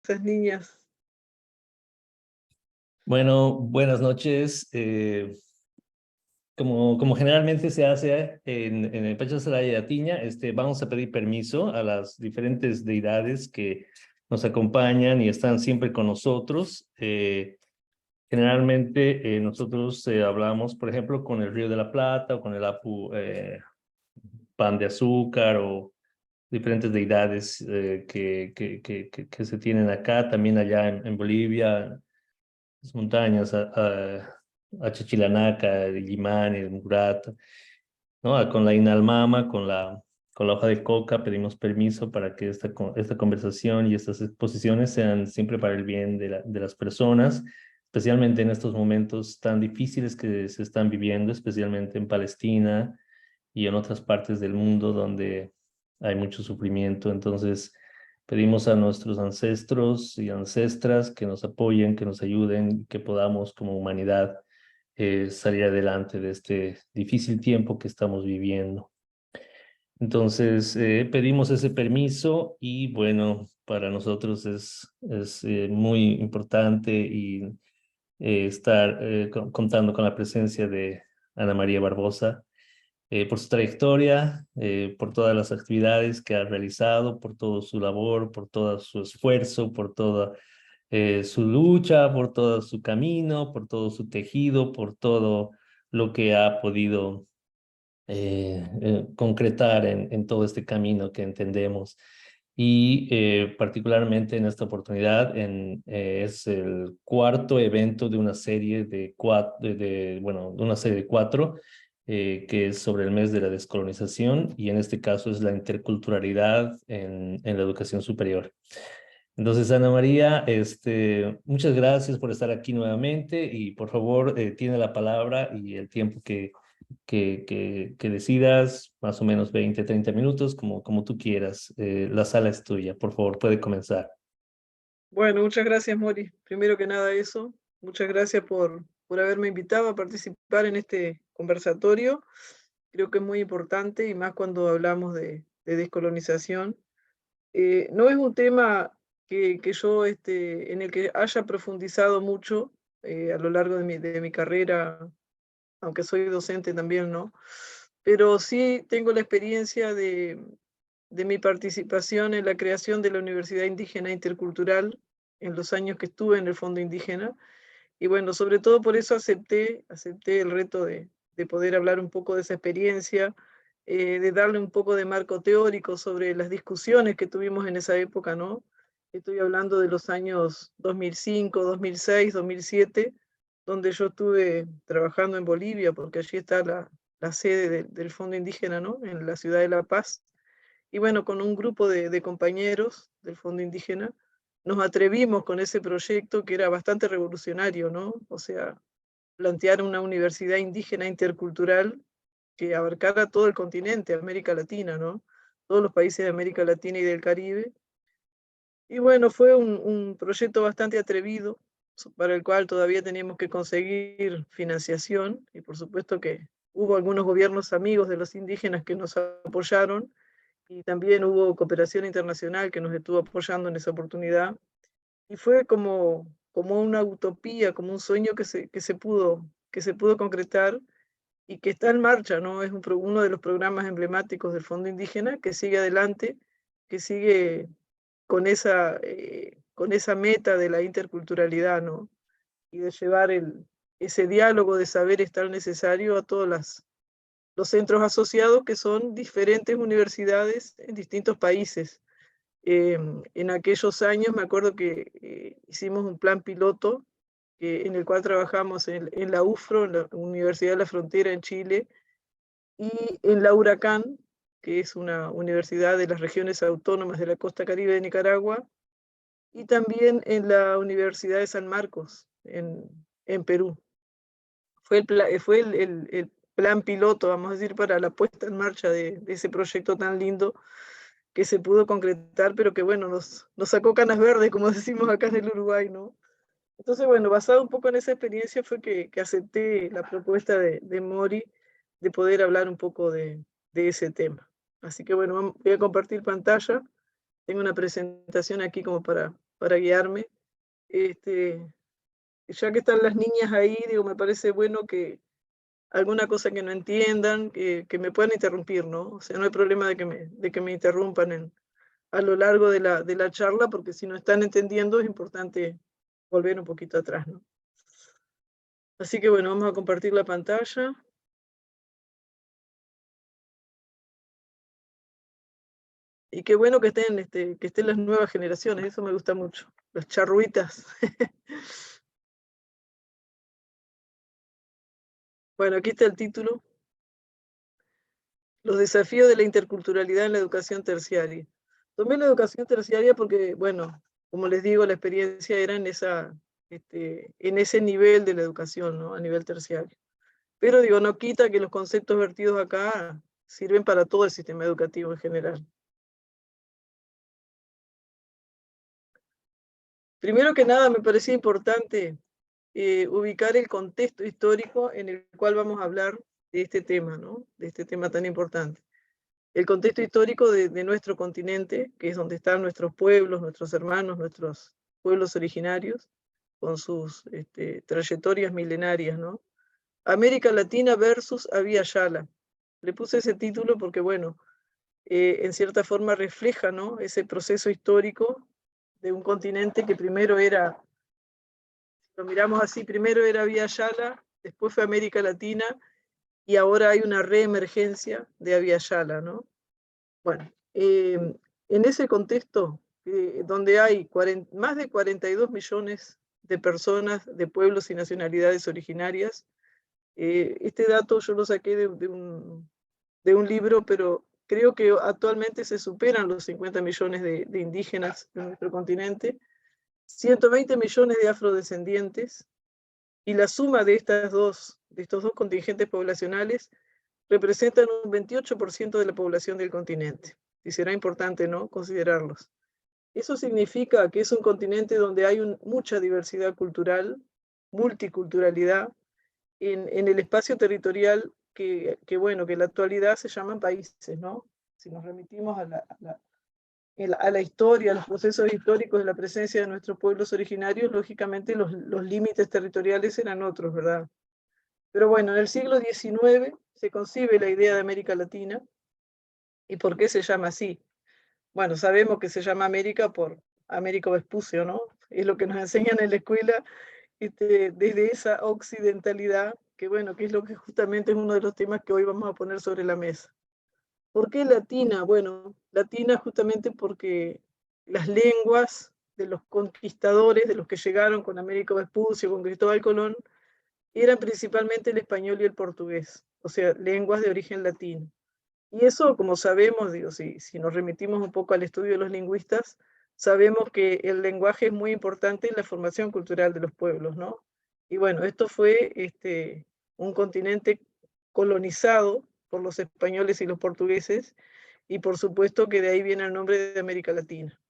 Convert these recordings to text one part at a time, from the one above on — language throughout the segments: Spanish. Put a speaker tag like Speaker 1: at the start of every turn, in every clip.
Speaker 1: esas niñas.
Speaker 2: Bueno, buenas noches. Como generalmente se hace en el Pecho Celaya de Atiña, vamos a pedir permiso a las diferentes deidades que nos acompañan y están siempre con nosotros. Generalmente nosotros hablamos, por ejemplo, con el Río de la Plata o con el Apu Pan de Azúcar o diferentes deidades que se tienen acá, también allá en Bolivia, las montañas, a Chachilanaca, el Illimani, el Murata, ¿no? Con la Inalmama, con la hoja de coca, pedimos permiso para que esta conversación y estas exposiciones sean siempre para el bien de las personas, especialmente en estos momentos tan difíciles que se están viviendo, especialmente en Palestina y en otras partes del mundo donde hay mucho sufrimiento. Entonces, pedimos a nuestros ancestros y ancestras que nos apoyen, que nos ayuden, que podamos como humanidad salir adelante de este difícil tiempo que estamos viviendo. Entonces, pedimos ese permiso y bueno, para nosotros es muy importante y estar contando con la presencia de Ana María Barbosa, por su trayectoria, por todas las actividades que ha realizado, por todo su labor, por todo su esfuerzo, por toda su lucha, por todo su camino, por todo su tejido, por todo lo que ha podido concretar en todo este camino que entendemos. Y particularmente en esta oportunidad es el cuarto evento de una serie de bueno, de una serie de cuatro, que es sobre el mes de la descolonización y en este caso es la interculturalidad en la educación superior. Entonces, Ana María, muchas gracias por estar aquí nuevamente y por favor, tiene la palabra y el tiempo que decidas, más o menos 20, 30 minutos, como tú quieras. La sala es tuya, por favor, puede comenzar.
Speaker 1: Bueno, muchas gracias, Mori. Primero que nada eso, muchas gracias por haberme invitado a participar en este conversatorio. Creo que es muy importante y más cuando hablamos de descolonización. No es un tema que yo en el que haya profundizado mucho a lo largo de mi carrera, aunque soy docente también, ¿no? Pero sí tengo la experiencia de mi participación en la creación de la Universidad Indígena Intercultural en los años que estuve en el Fondo Indígena. Y bueno, sobre todo por eso acepté el reto de poder hablar un poco de esa experiencia, de darle un poco de marco teórico sobre las discusiones que tuvimos en esa época, ¿no? Estoy hablando de los años 2005, 2006, 2007, donde yo estuve trabajando en Bolivia, porque allí está la sede del Fondo Indígena, ¿no? En la ciudad de La Paz. Y bueno, con un grupo de compañeros del Fondo Indígena, nos atrevimos con ese proyecto que era bastante revolucionario, ¿no? O sea, plantear una universidad indígena intercultural que abarcara todo el continente, América Latina, ¿no? Todos los países de América Latina y del Caribe. Y bueno, fue un proyecto bastante atrevido, para el cual todavía teníamos que conseguir financiación, y por supuesto que hubo algunos gobiernos amigos de los indígenas que nos apoyaron, y también hubo cooperación internacional que nos estuvo apoyando en esa oportunidad. Y fue como una utopía, como un sueño que se pudo concretar y que está en marcha, ¿no? Es uno de los programas emblemáticos del Fondo Indígena que sigue adelante, que sigue con esa meta de la interculturalidad, ¿no? Y de llevar ese diálogo de saberes tan necesario a todos los centros asociados que son diferentes universidades en distintos países. En aquellos años me acuerdo que hicimos un plan piloto en el cual trabajamos en la UFRO, en la Universidad de la Frontera en Chile, y en la Huracán, que es una universidad de las regiones autónomas de la costa caribe de Nicaragua, y también en la Universidad de San Marcos, en Perú. Fue el plan piloto, vamos a decir, para la puesta en marcha de ese proyecto tan lindo que se pudo concretar, pero que bueno, nos sacó canas verdes, como decimos acá en el Uruguay, ¿no? Entonces, bueno, basado un poco en esa experiencia fue que acepté la propuesta de Mori de poder hablar un poco de ese tema. Así que bueno, voy a compartir pantalla. Tengo una presentación aquí como para guiarme. Ya que están las niñas ahí, digo, me parece bueno que alguna cosa que no entiendan, que me puedan interrumpir, ¿no? O sea, no hay problema de que me interrumpan a lo largo de la charla, porque si no están entendiendo es importante volver un poquito atrás, ¿no? Así que bueno, vamos a compartir la pantalla. Y qué bueno que estén las nuevas generaciones, eso me gusta mucho, las charruitas. Bueno, aquí está el título: Los desafíos de la interculturalidad en la educación terciaria. Tomé la educación terciaria porque, bueno, como les digo, la experiencia era en ese nivel de la educación, ¿no? A nivel terciario. Pero digo, no quita que los conceptos vertidos acá sirven para todo el sistema educativo en general. Primero que nada, me parecía importante ubicar el contexto histórico en el cual vamos a hablar de este tema, ¿no? De este tema tan importante. El contexto histórico de nuestro continente, que es donde están nuestros pueblos, nuestros hermanos, nuestros pueblos originarios, con sus trayectorias milenarias, ¿no? América Latina versus Abya Yala. Le puse ese título porque, bueno, en cierta forma refleja, ¿no? Ese proceso histórico de un continente que primero era, lo miramos así, primero era Abya Yala, después fue América Latina y ahora hay una reemergencia de Abya Yala, ¿no? Bueno, en ese contexto, donde hay más de 42 millones de personas, de pueblos y nacionalidades originarias, este dato yo lo saqué de un libro, pero creo que actualmente se superan los 50 millones de indígenas en nuestro continente, 120 millones de afrodescendientes, y la suma de estos dos contingentes poblacionales representan un 28% de la población del continente. Y será importante, ¿no?, considerarlos. Eso significa que es un continente donde hay mucha diversidad cultural, multiculturalidad, en el espacio territorial bueno, que en la actualidad se llaman países, ¿no? Si nos remitimos a la historia, a los procesos históricos de la presencia de nuestros pueblos originarios, lógicamente los límites territoriales eran otros, ¿verdad? Pero bueno, en el siglo XIX se concibe la idea de América Latina. ¿Y por qué se llama así? Bueno, sabemos que se llama América por Américo Vespucio, ¿no? Es lo que nos enseñan en la escuela, desde esa occidentalidad, que bueno, que es lo que justamente es uno de los temas que hoy vamos a poner sobre la mesa. ¿Por qué latina? Bueno, latina justamente porque las lenguas de los conquistadores, de los que llegaron con Américo Vespucio, con Cristóbal Colón, eran principalmente el español y el portugués, o sea, lenguas de origen latino. Y eso, como sabemos, digo, si nos remitimos un poco al estudio de los lingüistas, sabemos que el lenguaje es muy importante en la formación cultural de los pueblos, ¿no? Y bueno, esto fue un continente colonizado por los españoles y los portugueses, y por supuesto que de ahí viene el nombre de América Latina.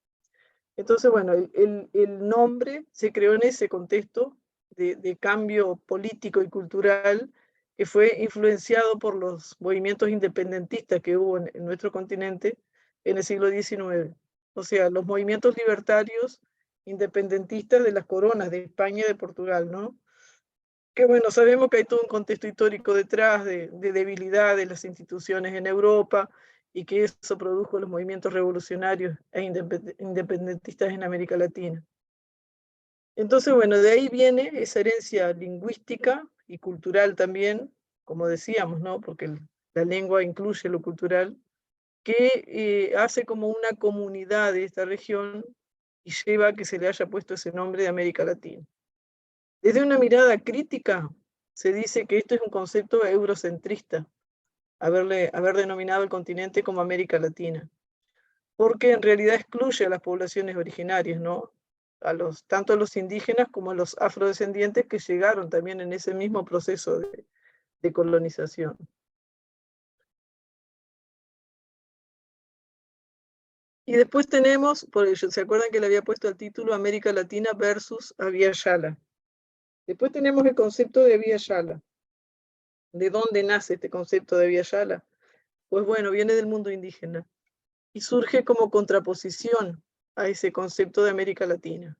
Speaker 1: Entonces, bueno, el nombre se creó en ese contexto de cambio político y cultural, que fue influenciado por los movimientos independentistas que hubo en nuestro continente en el siglo XIX. O sea, los movimientos libertarios independentistas de las coronas de España y de Portugal, ¿no? Que bueno, sabemos que hay todo un contexto histórico detrás de debilidad de las instituciones en Europa, y que eso produjo los movimientos revolucionarios e independentistas en América Latina. Entonces, bueno, de ahí viene esa herencia lingüística y cultural también, como decíamos, ¿no? Porque la lengua incluye lo cultural, que hace como una comunidad de esta región y lleva a que se le haya puesto ese nombre de América Latina. Desde una mirada crítica, se dice que esto es un concepto eurocentrista, haber denominado el continente como América Latina, porque en realidad excluye a las poblaciones originarias, ¿no? Tanto a los indígenas como a los afrodescendientes, que llegaron también en ese mismo proceso de colonización. Y después tenemos, ¿se acuerdan que le había puesto el título América Latina versus Abya Yala? Después tenemos el concepto de Abya Yala. ¿De dónde nace este concepto de Abya Yala? Pues bueno, viene del mundo indígena y surge como contraposición a ese concepto de América Latina.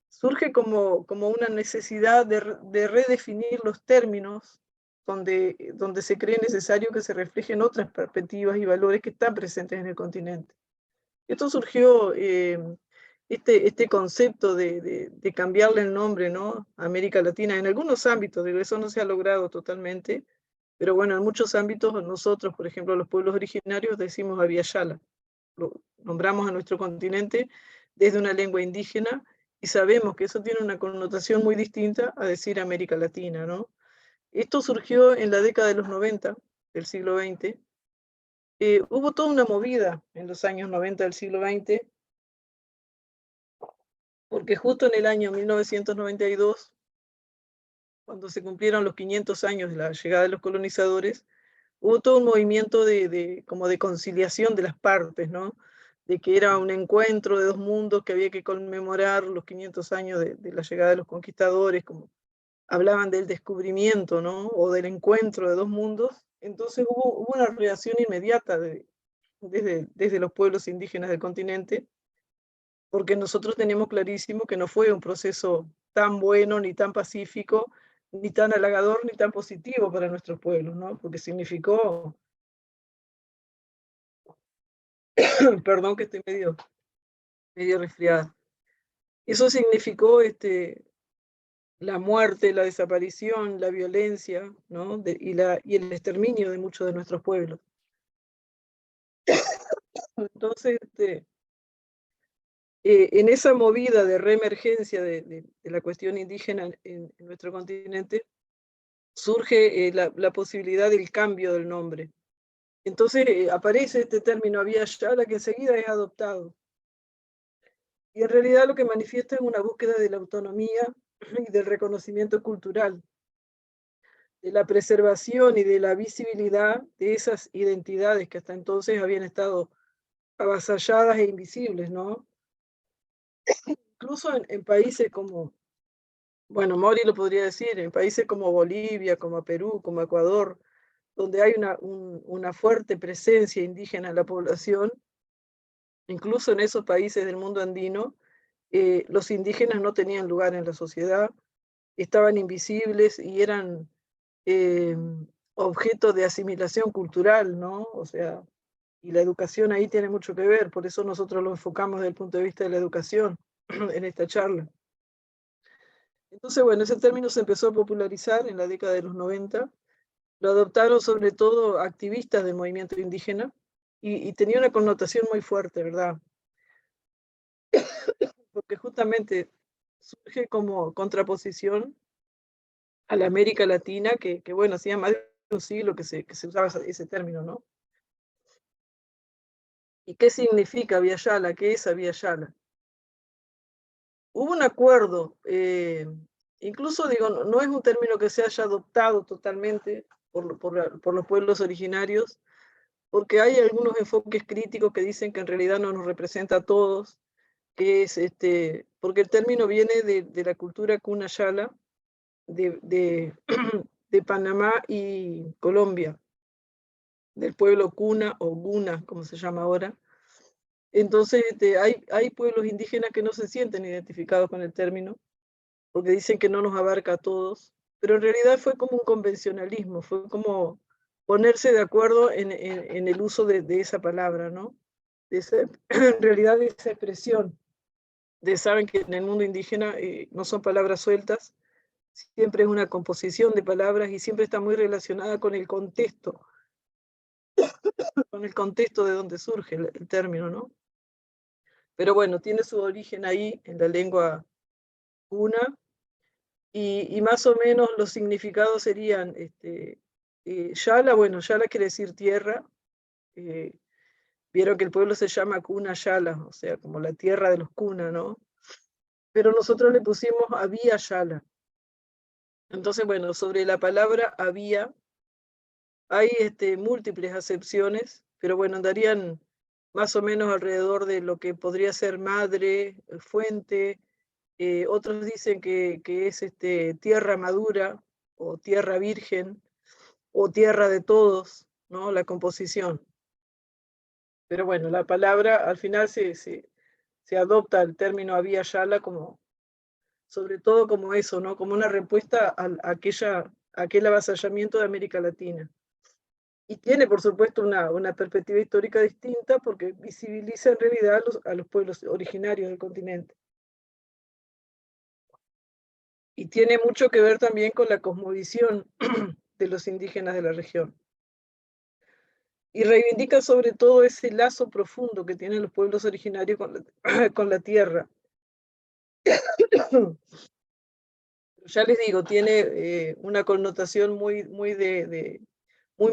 Speaker 1: Surge como una necesidad de redefinir los términos donde se cree necesario que se reflejen otras perspectivas y valores que están presentes en el continente. Esto surgió, este concepto de cambiarle el nombre, ¿no?, a América Latina, en algunos ámbitos, digo, eso no se ha logrado totalmente, pero bueno, en muchos ámbitos nosotros, por ejemplo, los pueblos originarios decimos Abya Yala, lo nombramos a nuestro continente desde una lengua indígena y sabemos que eso tiene una connotación muy distinta a decir América Latina, ¿no? Esto surgió en la década de los 90 del siglo XX. Hubo toda una movida en los años 90 del siglo XX, porque justo en el año 1992, cuando se cumplieron los 500 años de la llegada de los colonizadores, hubo todo un movimiento como de conciliación de las partes, ¿no? De que era un encuentro de dos mundos, que había que conmemorar los 500 años de la llegada de los conquistadores, como hablaban del descubrimiento, ¿no?, o del encuentro de dos mundos. Entonces hubo una reacción inmediata desde los pueblos indígenas del continente, porque nosotros tenemos clarísimo que no fue un proceso tan bueno, ni tan pacífico, ni tan halagador, ni tan positivo para nuestros pueblos, ¿no? Porque significó, perdón que estoy medio resfriada, eso significó la muerte, la desaparición, la violencia, ¿no?, y el exterminio de muchos de nuestros pueblos. Entonces, en esa movida de reemergencia de la cuestión indígena en nuestro continente, surge la posibilidad del cambio del nombre. Entonces aparece este término Abya Yala, que enseguida es adoptado. Y en realidad lo que manifiesta es una búsqueda de la autonomía y del reconocimiento cultural, de la preservación y de la visibilidad de esas identidades que hasta entonces habían estado avasalladas e invisibles, ¿no? Incluso en países como, bueno, Mori lo podría decir, en países como Bolivia, como Perú, como Ecuador, donde hay una fuerte presencia indígena en la población, incluso en esos países del mundo andino, los indígenas no tenían lugar en la sociedad, estaban invisibles y eran eh, objeto de asimilación cultural, ¿no? O sea, y la educación ahí tiene mucho que ver, por eso nosotros lo enfocamos desde el punto de vista de la educación en esta charla. Entonces, bueno, ese término se empezó a popularizar en la década de los 90, lo adoptaron sobre todo activistas del movimiento indígena y tenía una connotación muy fuerte, ¿verdad? Porque justamente surge como contraposición a la América Latina, que bueno, hacía más de un siglo que se usaba ese término, ¿no? ¿Y qué significa Abya Yala? ¿Qué es Abya Yala? Hubo un acuerdo, incluso digo, no es un término que se haya adoptado totalmente por los pueblos originarios, porque hay algunos enfoques críticos que dicen que en realidad no nos representa a todos, que es porque el término viene de la cultura Cuna Yala, de de Panamá y Colombia, del pueblo Cuna o Guna, como se llama ahora. Entonces, hay pueblos indígenas que no se sienten identificados con el término, porque dicen que no nos abarca a todos, pero en realidad fue como un convencionalismo, fue como ponerse de acuerdo en el uso de esa palabra, ¿no? En realidad de esa expresión, saben que en el mundo indígena no son palabras sueltas, siempre es una composición de palabras y siempre está muy relacionada con el contexto de donde surge el término, ¿no? Pero bueno, tiene su origen ahí en la lengua cuna y más o menos los significados serían, Yala, bueno, Yala quiere decir tierra, eh, vieron que el pueblo se llama Cuna Yala, o sea, como la tierra de los Cuna, ¿no? Pero nosotros le pusimos Abya Yala. Entonces, bueno, sobre la palabra había, hay múltiples acepciones, pero bueno, andarían más o menos alrededor de lo que podría ser madre, fuente. Otros dicen que es tierra madura o tierra virgen o tierra de todos, ¿no? La composición. Pero bueno, la palabra al final se adopta el término Abya Yala como, sobre todo como eso, ¿no? Como una respuesta a aquel avasallamiento de América Latina. Y tiene, por supuesto, una perspectiva histórica distinta porque visibiliza en realidad a los pueblos originarios del continente. Y tiene mucho que ver también con la cosmovisión de los indígenas de la región. Y reivindica sobre todo ese lazo profundo que tienen los pueblos originarios con la tierra. Ya les digo, tiene una connotación muy muy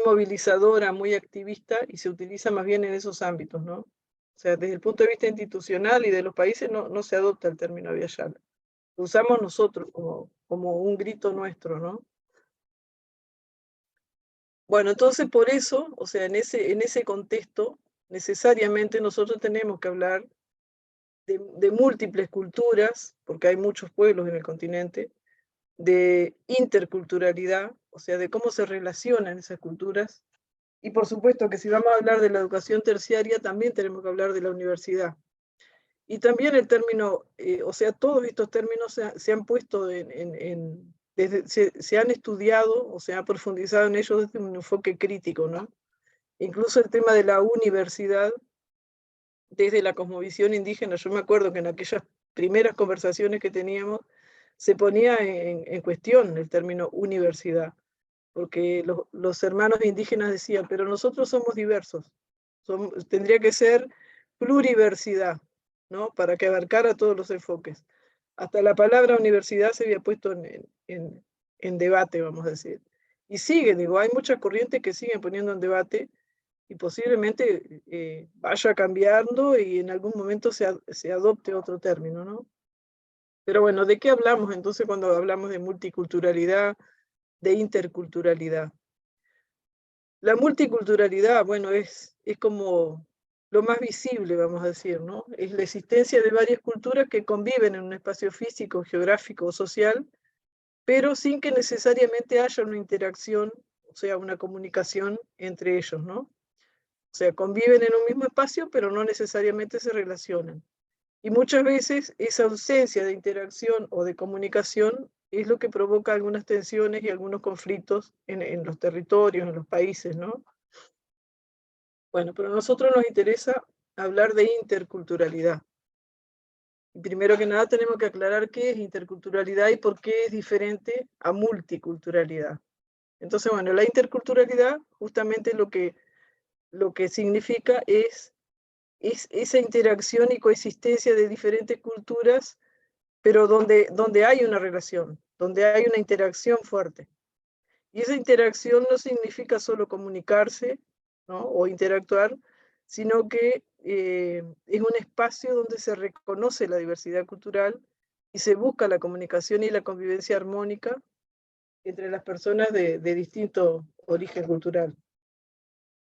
Speaker 1: movilizadora, muy activista, y se utiliza más bien en esos ámbitos, ¿no? O sea, desde el punto de vista institucional y de los países no se adopta el término Abya Yala. Lo usamos nosotros como un grito nuestro, ¿no? Bueno, entonces por eso, o sea, en ese contexto, necesariamente nosotros tenemos que hablar de múltiples culturas, porque hay muchos pueblos en el continente, de interculturalidad, o sea, de cómo se relacionan esas culturas. Y por supuesto que si vamos a hablar de la educación terciaria, también tenemos que hablar de la universidad. Y también el término, o sea, todos estos términos se han puesto se han estudiado o se ha profundizado en ellos desde un enfoque crítico, ¿no? Incluso el tema de la universidad desde la cosmovisión indígena. Yo me acuerdo que en aquellas primeras conversaciones que teníamos se ponía en cuestión el término universidad, porque los hermanos indígenas decían, pero nosotros somos diversos, tendría que ser pluriversidad, ¿no? Para que abarcara todos los enfoques. Hasta la palabra universidad se había puesto en debate, vamos a decir. Y siguen, digo, hay muchas corrientes que siguen poniendo en debate y posiblemente vaya cambiando y en algún momento se adopte otro término, ¿no? Pero bueno, ¿de qué hablamos entonces cuando hablamos de multiculturalidad, de interculturalidad? La multiculturalidad, bueno, es como lo más visible, vamos a decir, ¿no? Es la existencia de varias culturas que conviven en un espacio físico, geográfico o social, pero sin que necesariamente haya una interacción, o sea, una comunicación entre ellos, ¿no? O sea, conviven en un mismo espacio, pero no necesariamente se relacionan. Y muchas veces esa ausencia de interacción o de comunicación es lo que provoca algunas tensiones y algunos conflictos en los territorios, en los países, ¿no? Bueno, pero a nosotros nos interesa hablar de interculturalidad. Y primero que nada tenemos que aclarar qué es interculturalidad y por qué es diferente a multiculturalidad. Entonces, bueno, la interculturalidad justamente lo que significa es esa interacción y coexistencia de diferentes culturas, pero donde hay una relación, donde hay una interacción fuerte. Y esa interacción no significa solo comunicarse, ¿no? O interactuar, sino que es un espacio donde se reconoce la diversidad cultural y se busca la comunicación y la convivencia armónica entre las personas de distinto origen cultural.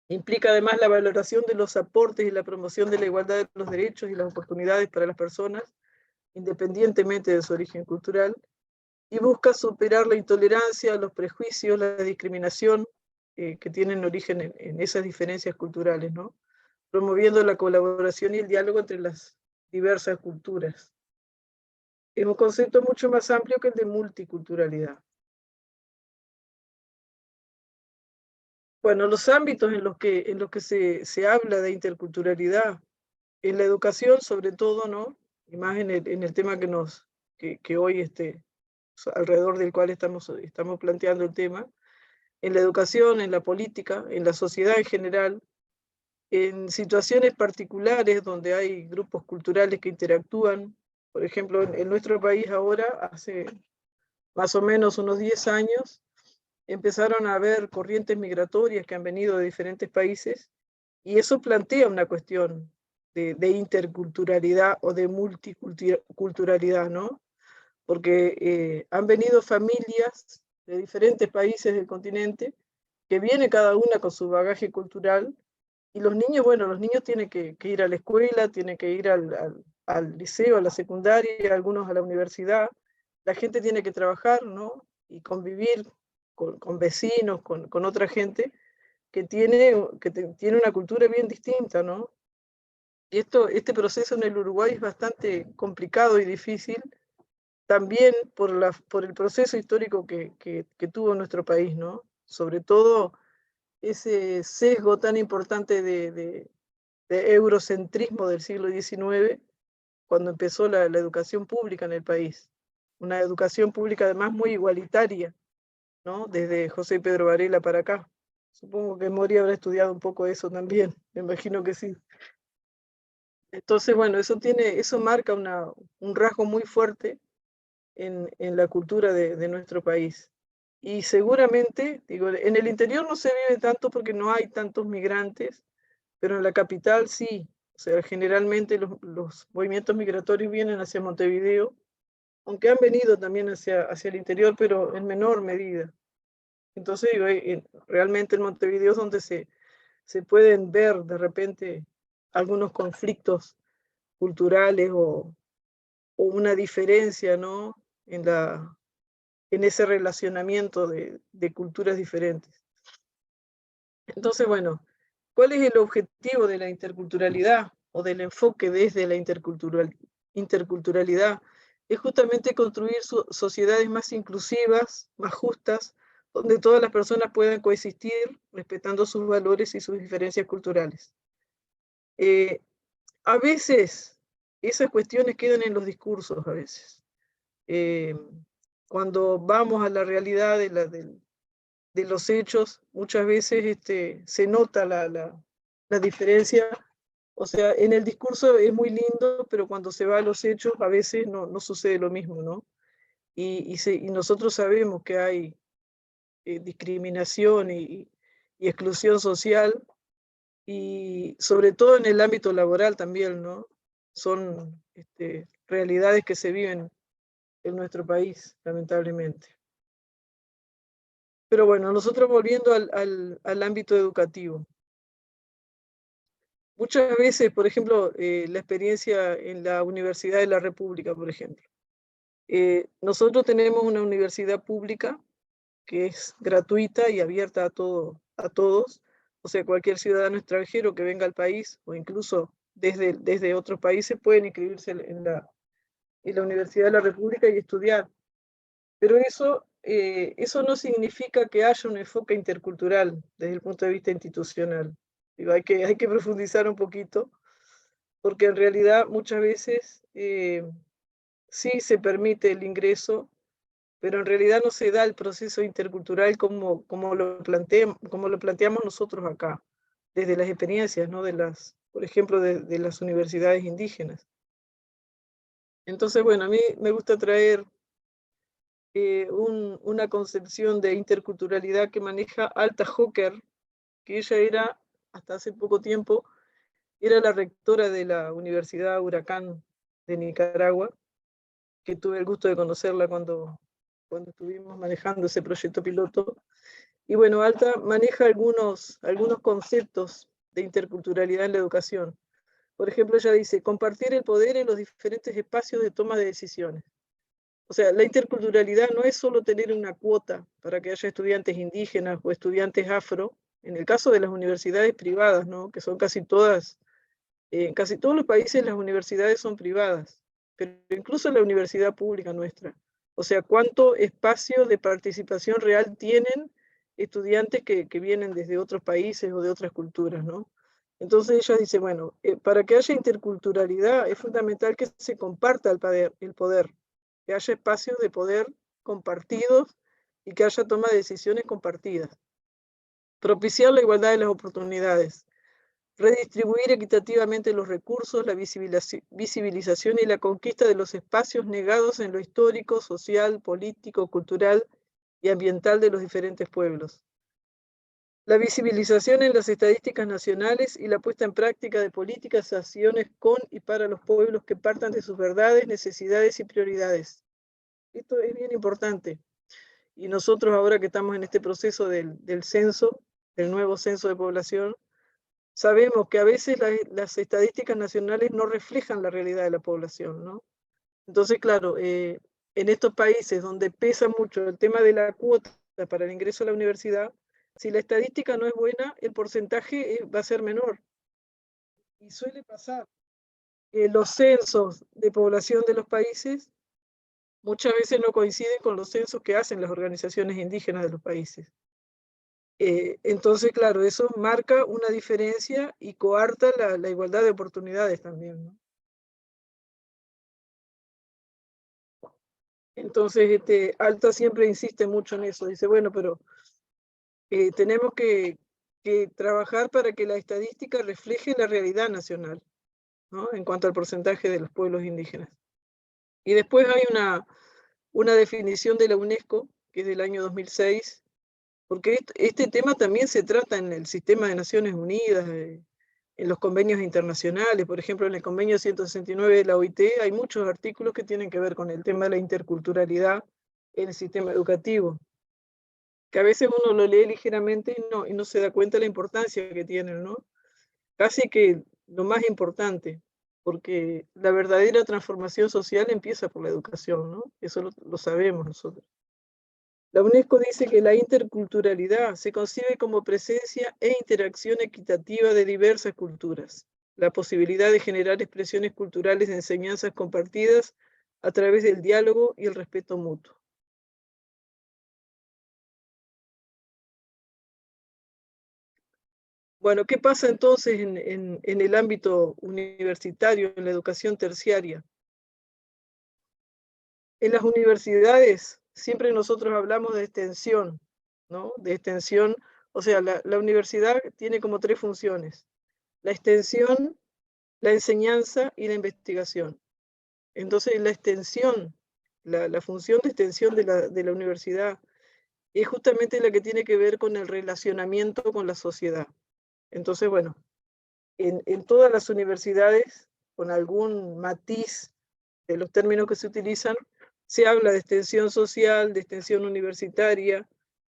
Speaker 1: Implica además la valoración de los aportes y la promoción de la igualdad de los derechos y las oportunidades para las personas, independientemente de su origen cultural, y busca superar la intolerancia, los prejuicios, la discriminación que tienen origen en esas diferencias culturales, ¿no? Promoviendo la colaboración y el diálogo entre las diversas culturas. Es un concepto mucho más amplio que el de multiculturalidad. Bueno, los ámbitos en los que se habla de interculturalidad, en la educación sobre todo, ¿no? Y más en el tema que hoy alrededor del cual estamos planteando el tema, en la educación, en la política, en la sociedad en general, en situaciones particulares donde hay grupos culturales que interactúan. Por ejemplo, en nuestro país ahora, hace más o menos unos 10 años, empezaron a haber corrientes migratorias que han venido de diferentes países y eso plantea una cuestión de interculturalidad o de multiculturalidad, ¿no? Porque han venido familias de diferentes países del continente que viene cada una con su bagaje cultural y los niños, bueno, los niños tienen que ir a la escuela, tienen que ir al liceo, a la secundaria, algunos a la universidad, la gente tiene que trabajar, ¿no? Y convivir con vecinos, con otra gente que tiene una cultura bien distinta, ¿no? Y este proceso en el Uruguay es bastante complicado y difícil, también por el proceso histórico que tuvo nuestro país, ¿no? Sobre todo ese sesgo tan importante de eurocentrismo del siglo XIX, cuando empezó la educación pública en el país. Una educación pública además muy igualitaria, ¿no? Desde José Pedro Varela para acá. Supongo que Mori habrá estudiado un poco eso también, me imagino que sí. Entonces, bueno, eso marca un rasgo muy fuerte en la cultura de nuestro país. Y seguramente, digo, en el interior no se vive tanto porque no hay tantos migrantes, pero en la capital sí. O sea, generalmente los movimientos migratorios vienen hacia Montevideo, aunque han venido también hacia el interior, pero en menor medida. Entonces, digo, realmente en Montevideo es donde se pueden ver de repente algunos conflictos culturales o una diferencia, ¿no? En ese relacionamiento de culturas diferentes. Entonces, bueno, ¿cuál es el objetivo de la interculturalidad o del enfoque desde la interculturalidad? Es justamente construir sociedades más inclusivas, más justas, donde todas las personas puedan coexistir respetando sus valores y sus diferencias culturales. A veces esas cuestiones quedan en los discursos, a veces. Cuando vamos a la realidad de los hechos, muchas veces se nota la diferencia. O sea, en el discurso es muy lindo, pero cuando se va a los hechos a veces no sucede lo mismo, ¿no? Y nosotros sabemos que hay discriminación y exclusión social, y sobre todo en el ámbito laboral también, ¿no? Son realidades que se viven en nuestro país, lamentablemente. Pero bueno, nosotros volviendo al ámbito educativo. Muchas veces, por ejemplo, la experiencia en la Universidad de la República, por ejemplo. Nosotros tenemos una universidad pública que es gratuita y abierta a todos. O sea, cualquier ciudadano extranjero que venga al país o incluso desde otros países pueden inscribirse en la Universidad de la República y estudiar. Pero eso no significa que haya un enfoque intercultural desde el punto de vista institucional. Digo, hay que profundizar un poquito, porque en realidad muchas veces sí se permite el ingreso, pero en realidad no se da el proceso intercultural como lo planteamos nosotros acá, desde las experiencias, ¿no? Por ejemplo, de las universidades indígenas. Entonces, bueno, a mí me gusta traer una concepción de interculturalidad que maneja Alta Hocker, que ella era, hasta hace poco tiempo, era la rectora de la Universidad Huracán de Nicaragua, que tuve el gusto de conocerla cuando estuvimos manejando ese proyecto piloto. Y bueno, Alta maneja algunos conceptos de interculturalidad en la educación. Por ejemplo, ella dice, compartir el poder en los diferentes espacios de toma de decisiones. O sea, la interculturalidad no es solo tener una cuota para que haya estudiantes indígenas o estudiantes afro, en el caso de las universidades privadas, ¿no? Que son casi todas, en casi todos los países las universidades son privadas, pero incluso la universidad pública nuestra. O sea, ¿cuánto espacio de participación real tienen estudiantes que vienen desde otros países o de otras culturas, ¿no? Entonces ella dice, bueno, para que haya interculturalidad es fundamental que se comparta el poder, que haya espacios de poder compartidos y que haya toma de decisiones compartidas. Propiciar la igualdad de las oportunidades, redistribuir equitativamente los recursos, la visibilización y la conquista de los espacios negados en lo histórico, social, político, cultural y ambiental de los diferentes pueblos. La visibilización en las estadísticas nacionales y la puesta en práctica de políticas y acciones con y para los pueblos que partan de sus verdades, necesidades y prioridades. Esto es bien importante. Y nosotros ahora que estamos en este proceso del censo, del nuevo censo de población, sabemos que a veces las estadísticas nacionales no reflejan la realidad de la población, ¿no? Entonces, claro, en estos países donde pesa mucho el tema de la cuota para el ingreso a la universidad, si la estadística no es buena, el porcentaje va a ser menor. Y suele pasar. los censos de población de los países muchas veces no coinciden con los censos que hacen las organizaciones indígenas de los países. Entonces, claro, eso marca una diferencia y coarta la igualdad de oportunidades también, ¿no? Entonces, Alta siempre insiste mucho en eso. Dice, bueno, pero tenemos que trabajar para que la estadística refleje la realidad nacional, ¿no? En cuanto al porcentaje de los pueblos indígenas. Y después hay una definición de la UNESCO, que es del año 2006, porque este tema también se trata en el sistema de Naciones Unidas, en los convenios internacionales. Por ejemplo, en el convenio 169 de la OIT hay muchos artículos que tienen que ver con el tema de la interculturalidad en el sistema educativo, que a veces uno lo lee ligeramente y no se da cuenta de la importancia que tienen, ¿no? Casi que lo más importante, porque la verdadera transformación social empieza por la educación, ¿no? Eso lo sabemos nosotros. La UNESCO dice que la interculturalidad se concibe como presencia e interacción equitativa de diversas culturas, la posibilidad de generar expresiones culturales de enseñanzas compartidas a través del diálogo y el respeto mutuo. Bueno, ¿qué pasa entonces en el ámbito universitario, en la educación terciaria? En las universidades siempre nosotros hablamos de extensión, ¿no? De extensión, o sea, la universidad tiene como tres funciones: la extensión, la enseñanza y la investigación. Entonces, la extensión, la función de extensión de la universidad es justamente la que tiene que ver con el relacionamiento con la sociedad. Entonces, bueno, en todas las universidades, con algún matiz de los términos que se utilizan, se habla de extensión social, de extensión universitaria,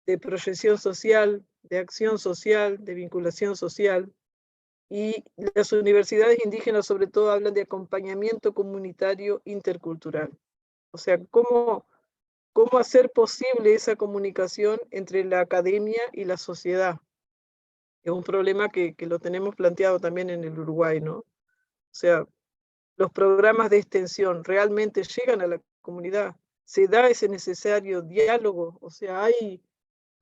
Speaker 1: de proyección social, de acción social, de vinculación social. Y las universidades indígenas sobre todo hablan de acompañamiento comunitario intercultural. O sea, cómo hacer posible esa comunicación entre la academia y la sociedad. Es un problema que lo tenemos planteado también en el Uruguay, ¿no? O sea, los programas de extensión realmente llegan a la comunidad, se da ese necesario diálogo, o sea, hay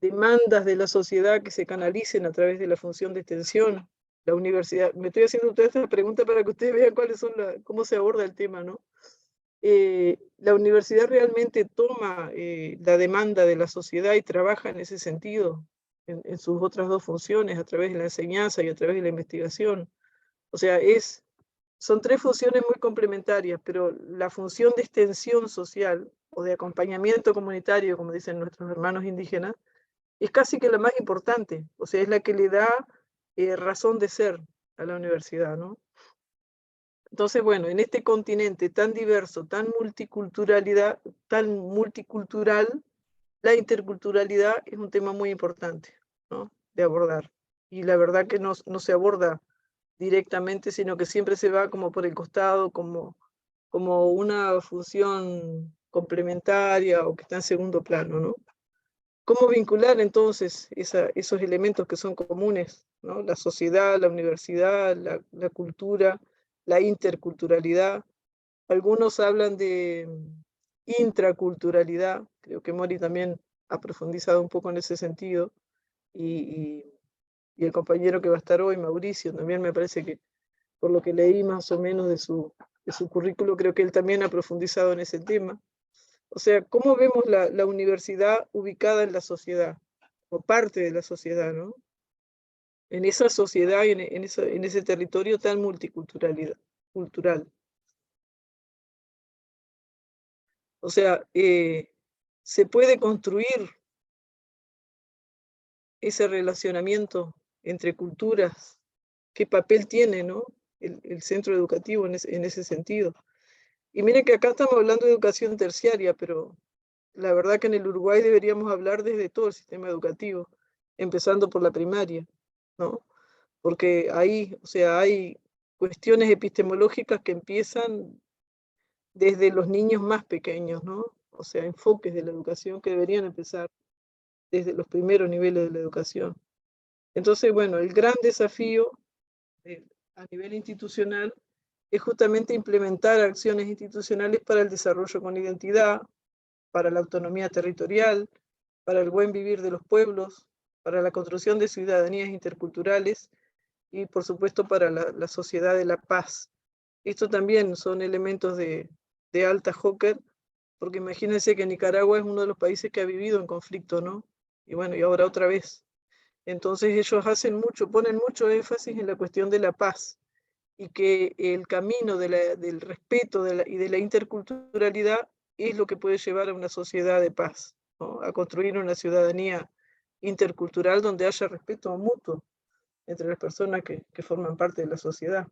Speaker 1: demandas de la sociedad que se canalicen a través de la función de extensión. La universidad, me estoy haciendo toda esta pregunta para que ustedes vean cómo se aborda el tema, ¿no? La universidad realmente toma la demanda de la sociedad y trabaja en ese sentido, en sus otras dos funciones, a través de la enseñanza y a través de la investigación. O sea, son tres funciones muy complementarias, pero la función de extensión social o de acompañamiento comunitario, como dicen nuestros hermanos indígenas, es casi que la más importante. O sea, es la que le da razón de ser a la universidad, ¿no? Entonces, bueno, en este continente tan diverso, tan multicultural, la interculturalidad es un tema muy importante, ¿no? De abordar. Y la verdad que no se aborda directamente, sino que siempre se va como por el costado, como una función complementaria o que está en segundo plano, ¿no? ¿Cómo vincular entonces esos elementos que son comunes, ¿no? La sociedad, la universidad, la cultura, la interculturalidad? Algunos hablan de intraculturalidad, creo que Mori también ha profundizado un poco en ese sentido, y el compañero que va a estar hoy, Mauricio, también me parece que, por lo que leí más o menos de su currículo, creo que él también ha profundizado en ese tema. O sea, ¿cómo vemos la universidad ubicada en la sociedad, o parte de la sociedad, ¿no? En esa sociedad y en ese territorio tan cultural. O sea, se puede construir ese relacionamiento entre culturas, qué papel tiene, ¿no? El centro educativo en ese sentido. Y miren que acá estamos hablando de educación terciaria, pero la verdad que en el Uruguay deberíamos hablar desde todo el sistema educativo, empezando por la primaria, ¿no? Porque ahí, o sea, hay cuestiones epistemológicas que empiezan desde los niños más pequeños, ¿no? O sea, enfoques de la educación que deberían empezar desde los primeros niveles de la educación. Entonces, bueno, el gran desafío a nivel institucional es justamente implementar acciones institucionales para el desarrollo con identidad, para la autonomía territorial, para el buen vivir de los pueblos, para la construcción de ciudadanías interculturales y, por supuesto, para la sociedad de la paz. Esto también son elementos de Alta Hocker, porque imagínense que Nicaragua es uno de los países que ha vivido en conflicto, ¿no? Y bueno, y ahora otra vez. Entonces ellos ponen mucho énfasis en la cuestión de la paz y que el camino del respeto y de la interculturalidad es lo que puede llevar a una sociedad de paz, ¿no? A construir una ciudadanía intercultural donde haya respeto mutuo entre las personas que forman parte de la sociedad.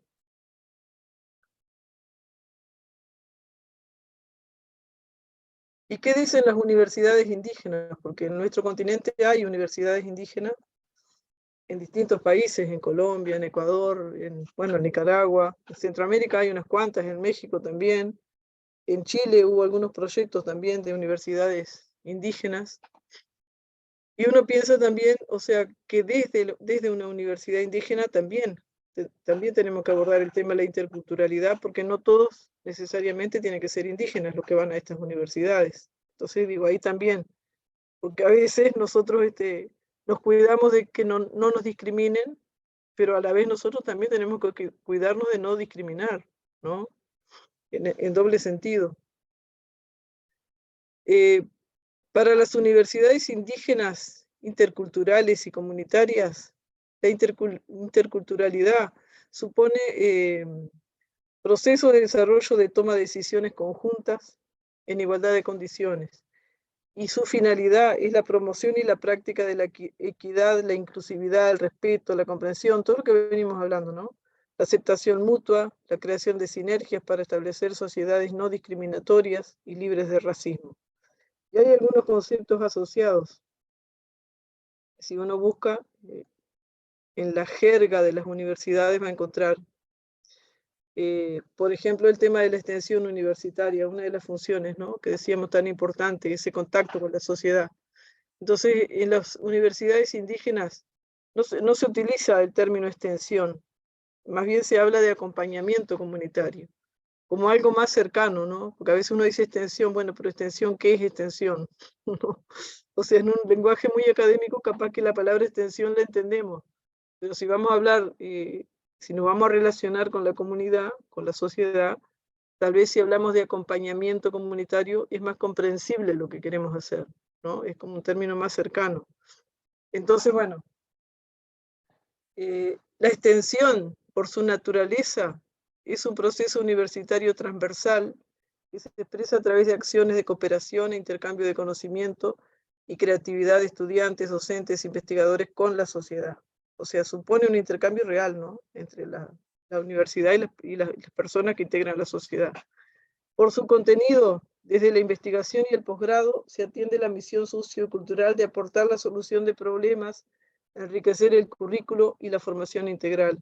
Speaker 1: ¿Y qué dicen las universidades indígenas? Porque en nuestro continente hay universidades indígenas en distintos países, en Colombia, en Ecuador, en Nicaragua, en Centroamérica hay unas cuantas, en México también, en Chile hubo algunos proyectos también de universidades indígenas. Y uno piensa también, o sea, que desde una universidad indígena también tenemos que abordar el tema de la interculturalidad, porque no todos necesariamente tienen que ser indígenas los que van a estas universidades. Entonces digo, ahí también, porque a veces nosotros nos cuidamos de que no nos discriminen, pero a la vez nosotros también tenemos que cuidarnos de no discriminar, ¿no? En doble sentido. Para las universidades indígenas, interculturales y comunitarias, la interculturalidad supone procesos de desarrollo de toma de decisiones conjuntas en igualdad de condiciones. Y su finalidad es la promoción y la práctica de la equidad, la inclusividad, el respeto, la comprensión, todo lo que venimos hablando, ¿no? La aceptación mutua, la creación de sinergias para establecer sociedades no discriminatorias y libres de racismo. Y hay algunos conceptos asociados. Si uno busca en la jerga de las universidades va a encontrar, por ejemplo, el tema de la extensión universitaria, una de las funciones, ¿no?, que decíamos tan importante, ese contacto con la sociedad. Entonces, en las universidades indígenas no se utiliza el término extensión, más bien se habla de acompañamiento comunitario, como algo más cercano, ¿no? Porque a veces uno dice extensión, bueno, pero extensión, ¿qué es extensión? ¿No? O sea, en un lenguaje muy académico, capaz que la palabra extensión la entendemos, pero si vamos a hablar, si nos vamos a relacionar con la comunidad, con la sociedad, tal vez si hablamos de acompañamiento comunitario, es más comprensible lo que queremos hacer, ¿no? Es como un término más cercano. Entonces, bueno, la extensión, por su naturaleza, es un proceso universitario transversal que se expresa a través de acciones de cooperación e intercambio de conocimiento y creatividad de estudiantes, docentes, investigadores con la sociedad. O sea, supone un intercambio real, ¿no?, entre la universidad y las personas que integran la sociedad. Por su contenido, desde la investigación y el posgrado, se atiende la misión sociocultural de aportar la solución de problemas, enriquecer el currículo y la formación integral.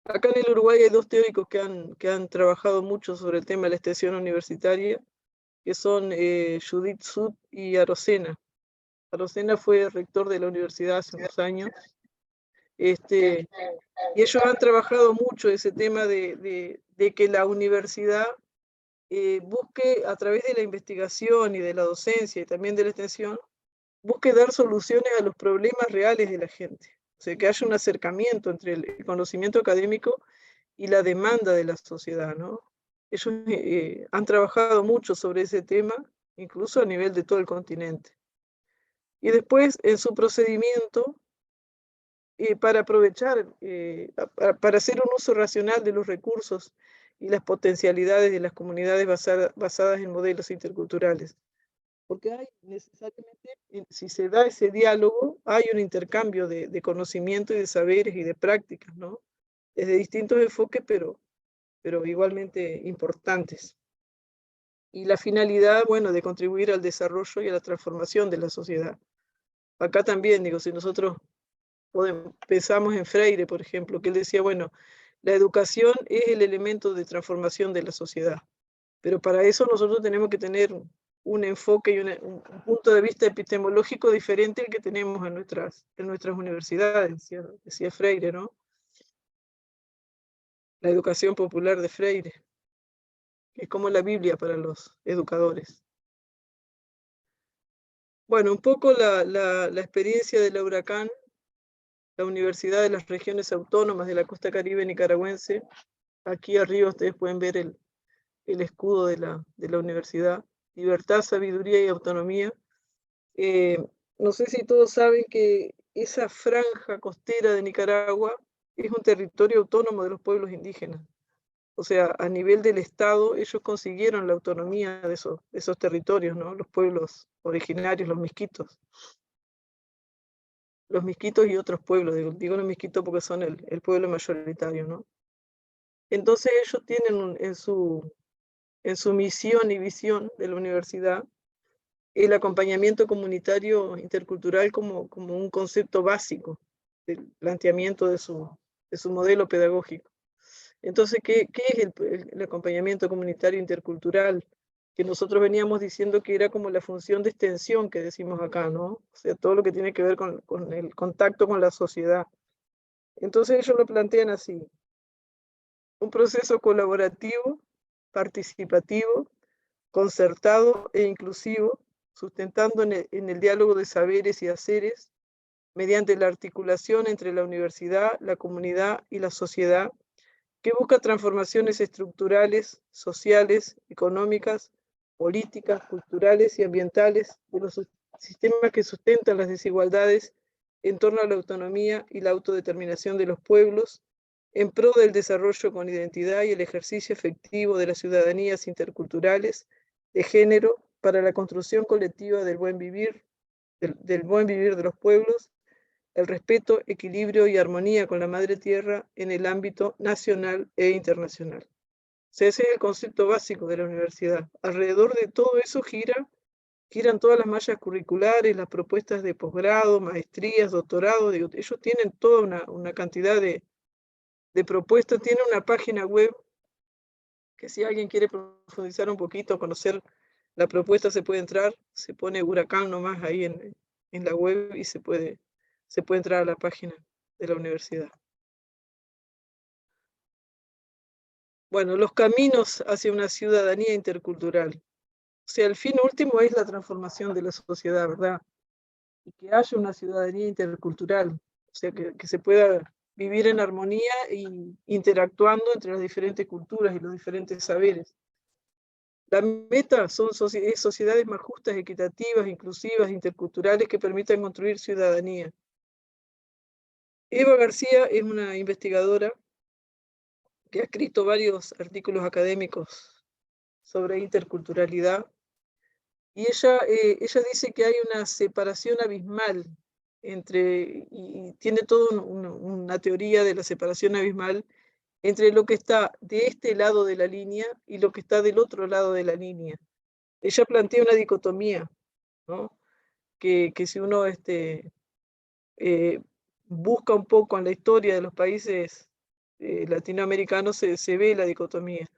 Speaker 1: Acá en el Uruguay hay dos teóricos que han trabajado mucho sobre el tema de la extensión universitaria, que son Judith Sud y Arocena. Arocena fue rector de la universidad hace unos años. Y ellos han trabajado mucho ese tema de que la universidad busque, a través de la investigación y de la docencia y también de la extensión, busque dar soluciones a los problemas reales de la gente. O sea, que haya un acercamiento entre el conocimiento académico y la demanda de la sociedad, ¿no? Ellos han trabajado mucho sobre ese tema, incluso a nivel de todo el continente. Y después, en su procedimiento, para aprovechar, para hacer un uso racional de los recursos y las potencialidades de las comunidades basadas en modelos interculturales. Porque hay necesariamente, si se da ese diálogo, hay un intercambio de conocimiento y de saberes y de prácticas, ¿no? Desde distintos enfoques, pero igualmente importantes. Y la finalidad, bueno, de contribuir al desarrollo y a la transformación de la sociedad. Acá también, digo, si nosotros pensamos en Freire, por ejemplo, que él decía, bueno, la educación es el elemento de transformación de la sociedad, pero para eso nosotros tenemos que tener un enfoque y un punto de vista epistemológico diferente al que tenemos en nuestras universidades, decía Freire, ¿no? la educación popular de Freire, que es como la Biblia para los educadores. Bueno, un poco la experiencia de la Huracán, la Universidad de las Regiones Autónomas de la Costa Caribe Nicaragüense. Aquí arriba ustedes pueden ver el escudo de la universidad. Libertad, sabiduría y autonomía. No sé si todos saben que esa franja costera de Nicaragua es un territorio autónomo de los pueblos indígenas. O sea, a nivel del Estado, ellos consiguieron la autonomía de esos territorios, ¿no? Los pueblos originarios, los misquitos. Los misquitos y otros pueblos, digo los misquitos porque son el pueblo mayoritario, ¿no? Entonces ellos tienen en su misión y visión de la universidad el acompañamiento comunitario intercultural como un concepto básico del planteamiento de su modelo pedagógico. Entonces, ¿qué es el acompañamiento comunitario intercultural? Que nosotros veníamos diciendo que era como la función de extensión que decimos acá, ¿no? O sea, todo lo que tiene que ver con el contacto con la sociedad. Entonces ellos lo plantean así: un proceso colaborativo, participativo, concertado e inclusivo, sustentando en el diálogo de saberes y haceres, mediante la articulación entre la universidad, la comunidad y la sociedad, que busca transformaciones estructurales, sociales, económicas, políticas, culturales y ambientales de los sistemas que sustentan las desigualdades en torno a la autonomía y la autodeterminación de los pueblos, en pro del desarrollo con identidad y el ejercicio efectivo de las ciudadanías interculturales de género para la construcción colectiva del buen vivir, del buen vivir de los pueblos, el respeto, equilibrio y armonía con la madre tierra en el ámbito nacional e internacional. O sea, ese es el concepto básico de la universidad. Alrededor de todo eso giran todas las mallas curriculares, las propuestas de posgrado, maestrías, doctorado. Ellos tienen toda una cantidad de propuestas. Tienen una página web que si alguien quiere profundizar un poquito, conocer la propuesta, se puede entrar, se pone Huracán nomás ahí en la web y se puede entrar a la página de la universidad. Bueno, los caminos hacia una ciudadanía intercultural. O sea, el fin último es la transformación de la sociedad, ¿verdad? Y que haya una ciudadanía intercultural, o sea, que se pueda vivir en armonía y interactuando entre las diferentes culturas y los diferentes saberes. La meta son sociedades más justas, equitativas, inclusivas, interculturales que permitan construir ciudadanía. Eva García es una investigadora que ha escrito varios artículos académicos sobre interculturalidad, y ella dice que hay una separación abismal y tiene toda una teoría de la separación abismal entre lo que está de este lado de la línea y lo que está del otro lado de la línea. Ella plantea una dicotomía, ¿no? Que si uno busca un poco en la historia de los países latinoamericanos, se ve la dicotomía.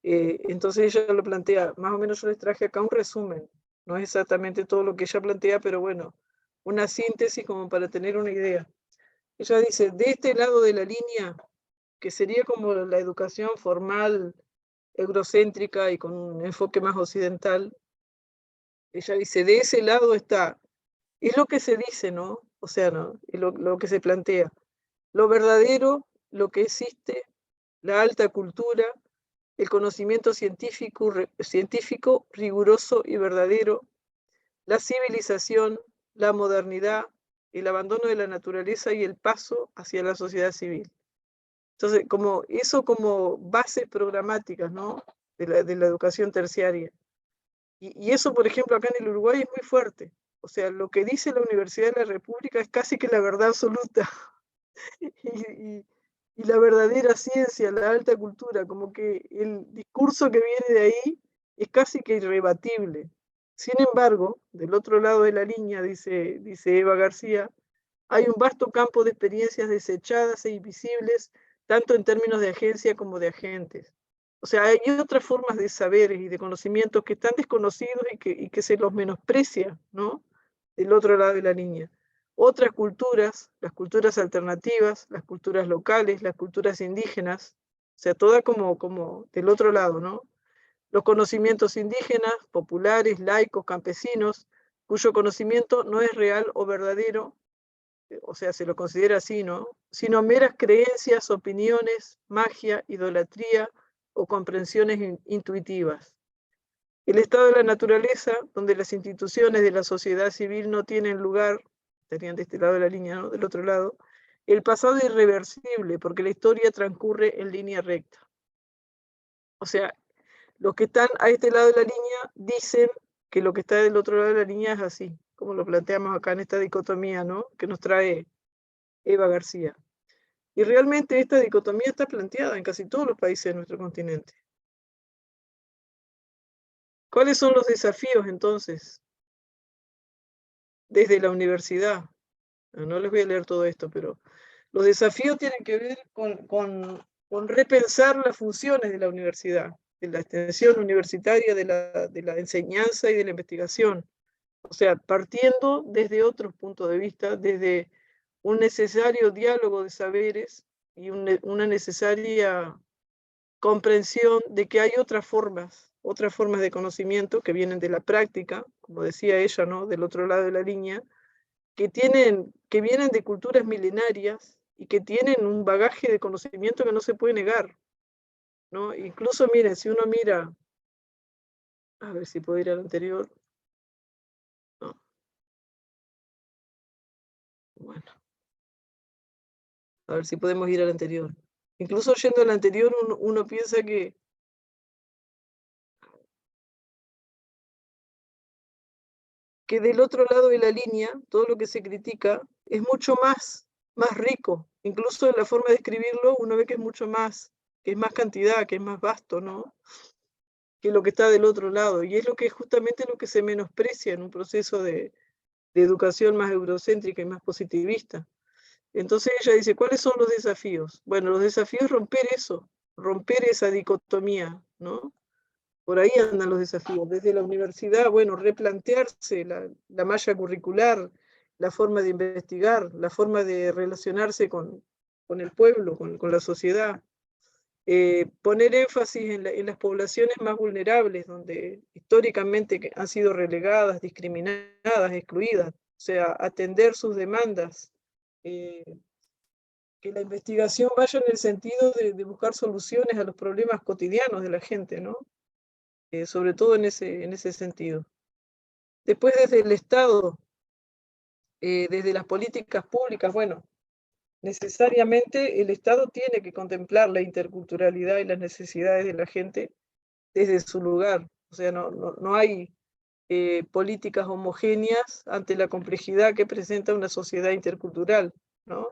Speaker 1: Entonces ella lo plantea, más o menos yo les traje acá un resumen, no es exactamente todo lo que ella plantea, pero bueno, una síntesis como para tener una idea. Ella dice, de este lado de la línea, que sería como la educación formal, eurocéntrica y con un enfoque más occidental, ella dice, de ese lado está, es lo que se dice, ¿no? O sea, ¿no? Lo que se plantea, lo verdadero, lo que existe, la alta cultura, el conocimiento científico riguroso y verdadero, la civilización, la modernidad, el abandono de la naturaleza y el paso hacia la sociedad civil. Entonces, como bases programáticas, ¿no? de la educación terciaria. Y eso, por ejemplo, acá en el Uruguay es muy fuerte. O sea, lo que dice la Universidad de la República es casi que la verdad absoluta. y la verdadera ciencia, la alta cultura, como que el discurso que viene de ahí es casi que irrebatible. Sin embargo, del otro lado de la línea, dice Eva García, hay un vasto campo de experiencias desechadas e invisibles, tanto en términos de agencia como de agentes. O sea, hay otras formas de saberes y de conocimientos que están desconocidos y que se los menosprecia, ¿no? Del otro lado de la línea. Otras culturas, las culturas alternativas, las culturas locales, las culturas indígenas, sea, toda como del otro lado, ¿no? Los conocimientos indígenas, populares, laicos, campesinos, cuyo conocimiento no es real o verdadero, o sea, se lo considera así, ¿no? Sino meras creencias, opiniones, magia, idolatría o comprensiones intuitivas. El estado de la naturaleza, donde las instituciones de la sociedad civil no tienen lugar, estarían de este lado de la línea, ¿no? Del otro lado, el pasado es irreversible, porque la historia transcurre en línea recta. O sea, los que están a este lado de la línea dicen que lo que está del otro lado de la línea es así, como lo planteamos acá en esta dicotomía, ¿no? Que nos trae Eva García. Y realmente esta dicotomía está planteada en casi todos los países de nuestro continente. ¿Cuáles son los desafíos entonces desde la universidad? No les voy a leer todo esto, pero los desafíos tienen que ver con repensar las funciones de la universidad, de la extensión universitaria, de la enseñanza y de la investigación. O sea, partiendo desde otros puntos de vista, desde un necesario diálogo de saberes y una necesaria comprensión de que hay otras formas de conocimiento que vienen de la práctica, como decía ella, ¿no? Del otro lado de la línea, que vienen de culturas milenarias y que tienen un bagaje de conocimiento que no se puede negar, ¿no? Incluso, miren, si uno mira, a ver si puedo ir al anterior, no, bueno, a ver si podemos ir al anterior. Incluso yendo al anterior, uno piensa que del otro lado de la línea, todo lo que se critica es mucho más rico. Incluso en la forma de escribirlo, uno ve que es mucho más, que es más cantidad, que es más vasto, ¿no? Que lo que está del otro lado. Y es lo que justamente lo que se menosprecia en un proceso de educación más eurocéntrica y más positivista. Entonces ella dice, ¿cuáles son los desafíos? Bueno, los desafíos es romper eso, romper esa dicotomía, ¿no? Por ahí andan los desafíos. Desde la universidad, bueno, replantearse la malla curricular, la forma de investigar, la forma de relacionarse con el pueblo, con la sociedad. Poner énfasis en las poblaciones más vulnerables, donde históricamente han sido relegadas, discriminadas, excluidas. O sea, atender sus demandas. Que la investigación vaya en el sentido de buscar soluciones a los problemas cotidianos de la gente, ¿no? Sobre todo en ese sentido. Después desde el Estado, desde las políticas públicas, bueno, necesariamente el Estado tiene que contemplar la interculturalidad y las necesidades de la gente desde su lugar. O sea, no hay políticas homogéneas ante la complejidad que presenta una sociedad intercultural, ¿no?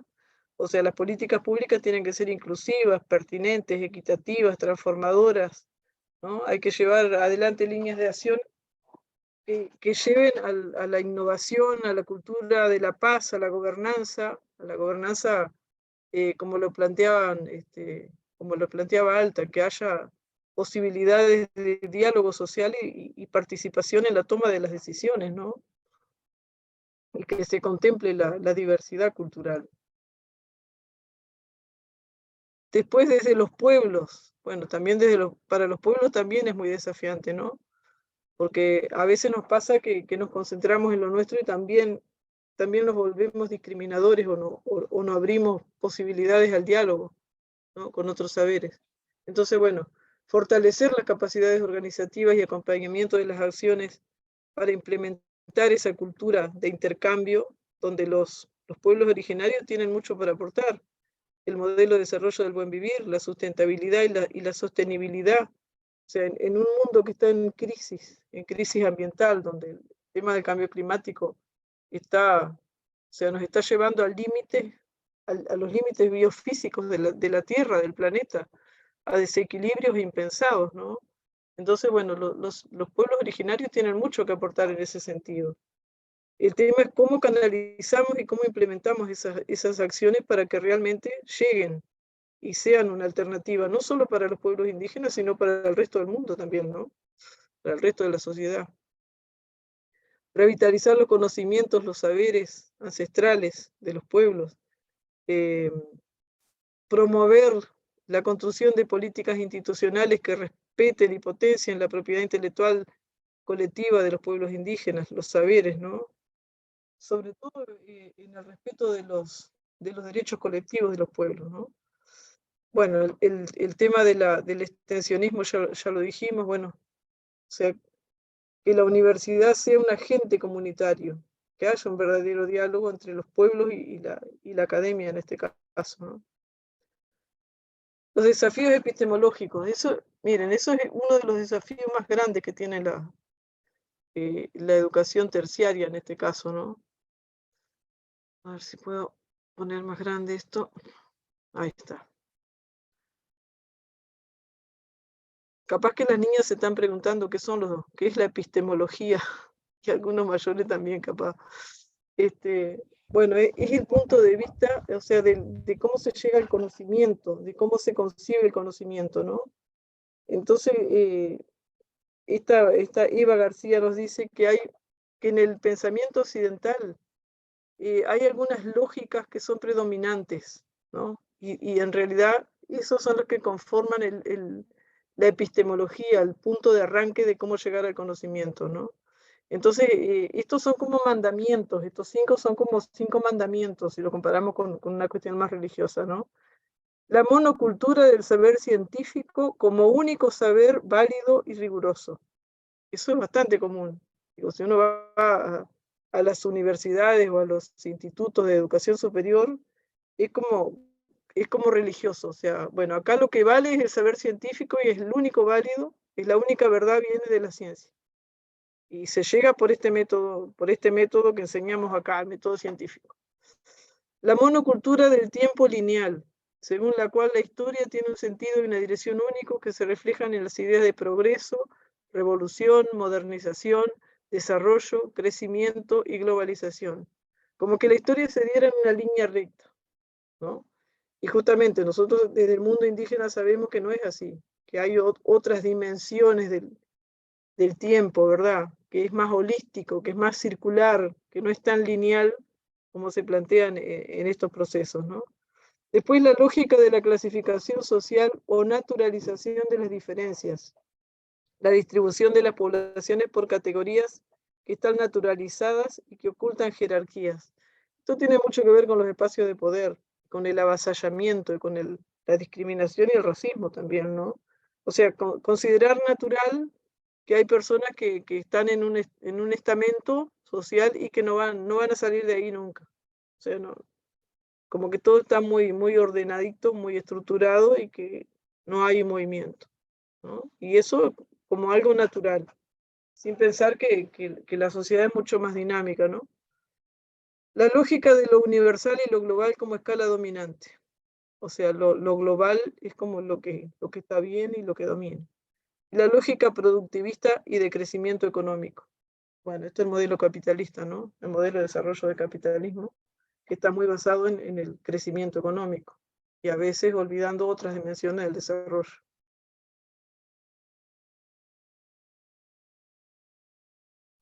Speaker 1: O sea, las políticas públicas tienen que ser inclusivas, pertinentes, equitativas, transformadoras, ¿no? Hay que llevar adelante líneas de acción que lleven a la innovación, a la cultura de la paz, a la gobernanza como lo planteaban, como lo planteaba Alta, que haya posibilidades de diálogo social y participación en la toma de las decisiones, ¿no? Y que se contemple la diversidad cultural. Después desde los pueblos, bueno, también para los pueblos también es muy desafiante, ¿no? Porque a veces nos pasa que nos concentramos en lo nuestro y también nos volvemos discriminadores o no abrimos posibilidades al diálogo, ¿no? Con otros saberes. Entonces, bueno, fortalecer las capacidades organizativas y acompañamiento de las acciones para implementar esa cultura de intercambio donde los pueblos originarios tienen mucho para aportar. El modelo de desarrollo del buen vivir, la sustentabilidad y la sostenibilidad. O sea, en un mundo que está en crisis ambiental, donde el tema del cambio climático nos está llevando al límite, a los límites biofísicos de la Tierra, del planeta, a desequilibrios impensados, ¿no? Entonces, bueno, los pueblos originarios tienen mucho que aportar en ese sentido. El tema es cómo canalizamos y cómo implementamos esas acciones para que realmente lleguen y sean una alternativa, no solo para los pueblos indígenas, sino para el resto del mundo también, ¿no? Para el resto de la sociedad. Revitalizar los conocimientos, los saberes ancestrales de los pueblos. Promover la construcción de políticas institucionales que respeten y potencien la propiedad intelectual colectiva de los pueblos indígenas, los saberes, ¿no? Sobre todo en el respeto de los derechos colectivos de los pueblos, ¿no? Bueno, el tema del extensionismo ya lo dijimos, bueno, o sea, que la universidad sea un agente comunitario, que haya un verdadero diálogo entre los pueblos y la academia en este caso, ¿no? Los desafíos epistemológicos, eso, miren, eso es uno de los desafíos más grandes que tiene la educación terciaria en este caso, ¿no? A ver si puedo poner más grande esto. Ahí está. Capaz que las niñas se están preguntando qué es la epistemología, y algunos mayores también capaz. Bueno, es el punto de vista, o sea, de cómo se llega al conocimiento, de cómo se concibe el conocimiento, ¿no? Entonces, esta Eva García nos dice que en el pensamiento occidental hay algunas lógicas que son predominantes, ¿no? Y en realidad esos son los que conforman la epistemología, el punto de arranque de cómo llegar al conocimiento, ¿no? Entonces, estos son como mandamientos, estos 5 son como 5 mandamientos, si lo comparamos con una cuestión más religiosa, ¿no? La monocultura del saber científico como único saber válido y riguroso. Eso es bastante común. Digo, si uno va a las universidades o a los institutos de educación superior, es como, es como religioso. O sea, bueno, acá lo que vale es el saber científico y es el único válido, es la única verdad, viene de la ciencia. Y se llega por este método que enseñamos acá, el método científico. La monocultura del tiempo lineal, según la cual la historia tiene un sentido y una dirección únicos que se reflejan en las ideas de progreso, revolución, modernización, desarrollo, crecimiento y globalización. Como que la historia se diera en una línea recta, ¿no? Y justamente nosotros desde el mundo indígena sabemos que no es así, que hay otras dimensiones del tiempo, ¿verdad? Que es más holístico, que es más circular, que no es tan lineal como se plantean en estos procesos, ¿no? Después la lógica de la clasificación social o naturalización de las diferencias, la distribución de las poblaciones por categorías que están naturalizadas y que ocultan jerarquías. Esto tiene mucho que ver con los espacios de poder, con el avasallamiento y con la discriminación y el racismo también, ¿no? O sea, considerar natural que hay personas que están en un estamento social y que no van a salir de ahí nunca. O sea, no, como que todo está muy ordenadito, muy estructurado y que no hay movimiento, ¿no? Y eso como algo natural, sin pensar que la sociedad es mucho más dinámica, ¿no? La lógica de lo universal y lo global como escala dominante. O sea, lo global es como lo que está bien y lo que domina. La lógica productivista y de crecimiento económico. Bueno, esto es el modelo capitalista, ¿no? El modelo de desarrollo del capitalismo, que está muy basado en el crecimiento económico y a veces olvidando otras dimensiones del desarrollo.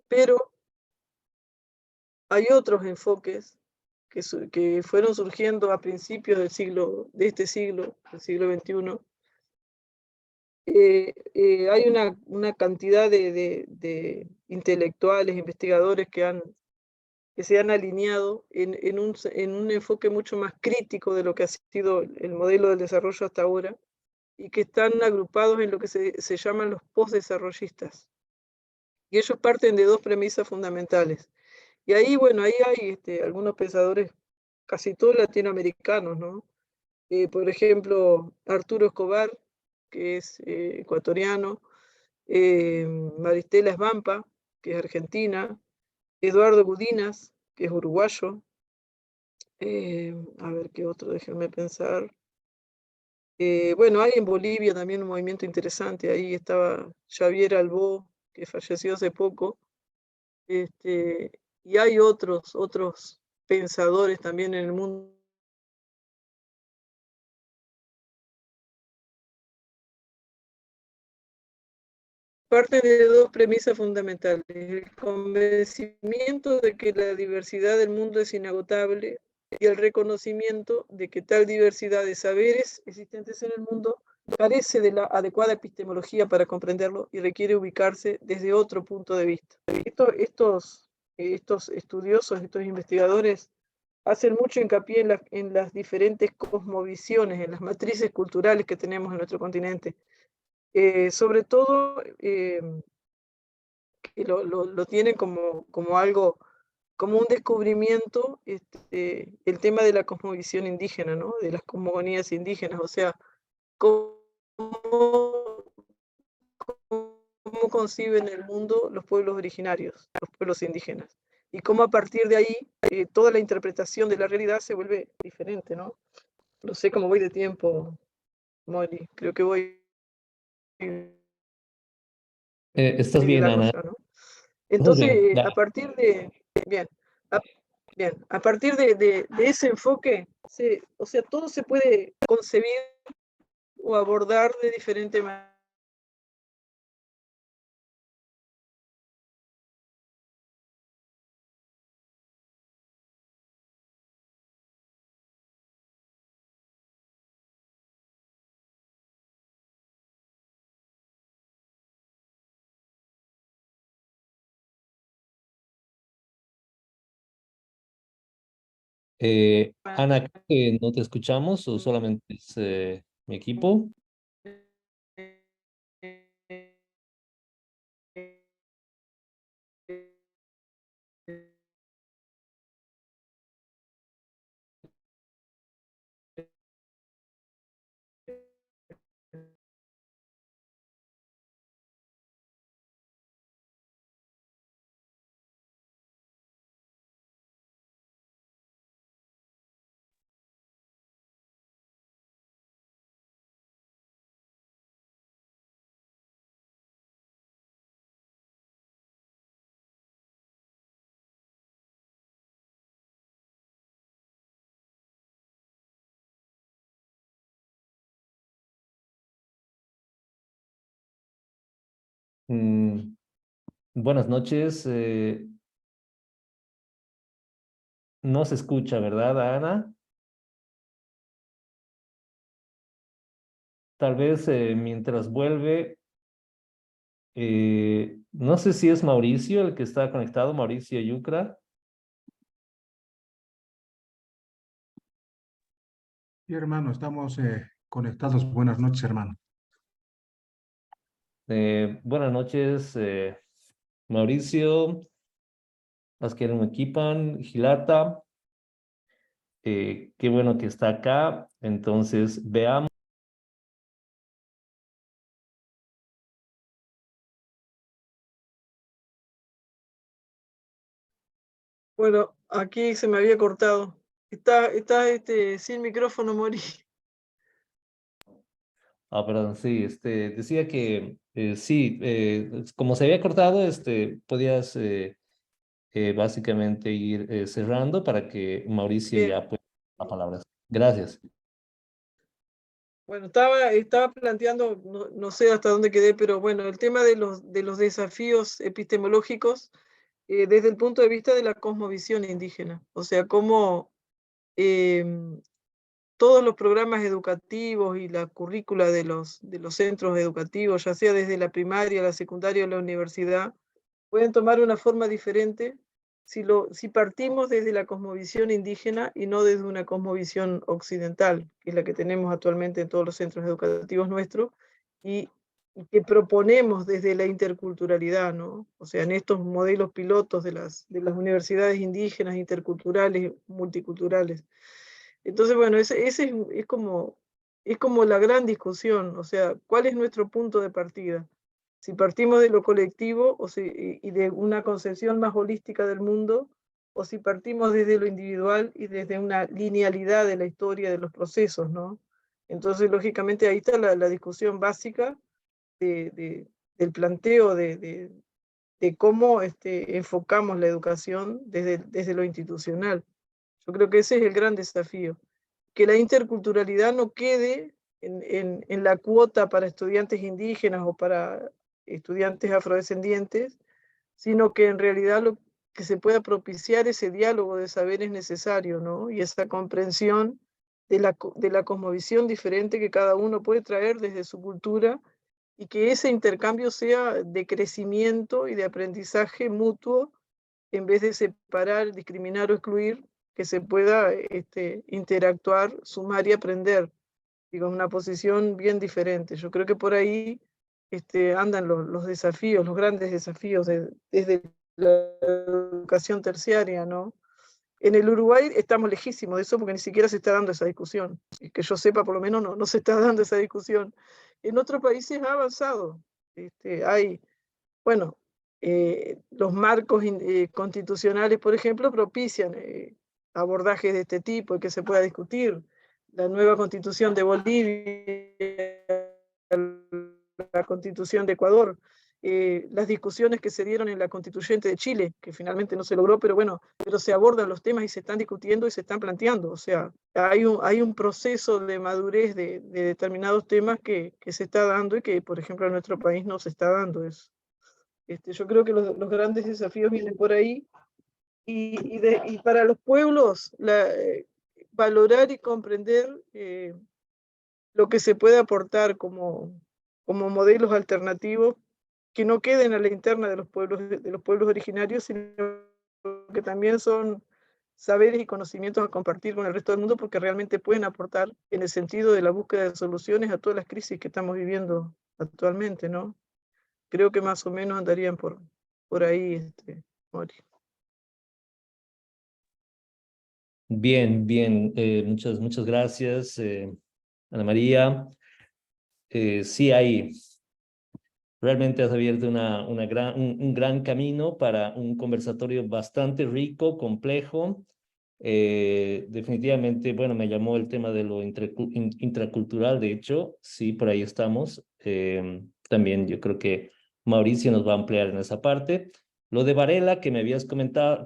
Speaker 1: Pero hay otros enfoques que fueron surgiendo a principios de este siglo, del siglo XXI. Hay una cantidad de intelectuales, investigadores que se han alineado en un enfoque mucho más crítico de lo que ha sido el modelo del desarrollo hasta ahora y que están agrupados en lo que se llaman los postdesarrollistas. Y ellos parten de dos premisas fundamentales. Y ahí, bueno, ahí hay algunos pensadores, casi todos latinoamericanos, ¿no? Por ejemplo, Arturo Escobar, que es ecuatoriano, Maristela Svampa, que es argentina, Eduardo Gudinas, que es uruguayo, a ver qué otro, déjenme pensar. Bueno, hay en Bolivia también un movimiento interesante, ahí estaba Xavier Albó, que falleció hace poco, y hay otros pensadores también en el mundo. Parte de dos premisas fundamentales: el convencimiento de que la diversidad del mundo es inagotable y el reconocimiento de que tal diversidad de saberes existentes en el mundo carece de la adecuada epistemología para comprenderlo y requiere ubicarse desde otro punto de vista. Estos estudiosos, estos investigadores, hacen mucho hincapié en las diferentes cosmovisiones, en las matrices culturales que tenemos en nuestro continente. Sobre todo, lo tienen como algo, como un descubrimiento, el tema de la cosmovisión indígena, ¿no? De las cosmogonías indígenas, o sea, cómo, cómo conciben el mundo los pueblos originarios, los pueblos indígenas, y cómo a partir de ahí toda la interpretación de la realidad se vuelve diferente, ¿no? No sé cómo voy de tiempo, Mori, creo que voy
Speaker 2: Estás
Speaker 1: medio
Speaker 2: bien,
Speaker 1: largo
Speaker 2: Ana.
Speaker 1: ya, ¿no?
Speaker 2: Estás
Speaker 1: Entonces,
Speaker 2: bien.
Speaker 1: a partir de, bien, a, bien, a partir de ese enfoque, o sea, todo se puede concebir o abordar de diferente manera.
Speaker 2: Ana, creo que no te escuchamos o solamente es mi equipo. Mm, buenas noches. No se escucha, ¿verdad, Ana? Tal vez mientras vuelve, no sé si es Mauricio el que está conectado, Mauricio Yucra.
Speaker 3: Sí, hermano, estamos conectados. Buenas noches, hermano.
Speaker 2: Buenas noches, Mauricio. Las que me equipan, Gilata. Qué bueno que está acá. Entonces, veamos.
Speaker 1: Bueno, aquí se me había cortado. Está sin micrófono, Mori.
Speaker 2: Ah, perdón, sí, decía que sí, como se había cortado, podías básicamente ir cerrando para que Mauricio
Speaker 1: Bien.
Speaker 2: ya pueda la palabra. Gracias.
Speaker 1: Bueno, estaba planteando, no sé hasta dónde quedé, pero bueno, el tema de los desafíos epistemológicos desde el punto de vista de la cosmovisión indígena. O sea, cómo todos los programas educativos y la currícula de los centros educativos, ya sea desde la primaria, la secundaria o la universidad, pueden tomar una forma diferente si partimos desde la cosmovisión indígena y no desde una cosmovisión occidental, que es la que tenemos actualmente en todos los centros educativos nuestros, y, y que proponemos desde la interculturalidad, ¿no? O sea, en estos modelos pilotos de las universidades indígenas, interculturales, multiculturales. Entonces, bueno, ese es como la gran discusión, o sea, ¿cuál es nuestro punto de partida? Si partimos de lo colectivo y de una concepción más holística del mundo, o si partimos desde lo individual y desde una linealidad de la historia de los procesos, ¿no? Entonces, lógicamente, ahí está la discusión básica del planteo de cómo enfocamos la educación desde lo institucional. Yo creo que ese es el gran desafío, que la interculturalidad no quede en la cuota para estudiantes indígenas o para estudiantes afrodescendientes, sino que en realidad que se pueda propiciar ese diálogo de saberes necesario, ¿no? Y esa comprensión de la cosmovisión diferente que cada uno puede traer desde su cultura, y que ese intercambio sea de crecimiento y de aprendizaje mutuo, en vez de separar, discriminar o excluir, que se pueda interactuar, sumar y aprender. Digo, una posición bien diferente. Yo creo que por ahí andan los desafíos, los grandes desafíos desde la educación terciaria, ¿no? En el Uruguay estamos lejísimos de eso porque ni siquiera se está dando esa discusión. Y que yo sepa, por lo menos no se está dando esa discusión. En otros países ha avanzado. Hay, bueno, los marcos constitucionales, por ejemplo, propician abordajes de este tipo y que se pueda discutir. La nueva constitución de Bolivia, la constitución de Ecuador, las discusiones que se dieron en la constituyente de Chile, que finalmente no se logró, pero bueno, pero se abordan los temas y se están discutiendo y se están planteando. O sea, hay un proceso de madurez de determinados temas que se está dando y que, por ejemplo, en nuestro país no se está dando eso. Yo creo que los grandes desafíos vienen por ahí, y para los pueblos valorar y comprender lo que se puede aportar como modelos alternativos que no queden a la interna de los pueblos originarios, sino que también son saberes y conocimientos a compartir con el resto del mundo, porque realmente pueden aportar en el sentido de la búsqueda de soluciones a todas las crisis que estamos viviendo actualmente, ¿no? Creo que más o menos andarían por ahí, Mori.
Speaker 2: Bien, bien, muchas gracias, Ana María. Sí, realmente has abierto un gran camino para un conversatorio bastante rico, complejo. Definitivamente, bueno, me llamó el tema de lo intracultural, de hecho, sí, por ahí estamos. También yo creo que Mauricio nos va a ampliar en esa parte. Lo de Varela que me habías comentado,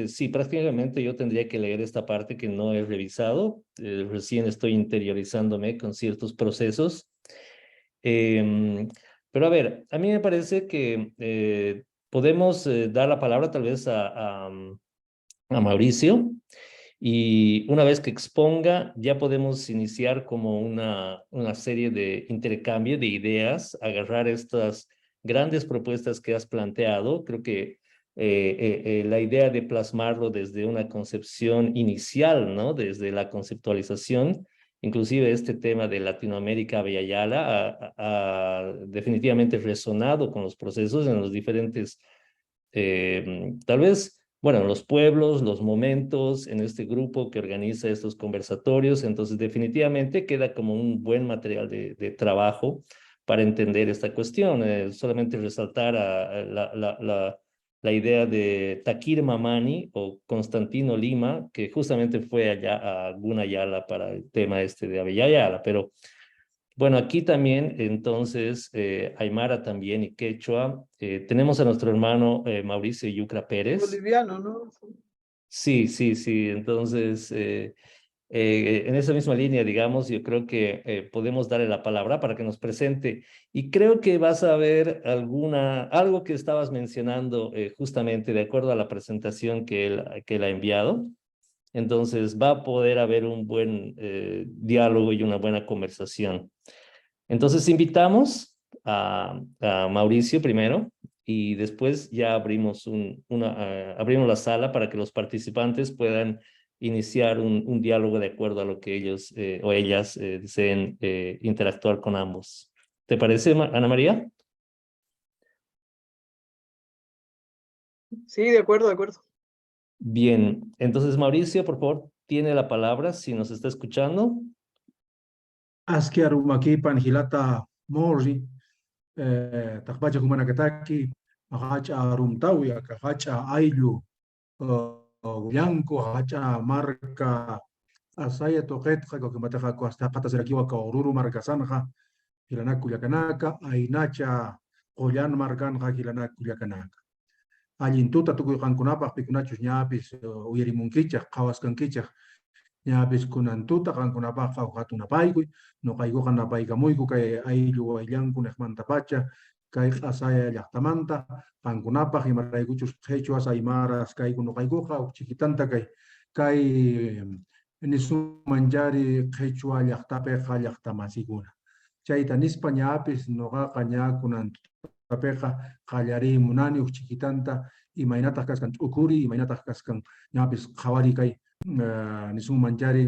Speaker 2: sí, prácticamente yo tendría que leer esta parte que no he revisado. Recién estoy interiorizándome con ciertos procesos. Pero a ver, a mí me parece que podemos dar la palabra tal vez a Mauricio, y una vez que exponga ya podemos iniciar como una serie de intercambio de ideas, agarrar estas grandes propuestas que has planteado. Creo que la idea de plasmarlo desde una concepción inicial, ¿no? Desde la conceptualización, inclusive este tema de Latinoamérica Abya-Yala ha definitivamente resonado con los procesos en los diferentes, tal vez, bueno, los pueblos, los momentos en este grupo que organiza estos conversatorios. Entonces definitivamente queda como un buen material de trabajo para entender esta cuestión. Solamente resaltar la idea de Takir Mamani o Constantino Lima, que justamente fue allá a Gunayala para el tema de Abya-Yala. Pero bueno, aquí también, entonces, Aymara también y Quechua. Tenemos a nuestro hermano Mauricio Yucra Pérez.
Speaker 1: Boliviano, ¿no?
Speaker 2: Sí, sí, sí. Entonces, en esa misma línea, digamos, yo creo que podemos darle la palabra para que nos presente. Y creo que vas a ver algo que estabas mencionando justamente de acuerdo a la presentación que él ha enviado. Entonces, va a poder haber un buen diálogo y una buena conversación. Entonces invitamos a Mauricio primero, y después ya abrimos la sala para que los participantes puedan iniciar un diálogo de acuerdo a lo que ellos o ellas deseen interactuar con ambos. ¿Te parece, Ana María?
Speaker 1: Sí, de acuerdo, de acuerdo.
Speaker 2: Bien, entonces Mauricio, por favor, tiene la palabra si nos está escuchando.
Speaker 3: Askia rumaki panhilata mori, takbacha kumanakataki, hacha rumtawia, hacha ailu, blanco, hacha marca, asaya toquetja, que mataja hasta patas de la ka oruru marca sanja, hilanaku yakanaka, ainacha, oyan marcanja, hilanaku yakanaka. Alintuta tukuy kankunapaq pikunachus ñapis uyarimunkichaq, qhawaskankichaq, ñapis kunantuta qankunapaqqa hatunapaykuy, noqaykuqa napaykamuyku kay ayllu ayllankunaqmantapacha, kay q'asaya llaqtamanta, qankunapaq imaraykuchus qhechuas aymaras kaykunukaykuqa chiquitanta kay nisumanchari qhechua llaqtapiqa llaqtamasikuna. Chayta nispa ñapis noqaqa ña kunantapiqa qallari munani chiquitanta imaynataq kaskan t'ukuri, imaynataq kaskan ñapis qhawari kay nisumanchari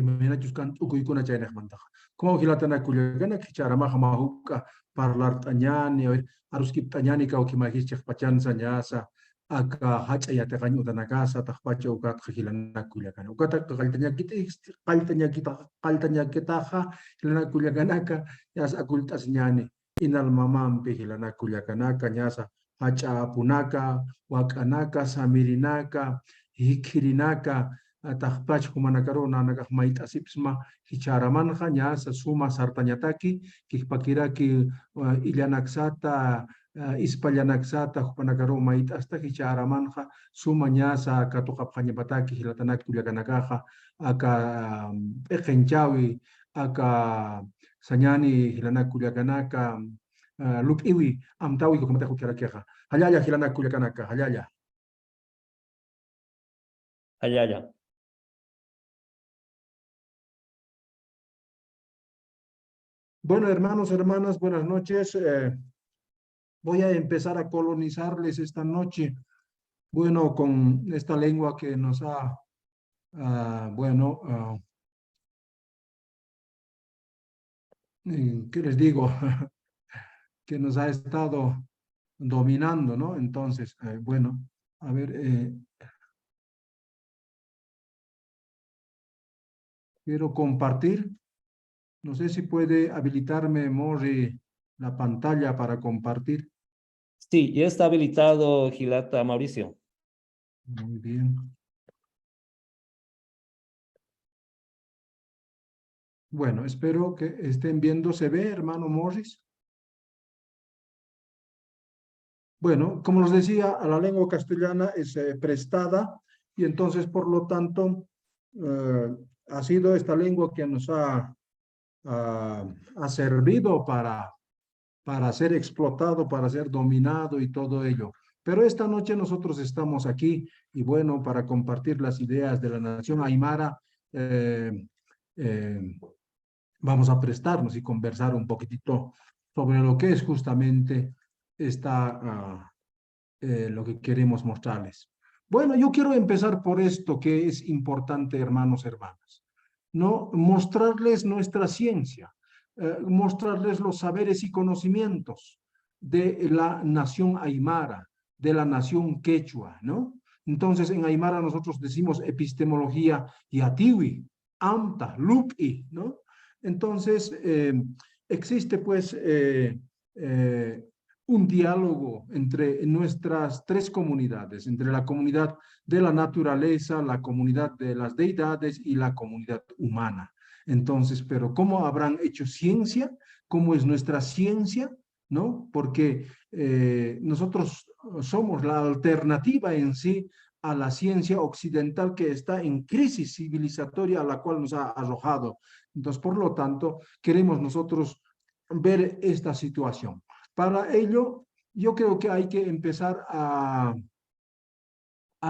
Speaker 3: imaynachus kan t'ukuykuna chaynaqmantaqa. Como hilatanakullakana kicharamaq mahuka parlar t'añani, aruskip t'añani kawkimahischik pachansa ñasa, aka hach'ayatiqaña utanakasa taqpacha ukatqa hilanakullakana. Ukataqa qaltañakitaqa hilanakullakanaka ñasa akultas ñani inalmamampi hilanakullakanaka ñasa hacha apunaka, wak'anaka, samirinaka, hikirinaka, taqpach humanakaru nanakaq mayt'asipsma hicharamanja ñasa suma sartañataki kikpakiraki illanaksata ispallanaksata humanakaru mayt'asta hicharamanja suma ñasa katuqapqañapataki hilatanakullakanakaqa aka p'iqinchawi aka sañani hilanakullakanaka lup'iwi amtawi kukumata hukirakiqa hallalla hilanakullakanaka hallalla.
Speaker 2: Hallalla.
Speaker 3: Bueno, hermanos, hermanas, buenas noches. Voy a empezar a colonizarles esta noche, bueno, con esta lengua que nos ha, ¿qué les digo? Que nos ha estado dominando, ¿no? Entonces, bueno, a ver, quiero compartir. No sé si puede habilitarme, Mori, la pantalla para compartir.
Speaker 2: Sí, ya está habilitado, Gilata Mauricio.
Speaker 3: Muy bien. Bueno, espero que estén viendo. ¿Se ve, hermano Morris? Bueno, como les decía, a la lengua castellana es prestada y entonces, por lo tanto, ha sido esta lengua que nos ha servido para ser explotado, para ser dominado y todo ello. Pero esta noche nosotros estamos aquí y bueno, para compartir las ideas de la nación aymara, vamos a prestarnos y conversar un poquitito sobre lo que es justamente lo que queremos mostrarles. Bueno, yo quiero empezar por esto que es importante, hermanos, hermanas, ¿no? Mostrarles nuestra ciencia, mostrarles los saberes y conocimientos de la nación aymara, de la nación quechua, ¿no? Entonces, en aymara nosotros decimos epistemología yatiwi, amta, lupi, ¿no? Entonces, existe pues un diálogo entre nuestras tres comunidades, entre la comunidad de la naturaleza, la comunidad de las deidades y la comunidad humana. Entonces, pero ¿cómo habrán hecho ciencia? ¿Cómo es nuestra ciencia? ¿No? Porque nosotros somos la alternativa en sí a la ciencia occidental que está en crisis civilizatoria a la cual nos ha arrojado. Entonces, por lo tanto, queremos nosotros ver esta situación. Para ello, yo creo que hay que empezar a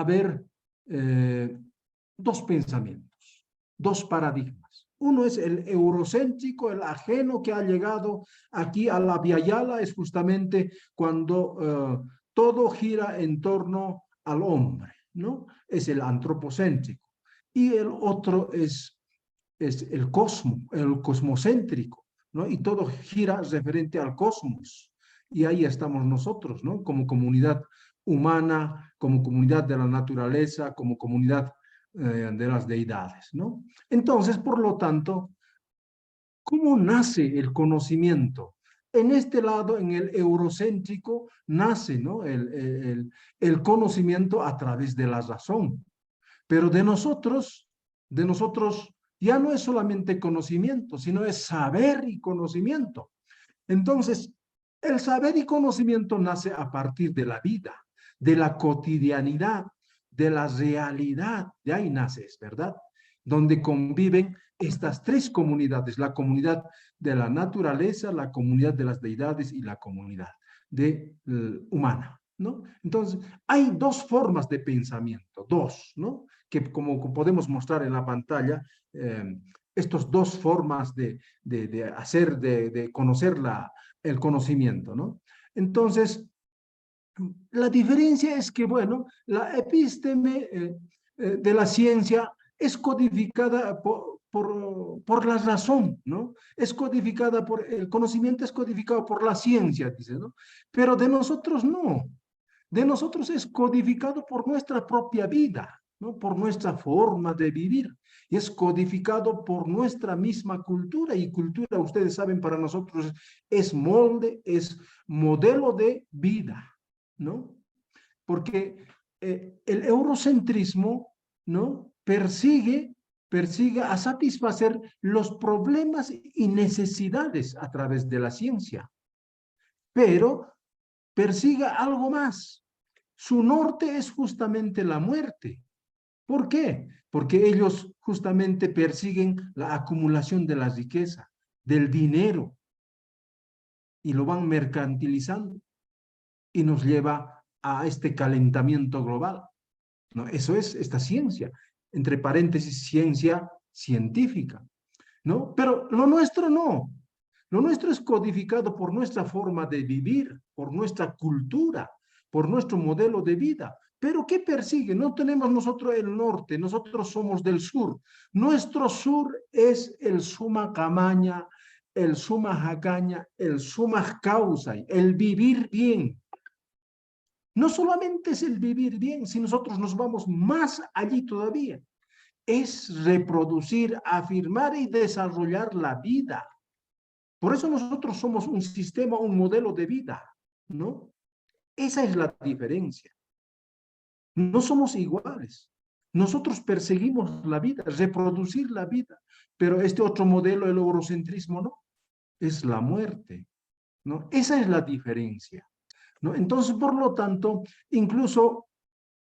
Speaker 3: ver dos pensamientos, dos paradigmas. Uno es el eurocéntrico, el ajeno que ha llegado aquí a la Via Yala, es justamente cuando todo gira en torno al hombre, ¿no? Es el antropocéntrico. Y el otro es el cosmocéntrico, ¿no? Y todo gira referente al cosmos. Y ahí estamos nosotros, ¿no? Como comunidad humana, como comunidad de la naturaleza, como comunidad de las deidades, ¿no? Entonces, por lo tanto, ¿cómo nace el conocimiento? En este lado, en el eurocéntrico, nace, ¿no? el conocimiento a través de la razón. Pero de nosotros ya no es solamente conocimiento, sino es saber y conocimiento. Entonces, el saber y conocimiento nace a partir de la vida, de la cotidianidad, de la realidad. De ahí nace, ¿verdad? donde conviven estas tres comunidades, la comunidad de la naturaleza, la comunidad de las deidades y la comunidad humana, ¿no? Entonces, hay dos formas de pensamiento, dos, ¿no? Que como podemos mostrar en la pantalla, estas dos formas de conocer el conocimiento, ¿no? Entonces, la diferencia es que, bueno, la episteme de la ciencia es codificada por la razón, ¿no? Es codificada el conocimiento es codificado por la ciencia, dice, ¿no? Pero de nosotros no. De nosotros es codificado por nuestra propia vida, ¿no? Por nuestra forma de vivir. Y es codificado por nuestra misma cultura. Y cultura, ustedes saben, para nosotros es molde, es modelo de vida, ¿no? Porque el eurocentrismo, ¿no? persigue a satisfacer los problemas y necesidades a través de la ciencia, pero persigue algo más. Su norte es justamente la muerte. ¿Por qué? Porque ellos justamente persiguen la acumulación de la riqueza, del dinero, y lo van mercantilizando y nos lleva a este calentamiento global, ¿no? Eso es esta ciencia, entre paréntesis, ciencia científica, ¿no? Pero lo nuestro no. Lo nuestro es codificado por nuestra forma de vivir, por nuestra cultura, por nuestro modelo de vida. Pero ¿qué persigue? No tenemos nosotros el norte, nosotros somos del sur. Nuestro sur es el suma camaña, el suma jacaña, el suma causa, el vivir bien. No solamente es el vivir bien, si nosotros nos vamos más allí todavía, es reproducir, afirmar y desarrollar la vida. Por eso nosotros somos un sistema, un modelo de vida, ¿no? Esa es la diferencia. No somos iguales. Nosotros perseguimos la vida, reproducir la vida, pero este otro modelo, el eurocentrismo, no, es la muerte, ¿no? Esa es la diferencia, ¿no? Entonces, por lo tanto, incluso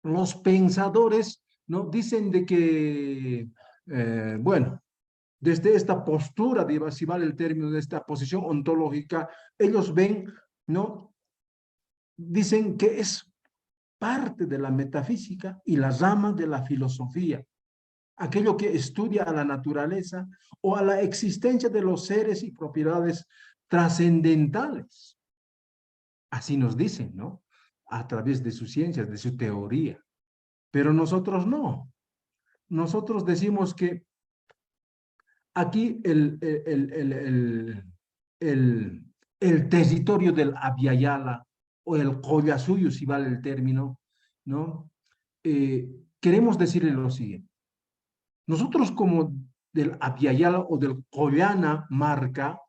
Speaker 3: los pensadores, ¿no? dicen de que, bueno, desde esta postura, si vale el término, de esta posición ontológica, ellos ven, ¿no? Dicen que es parte de la metafísica y la rama de la filosofía, aquello que estudia a la naturaleza o a la existencia de los seres y propiedades trascendentales. Así nos dicen, ¿no? A través de sus ciencias, de su teoría. Pero nosotros no. Nosotros decimos que aquí el territorio del Abiyala o el Collasuyo, si vale el término, ¿no? Queremos decirle lo siguiente. Nosotros como del Abiyala o del Collana Marca,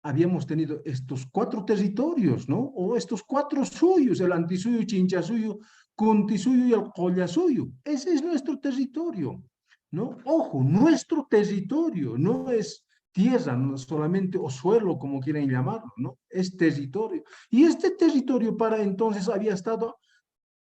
Speaker 3: habíamos tenido estos 4 territorios, ¿no? O estos 4 suyos, el Antisuyo, Chinchasuyo, Cuntisuyo y el Collasuyo. Ese es nuestro territorio, ¿no? Ojo, nuestro territorio no es tierra, no solamente o suelo, como quieren llamarlo, ¿no? Es territorio. Y este territorio para entonces había estado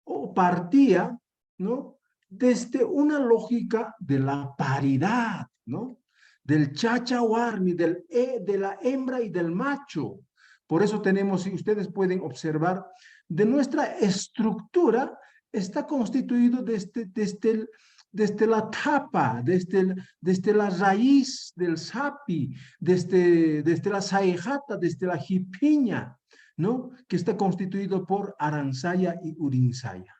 Speaker 3: o partía, ¿no? Desde una lógica de la paridad, ¿no? Del chachahuarmi, de la hembra y del macho. Por eso tenemos, si ustedes pueden observar, de nuestra estructura está constituido desde la tapa, desde la raíz del sapi, desde la saejata, desde la jipiña, ¿no? Que está constituido por Aransaya y Urinsaya.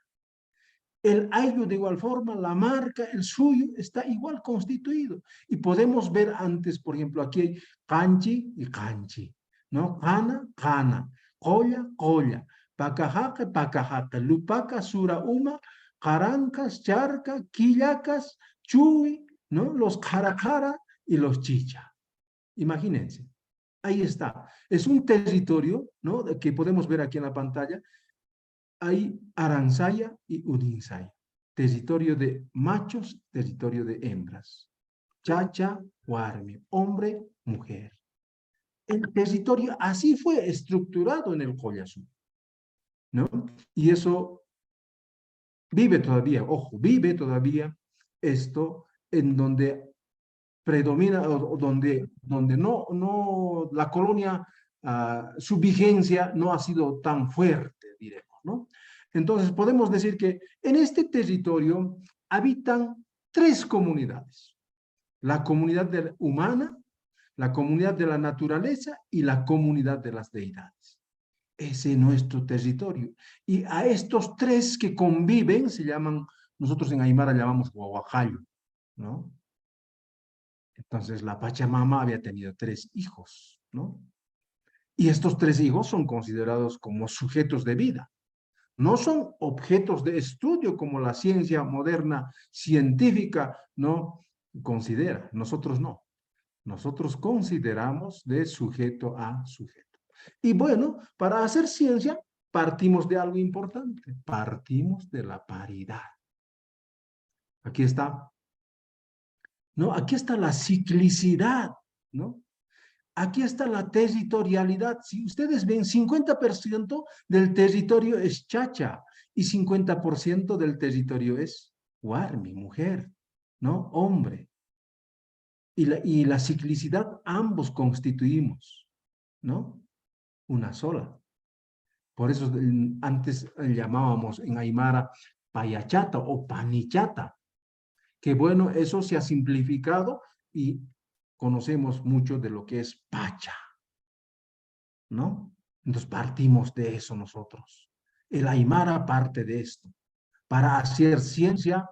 Speaker 3: El ayllu de igual forma, la marca, el suyo, está igual constituido. Y podemos ver antes, por ejemplo, aquí hay canchi y canchi, ¿no? Cana, cana, colla, colla, pacajaca, pacajaca, lupaca, sura uma, carancas, charca, quillacas, chuy, ¿no? Los caracara y los chicha. Imagínense. Ahí está. Es un territorio, ¿no? Que podemos ver aquí en la pantalla. Hay Aransaya y Urinsaya. Territorio de machos, territorio de hembras. Chacha, Huarme, hombre, mujer. El territorio así fue estructurado en el Collasuyo, ¿no? Y eso vive todavía, ojo, vive todavía esto en donde predomina, o donde no, la colonia, su vigencia no ha sido tan fuerte, diremos, ¿no? Entonces podemos decir que en este territorio habitan tres comunidades: la comunidad humana, la comunidad de la naturaleza y la comunidad de las deidades. Ese es nuestro territorio. Y a estos tres que conviven se llaman, nosotros en Aymara llamamos Guaguajayo, ¿no? Entonces la Pachamama había tenido 3 hijos, ¿no? Y estos 3 hijos son considerados como sujetos de vida. No son objetos de estudio como la ciencia moderna científica no considera. Nosotros no. Nosotros consideramos de sujeto a sujeto. Y bueno, para hacer ciencia partimos de algo importante. Partimos de la paridad. Aquí está. ¿No? Aquí está la ciclicidad, ¿no? Aquí está la territorialidad. Si ustedes ven, 50% del territorio es chacha y 50% del territorio es huarmi, mujer, ¿no? Hombre. Y la ciclicidad ambos constituimos, ¿no? Una sola. Por eso antes llamábamos en Aymara payachata o panichata, que bueno, eso se ha simplificado y conocemos mucho de lo que es pacha, ¿no? Entonces partimos de eso nosotros. El Aymara parte de esto, para hacer ciencia,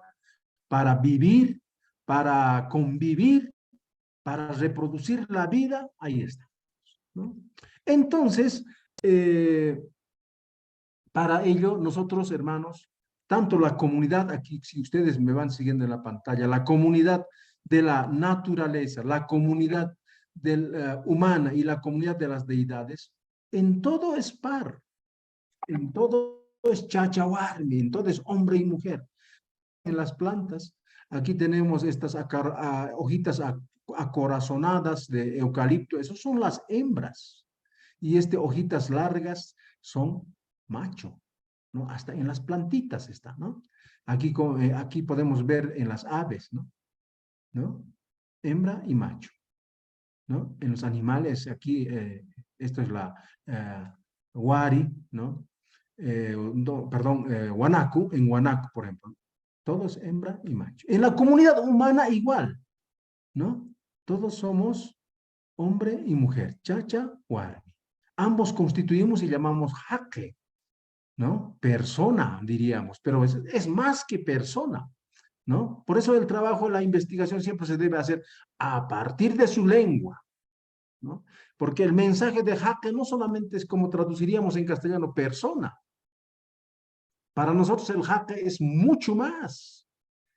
Speaker 3: para vivir, para convivir, para reproducir la vida, ahí está, ¿no? Entonces, para ello, nosotros, hermanos, tanto la comunidad, aquí, si ustedes me van siguiendo en la pantalla, la comunidad de la naturaleza, la comunidad humana y la comunidad de las deidades, en todo es par, en todo es chachahuarmi, en todo es hombre y mujer. En las plantas, aquí tenemos estas hojitas acorazonadas de eucalipto, esas son las hembras, y hojitas largas son macho, ¿no? Hasta en las plantitas está, ¿no? Aquí podemos ver en las aves, ¿no? ¿No? Hembra y macho, ¿no? En los animales, aquí, esto es la huari, ¿no? Perdón, guanaco, en guanaco, por ejemplo, todo es hembra y macho. En la comunidad humana igual, ¿no? Todos somos hombre y mujer, chacha, huari. Ambos constituimos y llamamos jaque, ¿no? Persona, diríamos, pero es más que persona, ¿no? Por eso el trabajo, la investigación siempre se debe hacer a partir de su lengua, ¿no? Porque el mensaje de jaque no solamente es como traduciríamos en castellano, persona. Para nosotros el jaque es mucho más.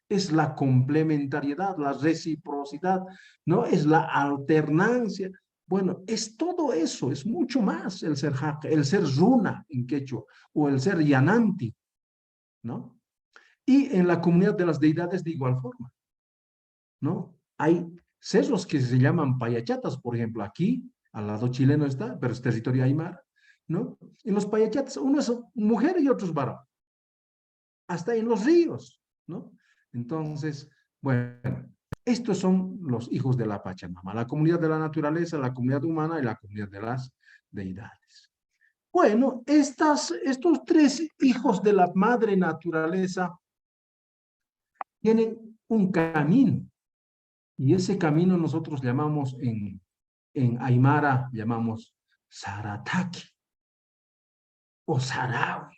Speaker 3: Es la complementariedad, la reciprocidad, ¿no? Es la alternancia. Bueno, es todo eso, es mucho más el ser jaque, el ser runa en quechua, o el ser yananti, ¿no? Y en la comunidad de las deidades de igual forma, ¿no? Hay cerros que se llaman payachatas, por ejemplo, aquí, al lado chileno está, pero es territorio aymara, ¿no? En los payachatas, uno es mujer y otro es varón. Hasta en los ríos, ¿no? Entonces, bueno, estos son los hijos de la Pachamama, la comunidad de la naturaleza, la comunidad humana y la comunidad de las deidades. Bueno, estos 3 hijos de la madre naturaleza tienen un camino, y ese camino nosotros llamamos en Aymara, llamamos Sarataki o Sarawi,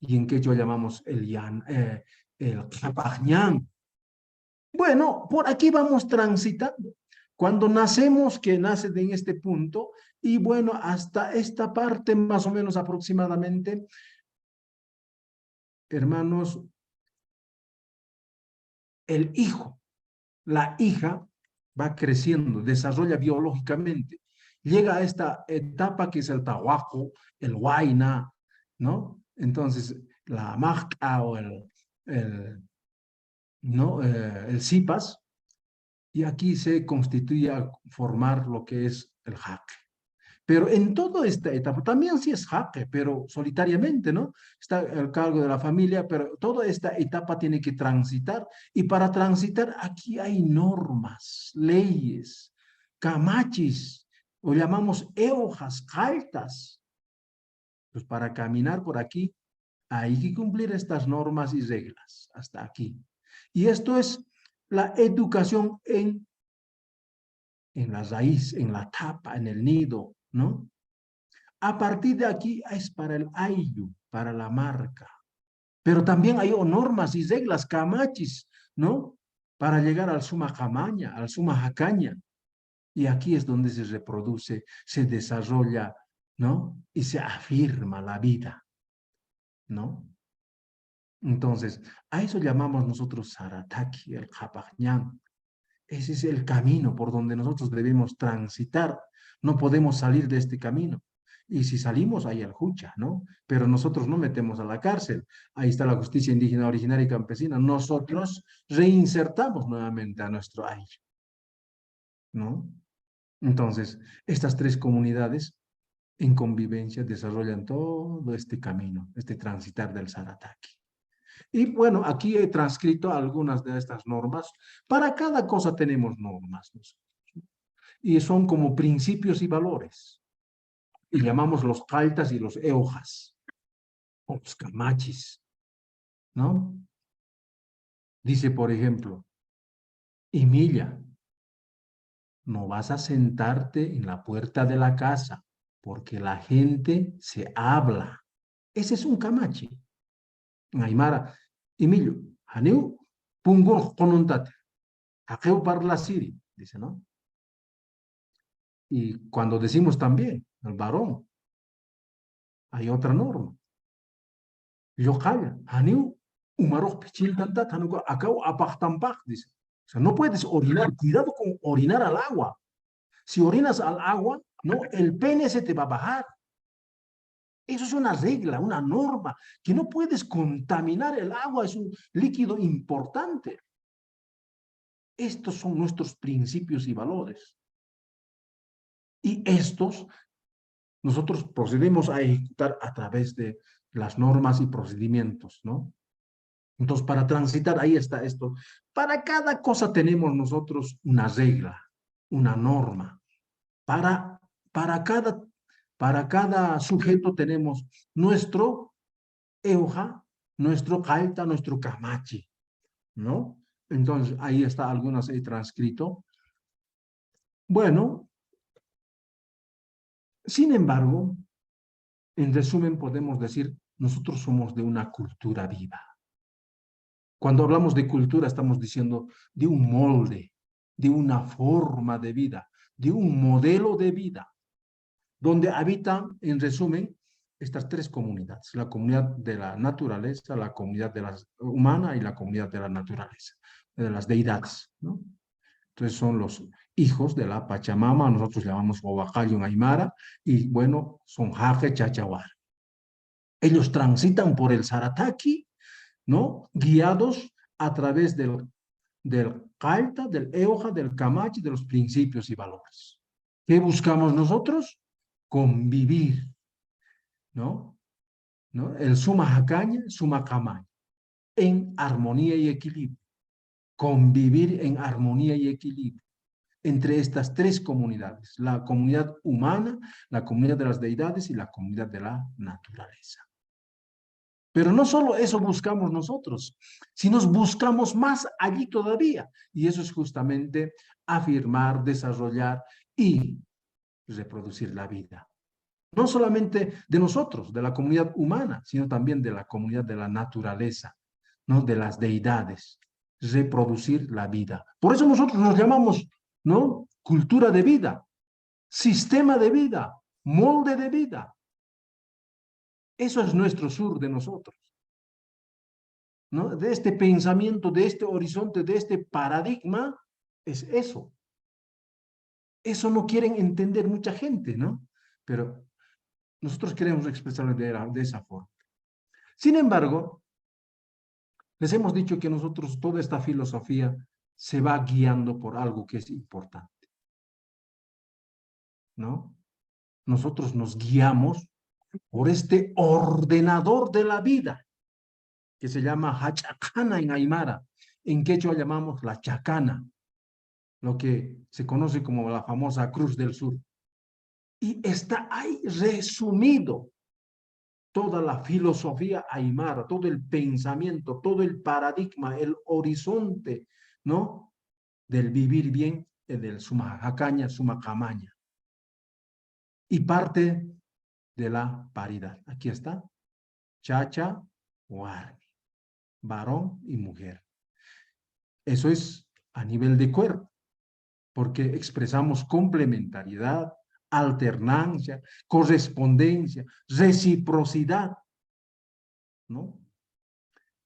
Speaker 3: y en quechua llamamos el Capajñán. Bueno, por aquí vamos transitando. Cuando nacemos, que nace en este punto, y bueno, hasta esta parte más o menos aproximadamente, hermanos, el hijo, la hija va creciendo, desarrolla biológicamente, llega a esta etapa que es el tahuaco, el huayna, ¿no? Entonces, la majca o ¿no? El zipas, y aquí se constituye a formar lo que es el jaque. Pero en toda esta etapa, también sí es jaque, pero solitariamente, ¿no? Está el cargo de la familia, pero toda esta etapa tiene que transitar. Y para transitar, aquí hay normas, leyes, camachis, o llamamos eojas, caltas. Pues para caminar por aquí, hay que cumplir estas normas y reglas, hasta aquí. Y esto es la educación en la raíz, en la tapa, en el nido, ¿no? A partir de aquí es para el ayllu, para la marca. Pero también hay normas y reglas, camachis, ¿no? Para llegar al suma camaña, al suma jacaña. Y aquí es donde se reproduce, se desarrolla, ¿no? Y se afirma la vida, ¿no? Entonces, a eso llamamos nosotros Sarataki, el Japajñán. Ese es el camino por donde nosotros debemos transitar. No podemos salir de este camino. Y si salimos, hay el jucha, ¿no? Pero nosotros no metemos a la cárcel. Ahí está la justicia indígena, originaria y campesina. Nosotros reinsertamos nuevamente a nuestro aire, ¿no? Entonces, estas tres comunidades en convivencia desarrollan todo este camino, este transitar del Sarataki. Y bueno, aquí he transcrito algunas de estas normas. Para cada cosa tenemos normas, ¿no? Y son como principios y valores. Y llamamos los caltas y los eojas, o los camachis, ¿no? Dice, por ejemplo, Emilia, no vas a sentarte en la puerta de la casa, porque la gente se habla. Ese es un camachi. En Aymara, Emilio, Haneu, pungur konuntate, Akeu parla siri, dice, ¿no? Y cuando decimos también, el varón, hay otra norma. Yo calla, Haneu, Umarok pichil tantat, Hanuko, Akau apachtampach, dice. O sea, no puedes orinar, cuidado con orinar al agua. Si orinas al agua, no, el pene se te va a bajar. Eso es una regla, una norma, que no puedes contaminar el agua, es un líquido importante. Estos son nuestros principios y valores. Y estos nosotros procedemos a ejecutar a través de las normas y procedimientos, ¿no? Entonces, para transitar, ahí está esto. Para cada cosa tenemos nosotros una regla, una norma. Para, para, cada, para cada sujeto tenemos nuestro euja, nuestro caita, nuestro camachi, ¿no? Entonces, ahí está, algunas he transcrito. Bueno, sin embargo, en resumen podemos decir, nosotros somos de una cultura viva. Cuando hablamos de cultura estamos diciendo de un molde, de una forma de vida, de un modelo de vida, donde habitan, en resumen, estas tres comunidades, la comunidad de la naturaleza, la comunidad de la humana y la comunidad de la naturaleza, de las deidades, ¿no? Entonces son los hijos de la Pachamama, nosotros llamamos Oaxaca Aymara, y bueno, son Jaque Chachawar. Ellos transitan por el Sarataki, ¿no? Guiados a través del Calta, del Euja, del Camachi, de los principios y valores. ¿Qué buscamos nosotros? Convivir, ¿no? ¿No? El Suma Jacaña, Suma Camaña, en armonía y equilibrio. Convivir en armonía y equilibrio entre estas tres comunidades, la comunidad humana, la comunidad de las deidades y la comunidad de la naturaleza. Pero no solo eso buscamos nosotros, sino buscamos más allí todavía. Y eso es justamente afirmar, desarrollar y reproducir la vida. No solamente de nosotros, de la comunidad humana, sino también de la comunidad de la naturaleza, ¿no? De las deidades. Reproducir la vida. Por eso nosotros nos llamamos, ¿no? Cultura de vida, sistema de vida, molde de vida. Eso es nuestro sur de nosotros, ¿no? De este pensamiento, de este horizonte, de este paradigma, es eso. Eso no quieren entender mucha gente, ¿no? Pero nosotros queremos expresarlo de esa forma. Sin embargo, les hemos dicho que nosotros, toda esta filosofía se va guiando por algo que es importante, ¿no? nosotros nos guiamos por este ordenador de la vida, que se llama Hachacana en Aymara. En quechua llamamos la chacana, lo que se conoce como la famosa Cruz del Sur. Y está ahí resumido toda la filosofía aymara, todo el pensamiento, todo el paradigma, el horizonte, ¿no? Del vivir bien, del sumajacaña, sumacamaña. Y parte de la paridad. Aquí está. Chacha, Warmi, varón y mujer. Eso es a nivel de cuerpo, porque expresamos complementariedad, alternancia, correspondencia, reciprocidad, ¿no?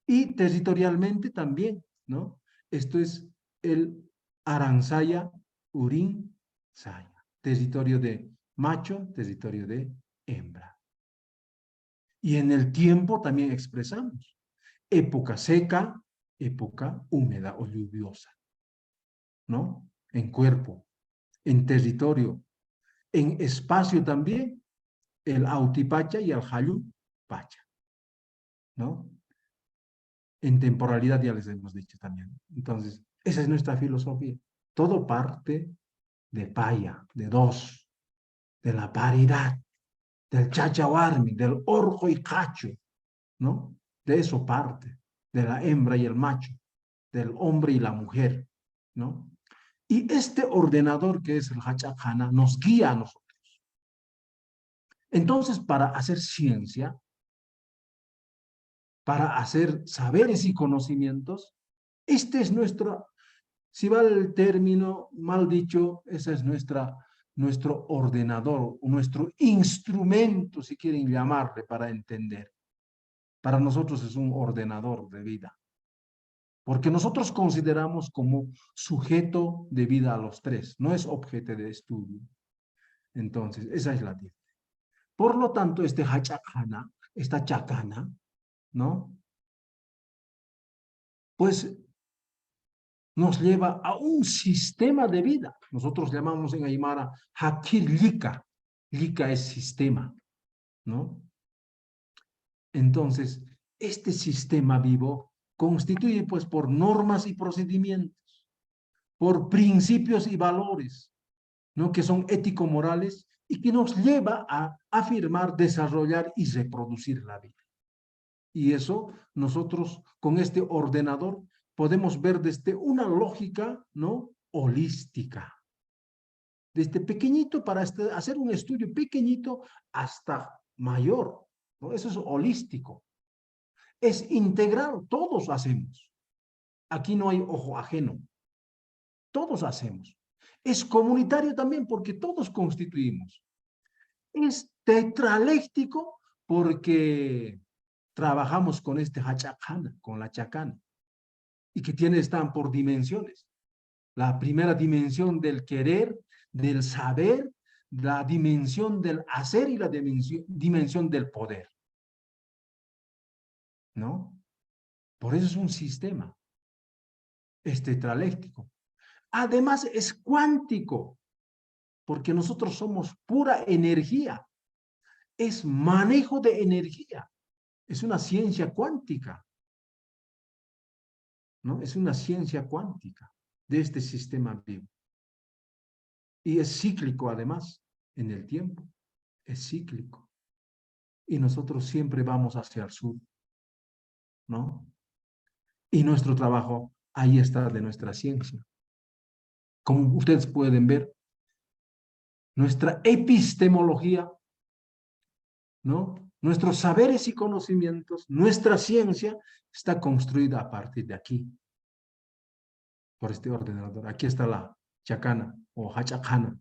Speaker 3: Y territorialmente también, ¿no? Esto es el Aransaya Urín Saya, territorio de macho, territorio de hembra. Y en el tiempo también expresamos época seca, época húmeda o lluviosa, ¿no? En cuerpo, en territorio, en espacio también, el Autipacha y el Hayu Pacha, ¿no? En temporalidad ya les hemos dicho también. Entonces, esa es nuestra filosofía. Todo parte de Paya, de dos, de la paridad, del chachawarmi, del orjo y cacho, ¿no? De eso parte, de la hembra y el macho, del hombre y la mujer, ¿no? Y este ordenador que es el Hachakana nos guía a nosotros. Entonces, para hacer ciencia, para hacer saberes y conocimientos, este es nuestro, si va el término mal dicho, ese es nuestro ordenador, nuestro instrumento, si quieren llamarle, para entender. Para nosotros es un ordenador de vida. Porque nosotros consideramos como sujeto de vida a los tres, no es objeto de estudio. Entonces, esa es la diferencia. Por lo tanto, este hachakana, esta chacana, ¿no? Pues nos lleva a un sistema de vida. Nosotros llamamos en Aymara Hakir Lika. Lika es sistema, ¿no? Entonces, este sistema vivo constituye pues por normas y procedimientos, por principios y valores, ¿no? Que son ético-morales y que nos lleva a afirmar, desarrollar y reproducir la vida. Y eso nosotros con este ordenador podemos ver desde una lógica, ¿no? Holística. Desde pequeñito para hacer un estudio pequeñito hasta mayor, ¿no? Eso es holístico. Es integral, todos hacemos. Aquí no hay ojo ajeno. Todos hacemos. Es comunitario también porque todos constituimos. Es tetraléctico porque trabajamos con este hachakana, con la chacana, y que están por dimensiones. La primera dimensión del querer, del saber, la dimensión del hacer y la dimensión del poder. ¿No? Por eso es un sistema. Es tetraléctico. Además es cuántico, porque nosotros somos pura energía. Es manejo de energía. Es una ciencia cuántica. ¿No? Es una ciencia cuántica de este sistema vivo. Y es cíclico además en el tiempo. Es cíclico. Y nosotros siempre vamos hacia el sur, ¿no? Y nuestro trabajo ahí está de nuestra ciencia. Como ustedes pueden ver, nuestra epistemología, ¿no? Nuestros saberes y conocimientos, nuestra ciencia está construida a partir de aquí, por este ordenador. Aquí está la chacana o hachakana,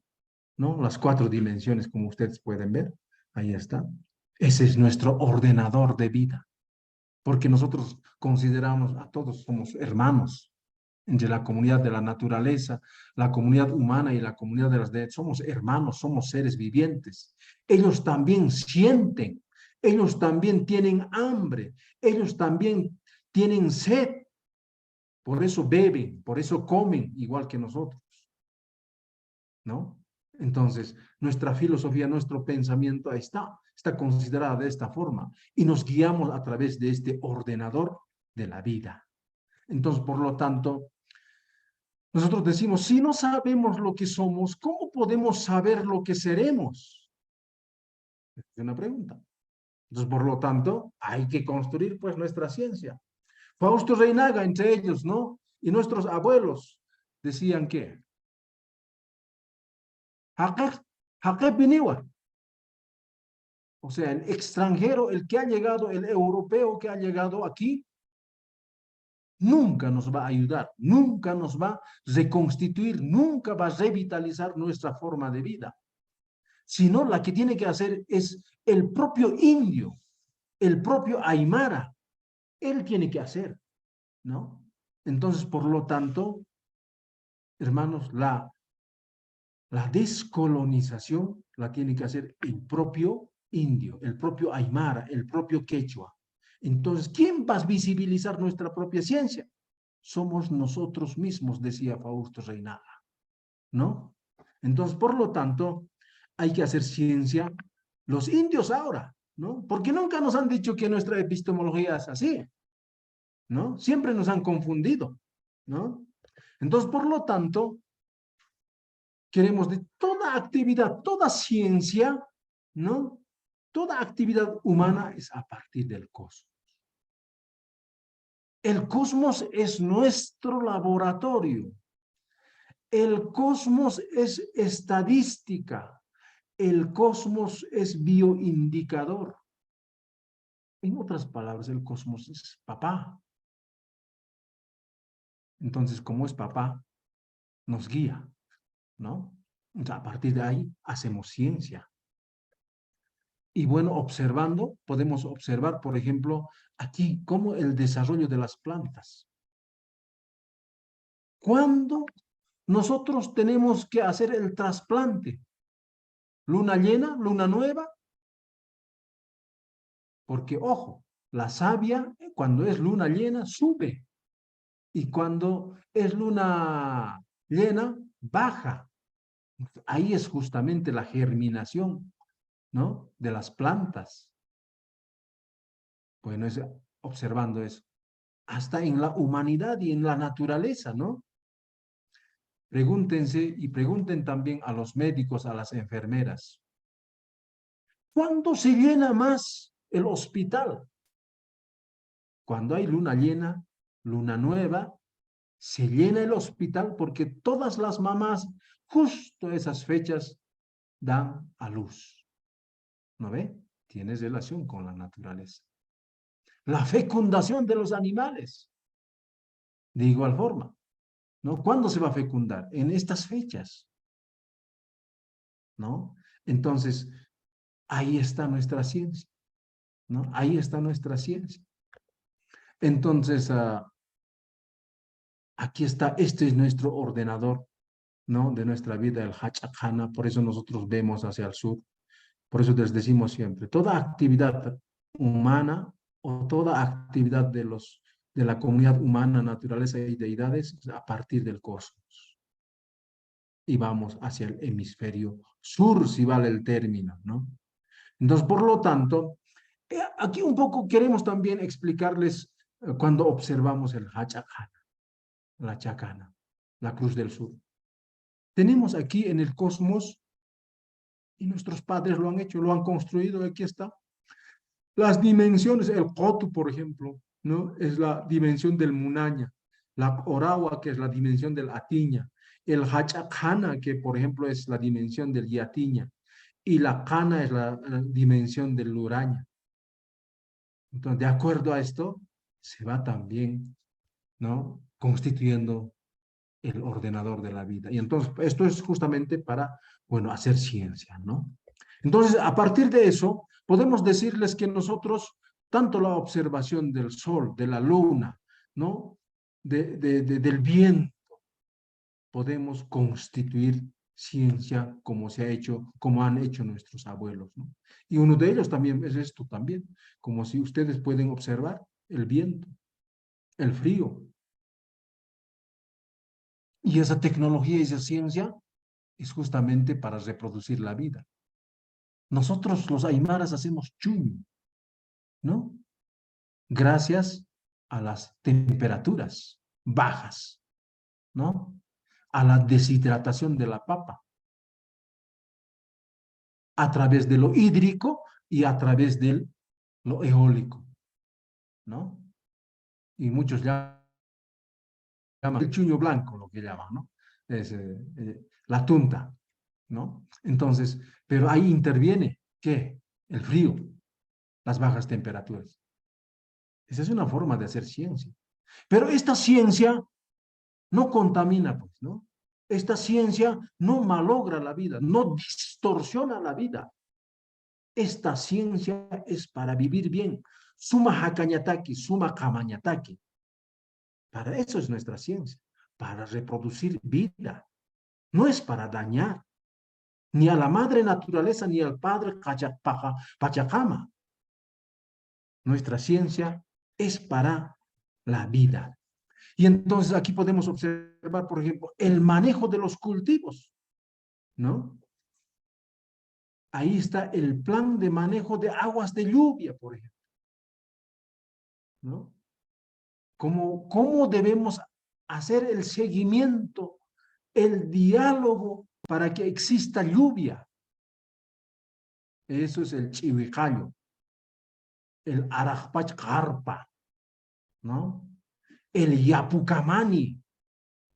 Speaker 3: ¿no? Las 4 dimensiones, como ustedes pueden ver. Ahí está. Ese es nuestro ordenador de vida, porque nosotros consideramos a todos somos hermanos, entre la comunidad de la naturaleza, la comunidad humana y la comunidad de las deidades. Somos hermanos, somos seres vivientes. Ellos también sienten, ellos también tienen hambre, ellos también tienen sed. Por eso beben, por eso comen, igual que nosotros, ¿no? Entonces, nuestra filosofía, nuestro pensamiento ahí está considerada de esta forma y nos guiamos a través de este ordenador de la vida. Entonces, por lo tanto, nosotros decimos, si no sabemos lo que somos, ¿cómo podemos saber lo que seremos? Es una pregunta. Entonces, por lo tanto, hay que construir pues nuestra ciencia. Fausto Reinaga, entre ellos, ¿no? Y nuestros abuelos decían que o sea, el extranjero, el que ha llegado, el europeo que ha llegado aquí, nunca nos va a ayudar, nunca nos va a reconstituir, nunca va a revitalizar nuestra forma de vida. Sino la que tiene que hacer es el propio indio, el propio aymara. Él tiene que hacer, ¿no? Entonces, por lo tanto, hermanos, la descolonización la tiene que hacer el propio indio, el propio aymara, el propio quechua. Entonces, ¿quién va a visibilizar nuestra propia ciencia? Somos nosotros mismos, decía Fausto Reinaga, ¿no? Entonces, por lo tanto, hay que hacer ciencia los indios ahora, ¿no? Porque nunca nos han dicho que nuestra epistemología es así, ¿no? Siempre nos han confundido, ¿no? Entonces, por lo tanto, queremos de toda actividad, toda ciencia, ¿no? Toda actividad humana es a partir del cosmos. El cosmos es nuestro laboratorio. El cosmos es estadística. El cosmos es bioindicador. En otras palabras, el cosmos es papá. Entonces, como es papá, nos guía, ¿no? Entonces, a partir de ahí, hacemos ciencia. Y bueno, observando, podemos observar, por ejemplo, aquí, cómo el desarrollo de las plantas. ¿Cuándo nosotros tenemos que hacer el trasplante? ¿Luna llena? ¿Luna nueva? Porque, ojo, la savia, cuando es luna llena, sube. Y cuando es luna llena, baja. Ahí es justamente la germinación, ¿no? De las plantas. Bueno, es observando eso. Hasta en la humanidad y en la naturaleza, ¿no? Pregúntense y pregunten también a los médicos, a las enfermeras. ¿Cuándo se llena más el hospital? Cuando hay luna llena, luna nueva, se llena el hospital porque todas las mamás, justo esas fechas, dan a luz. ¿No ve? Tiene relación con la naturaleza. La fecundación de los animales. De igual forma, ¿no? ¿Cuándo se va a fecundar? En estas fechas, ¿no? Entonces, ahí está nuestra ciencia, ¿no? Ahí está nuestra ciencia. Entonces, aquí está, este es nuestro ordenador, ¿no? De nuestra vida, el Hachakana, por eso nosotros vemos hacia el sur. Por eso les decimos siempre, toda actividad humana o toda actividad de la comunidad humana, naturaleza y deidades es a partir del cosmos. Y vamos hacia el hemisferio sur, si vale el término, ¿no? Entonces, por lo tanto, aquí un poco queremos también explicarles cuando observamos el Hachakana, la Chacana, la Cruz del Sur. Tenemos aquí en el cosmos, y nuestros padres lo han hecho, lo han construido, aquí está. Las dimensiones, el Kotu, por ejemplo, ¿no? Es la dimensión del Munaña, la Orawa, que es la dimensión del Atiña, el Hachakana, que por ejemplo es la dimensión del Yatiña, y la Kana es la dimensión del Luraña. Entonces, de acuerdo a esto, se va también, ¿no? Constituyendo el ordenador de la vida. Y entonces, esto es justamente para, bueno, hacer ciencia, ¿no? Entonces, a partir de eso, podemos decirles que nosotros, tanto la observación del sol, de la luna, ¿no? Del viento, podemos constituir ciencia como se ha hecho, como han hecho nuestros abuelos, ¿no? Y uno de ellos también es esto también, como si ustedes pueden observar el viento, el frío. Y esa tecnología y esa ciencia es justamente para reproducir la vida. Nosotros los aymaras hacemos chuño, ¿no? Gracias a las temperaturas bajas, ¿no? A la deshidratación de la papa, a través de lo hídrico y a través de lo eólico, ¿no? Y muchos llaman el chuño blanco, lo que llaman, ¿no? Es la tunta, ¿no? Entonces, pero ahí interviene, ¿qué? El frío, las bajas temperaturas. Esa es una forma de hacer ciencia. Pero esta ciencia no contamina, pues, ¿no? Esta ciencia no malogra la vida, no distorsiona la vida. Esta ciencia es para vivir bien. Suma hakañataki, suma kamañataki. Para eso es nuestra ciencia, para reproducir vida. No es para dañar ni a la madre naturaleza ni al padre Pachacama. Nuestra ciencia es para la vida. Y entonces aquí podemos observar, por ejemplo, el manejo de los cultivos, ¿no? Ahí está el plan de manejo de aguas de lluvia, por ejemplo, ¿no? ¿Cómo debemos hacer el seguimiento, el diálogo para que exista lluvia? Eso es el chihuicayo, el arajpach carpa, ¿no? El yapucamani,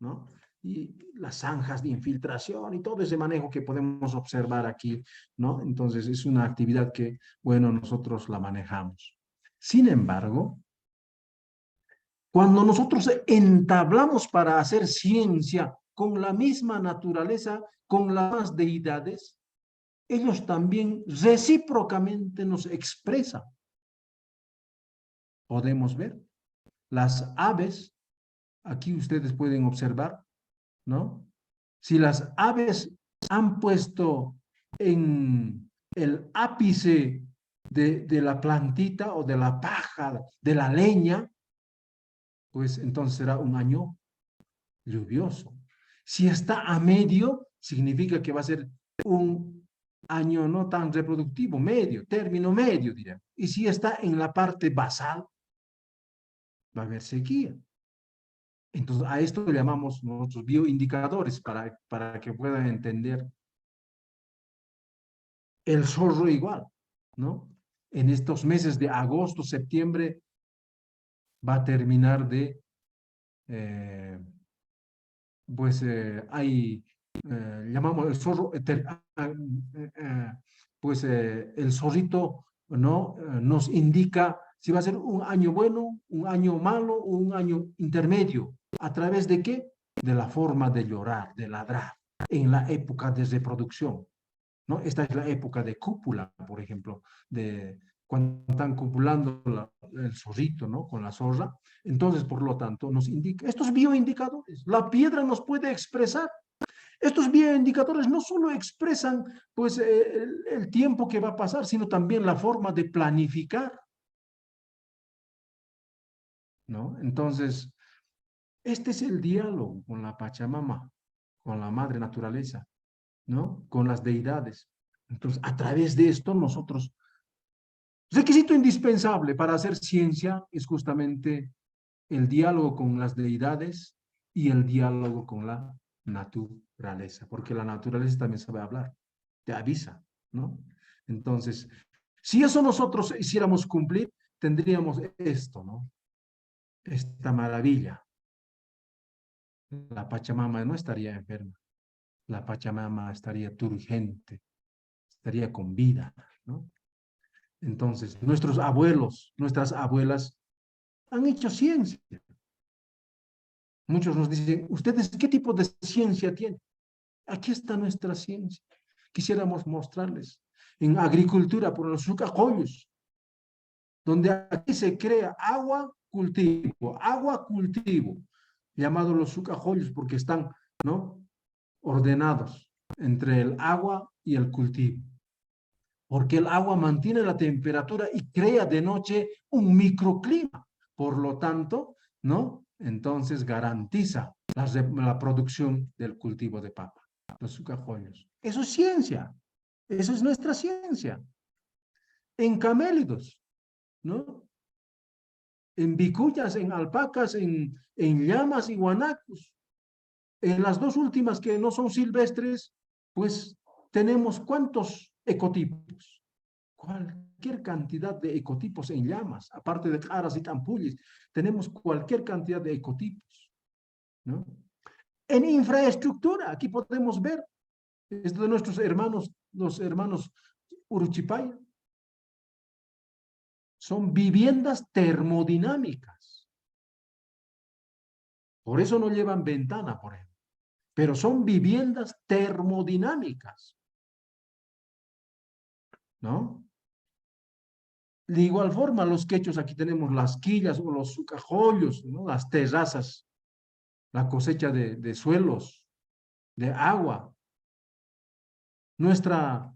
Speaker 3: ¿no? Y las zanjas de infiltración y todo ese manejo que podemos observar aquí, ¿no? Entonces es una actividad que, bueno, nosotros la manejamos. Sin embargo, cuando nosotros entablamos para hacer ciencia con la misma naturaleza, con las deidades, ellos también recíprocamente nos expresan. Podemos ver las aves, aquí ustedes pueden observar, ¿no? Si las aves han puesto en el ápice de la plantita o de la paja, de la leña, pues entonces será un año lluvioso. Si está a medio, significa que va a ser un año no tan reproductivo, medio, término medio, diría. Y si está en la parte basal, va a haber sequía. Entonces, a esto le llamamos nosotros bioindicadores para que puedan entender. El zorro igual, ¿no? En estos meses de agosto, septiembre, va a terminar de, llamamos el zorro, el zorrito, ¿no? Nos indica si va a ser un año bueno, un año malo o un año intermedio. ¿A través de qué? De la forma de llorar, de ladrar, en la época de reproducción, ¿no? Esta es la época de cúpula, por ejemplo, de cuando están copulando el zorrito, ¿no? Con la zorra. Entonces, por lo tanto, nos indica, estos bioindicadores, la piedra nos puede expresar. Estos bioindicadores no solo expresan, pues, el tiempo que va a pasar, sino también la forma de planificar, ¿no? Entonces, este es el diálogo con la Pachamama, con la madre naturaleza, ¿no? Con las deidades. Entonces, a través de esto nosotros, requisito indispensable para hacer ciencia es justamente el diálogo con las deidades y el diálogo con la naturaleza, porque la naturaleza también sabe hablar, te avisa, ¿no? Entonces, si eso nosotros hiciéramos cumplir, tendríamos esto, ¿no? Esta maravilla. La Pachamama no estaría enferma, la Pachamama estaría turgente, estaría con vida, ¿no? Entonces, nuestros abuelos, nuestras abuelas han hecho ciencia. Muchos nos dicen, ¿ustedes qué tipo de ciencia tienen? Aquí está nuestra ciencia. Quisiéramos mostrarles. En agricultura, por los sucacoyos, donde aquí se crea agua, cultivo, llamados los sucajoyos porque están, ¿no? Ordenados entre el agua y el cultivo. Porque el agua mantiene la temperatura y crea de noche un microclima. Por lo tanto, ¿no? Entonces garantiza la producción del cultivo de papa. los sucajollos. Eso es ciencia. Eso es nuestra ciencia. En camélidos, ¿no? En vicuyas, en alpacas, en llamas y guanacos. En las dos últimas que no son silvestres, pues tenemos ¿cuántos ecotipos? Cualquier cantidad de ecotipos en llamas, aparte de caras y tampulles, tenemos cualquier cantidad de ecotipos, ¿no? En infraestructura, aquí podemos ver, esto de nuestros hermanos, los hermanos Uruchipaya, son viviendas termodinámicas. Por eso no llevan ventana, por ejemplo. Pero son viviendas termodinámicas, ¿no? De igual forma, los quechos, aquí tenemos las quillas o los sucajollos, ¿no? Las terrazas, la cosecha de suelos, de agua. Nuestra,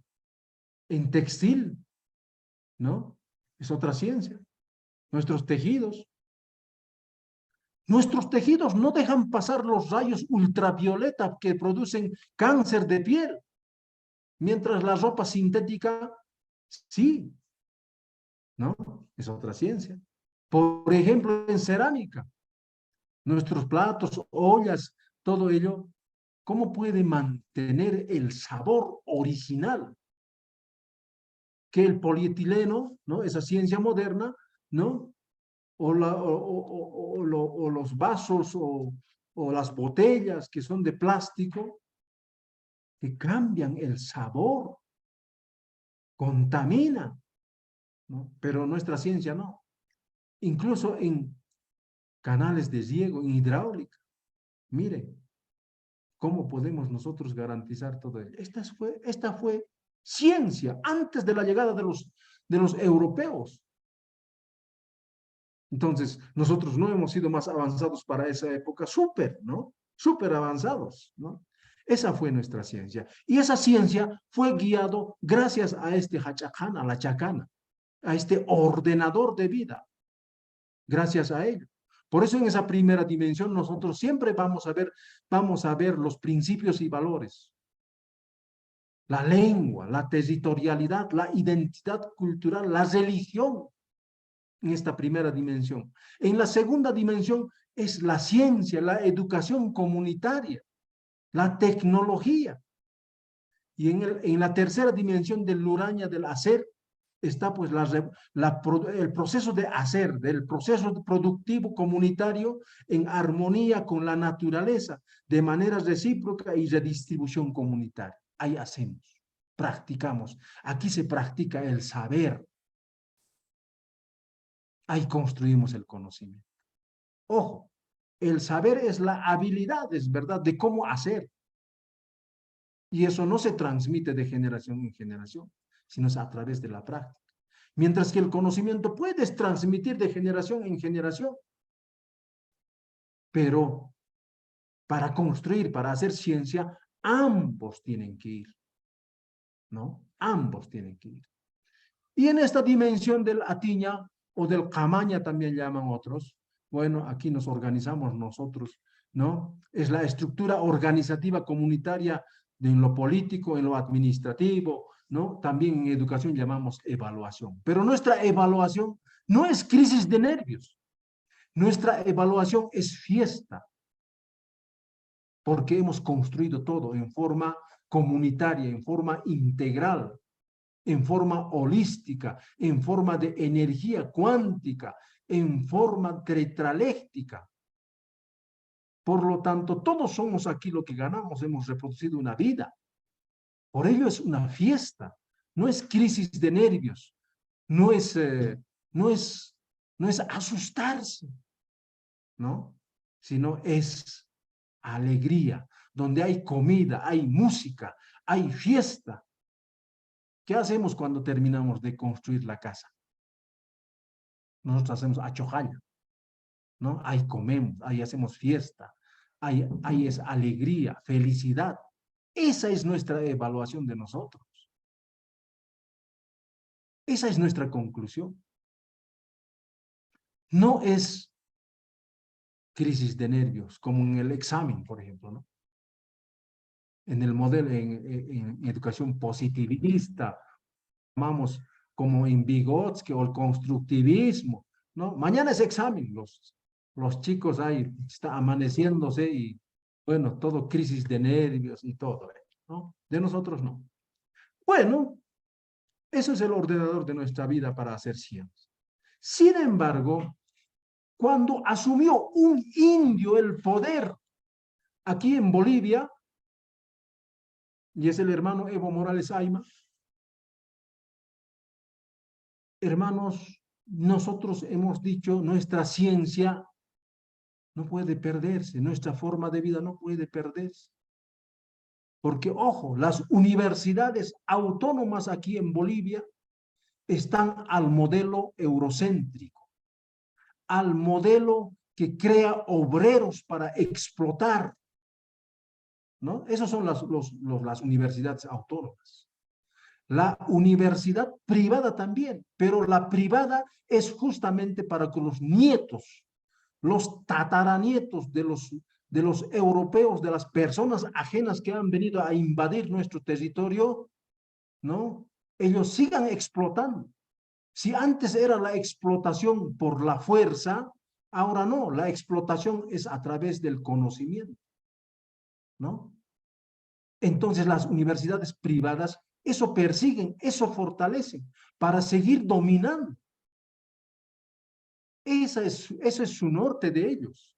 Speaker 3: en textil, ¿no? Es otra ciencia. Nuestros tejidos. Nuestros tejidos no dejan pasar los rayos ultravioleta que producen cáncer de piel, mientras la ropa sintética, sí, ¿no? Es otra ciencia. Por ejemplo, en cerámica, nuestros platos, ollas, todo ello, ¿cómo puede mantener el sabor original? Que el polietileno, ¿no? Esa ciencia moderna, ¿no? O los vasos o las botellas que son de plástico, que cambian el sabor, contamina, ¿no? Pero nuestra ciencia no. Incluso en canales de riego, en hidráulica. Miren, ¿cómo podemos nosotros garantizar todo ello? Esta fue ciencia antes de la llegada de los europeos. Entonces, nosotros no hemos sido más avanzados para esa época, ¿no? Súper avanzados, ¿no? Esa fue nuestra ciencia. Y esa ciencia fue guiado gracias a este hachacán, a la chacana, a este ordenador de vida. Gracias a ello. Por eso en esa primera dimensión nosotros siempre vamos a ver los principios y valores. La lengua, la territorialidad, la identidad cultural, la religión, en esta primera dimensión. En la segunda dimensión es la ciencia, la educación comunitaria, la tecnología. Y en la tercera dimensión del Luraña, del hacer, está pues el proceso de hacer, del proceso productivo comunitario en armonía con la naturaleza, de manera recíproca y redistribución comunitaria. Ahí hacemos, practicamos. Aquí se practica el saber. Ahí construimos el conocimiento. Ojo, el saber es la habilidad, es verdad, de cómo hacer. Y eso no se transmite de generación en generación, sino es a través de la práctica. Mientras que el conocimiento puedes transmitir de generación en generación. Pero para construir, para hacer ciencia, ambos tienen que ir, ¿no? Ambos tienen que ir. Y en esta dimensión del atiña o del camaña también llaman otros, bueno, aquí nos organizamos nosotros, ¿no? Es la estructura organizativa comunitaria en lo político, en lo administrativo, ¿no? También en educación llamamos evaluación. Pero nuestra evaluación no es crisis de nervios. Nuestra evaluación es fiesta. Porque hemos construido todo en forma comunitaria, en forma integral, en forma holística, en forma de energía cuántica, en forma tetraléctica. Por lo tanto, todos somos aquí lo que ganamos, hemos reproducido una vida. Por ello es una fiesta, no es crisis de nervios, no es asustarse, ¿no? Sino es alegría, donde hay comida, hay música, hay fiesta. ¿Qué hacemos cuando terminamos de construir la casa? Nosotros hacemos achojalla, ¿no? Ahí comemos, ahí hacemos fiesta, ahí es alegría, felicidad. Esa es nuestra evaluación de nosotros. Esa es nuestra conclusión. No es crisis de nervios, como en el examen, por ejemplo, ¿no? en el modelo, en educación positivista, llamamos como en Vygotsky o el constructivismo, ¿no? Mañana es examen, los chicos ahí está amaneciéndose y, bueno, todo crisis de nervios y todo, ¿no? De nosotros no. Bueno, eso es el ordenador de nuestra vida para hacer ciencia. Sin embargo, cuando asumió un indio el poder aquí en Bolivia, y es el hermano Evo Morales Ayma, hermanos, nosotros hemos dicho, nuestra ciencia no puede perderse, nuestra forma de vida no puede perderse. Porque, ojo, las universidades autónomas aquí en Bolivia están al modelo eurocéntrico, al modelo que crea obreros para explotar, ¿no? Esas son las universidades autónomas. La universidad privada también, pero la privada es justamente para que los nietos, los tataranietos de los europeos, de las personas ajenas que han venido a invadir nuestro territorio, ¿no? Ellos sigan explotando. Si antes era la explotación por la fuerza, ahora no, la explotación es a través del conocimiento, ¿no? Entonces las universidades privadas eso persiguen, eso fortalecen para seguir dominando. Ese es su norte de ellos.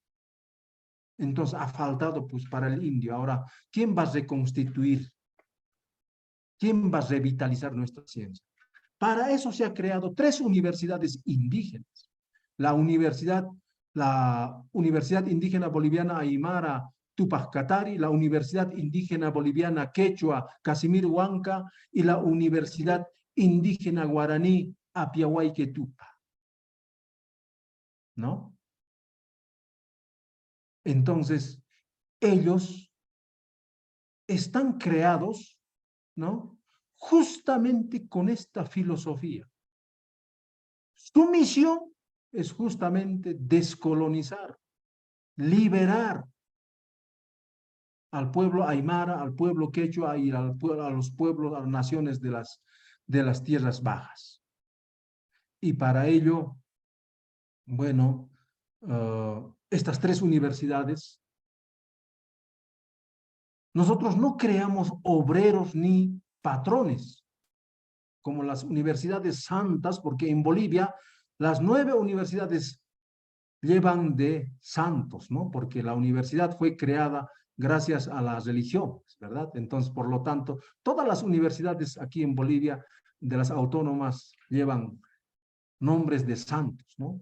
Speaker 3: Entonces ha faltado pues para el indio. Ahora, ¿quién va a reconstituir? ¿Quién va a revitalizar nuestra ciencia? Para eso se han creado 3 universidades indígenas. La Universidad Indígena Boliviana Aymara Tupac Katari, la Universidad Indígena Boliviana Quechua Casimir Huanca y la Universidad Indígena Guaraní Apiahuayquetupa. ¿No? Entonces, ellos están creados, ¿no? Justamente con esta filosofía. Su misión es justamente descolonizar, liberar al pueblo aymara, al pueblo quechua y a los pueblos, a las naciones de las tierras bajas. Y para ello, bueno, estas 3 universidades, nosotros no creamos obreros ni patrones, como las universidades santas, porque en Bolivia las 9 universidades llevan de santos, ¿no? Porque la universidad fue creada gracias a las religiones, ¿verdad? Entonces, por lo tanto, todas las universidades aquí en Bolivia, de las autónomas, llevan nombres de santos, ¿no?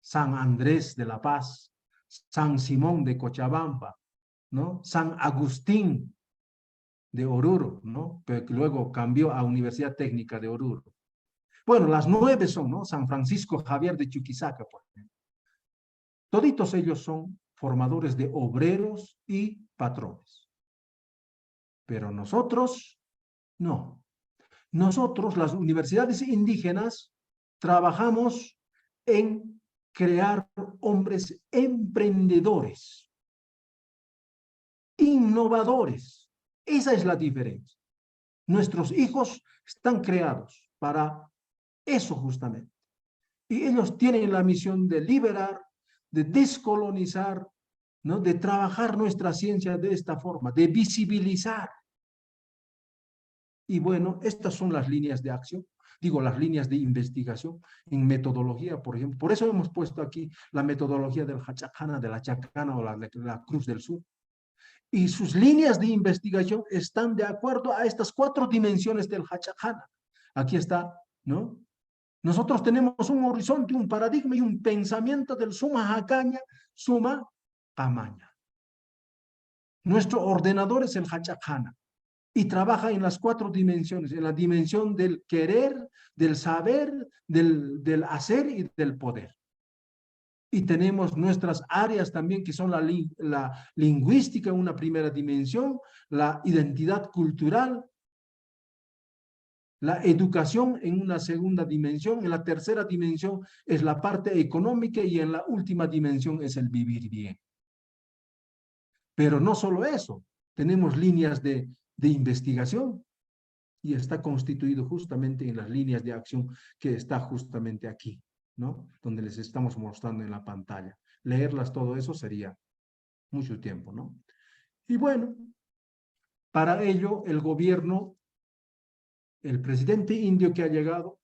Speaker 3: San Andrés de La Paz, San Simón de Cochabamba, ¿no? San Agustín de Oruro, ¿no? Pero que luego cambió a Universidad Técnica de Oruro. Bueno, las 9 son, ¿no? San Francisco Javier de Chuquisaca, por ejemplo. Toditos ellos son formadores de obreros y patrones. Pero nosotros, no. Nosotros, las universidades indígenas, trabajamos en crear hombres emprendedores, innovadores. Esa es la diferencia. Nuestros hijos están creados para eso justamente. Y ellos tienen la misión de liberar, de descolonizar, ¿no? De trabajar nuestra ciencia de esta forma, de visibilizar. Y bueno, estas son las líneas de acción, digo, las líneas de investigación en metodología, por ejemplo. Por eso hemos puesto aquí la metodología del Hachacana, de la Chacana o la Cruz del Sur. Y sus líneas de investigación están de acuerdo a estas 4 dimensiones del Hachacana. Aquí está, ¿no? Nosotros tenemos un horizonte, un paradigma y un pensamiento del suma hacaña, suma amaña. Nuestro ordenador es el Hachacana y trabaja en las 4 dimensiones, en la dimensión del querer, del saber, del hacer y del poder. Y tenemos nuestras áreas también que son la lingüística en una primera dimensión, la identidad cultural, la educación en una segunda dimensión, en la tercera dimensión es la parte económica y en la última dimensión es el vivir bien. Pero no solo eso, tenemos líneas de investigación y está constituido justamente en las líneas de acción que está justamente aquí, ¿no? Donde les estamos mostrando en la pantalla. Leerlas todo eso sería mucho tiempo, ¿no? Y bueno, para ello el gobierno, el presidente indio que ha llegado,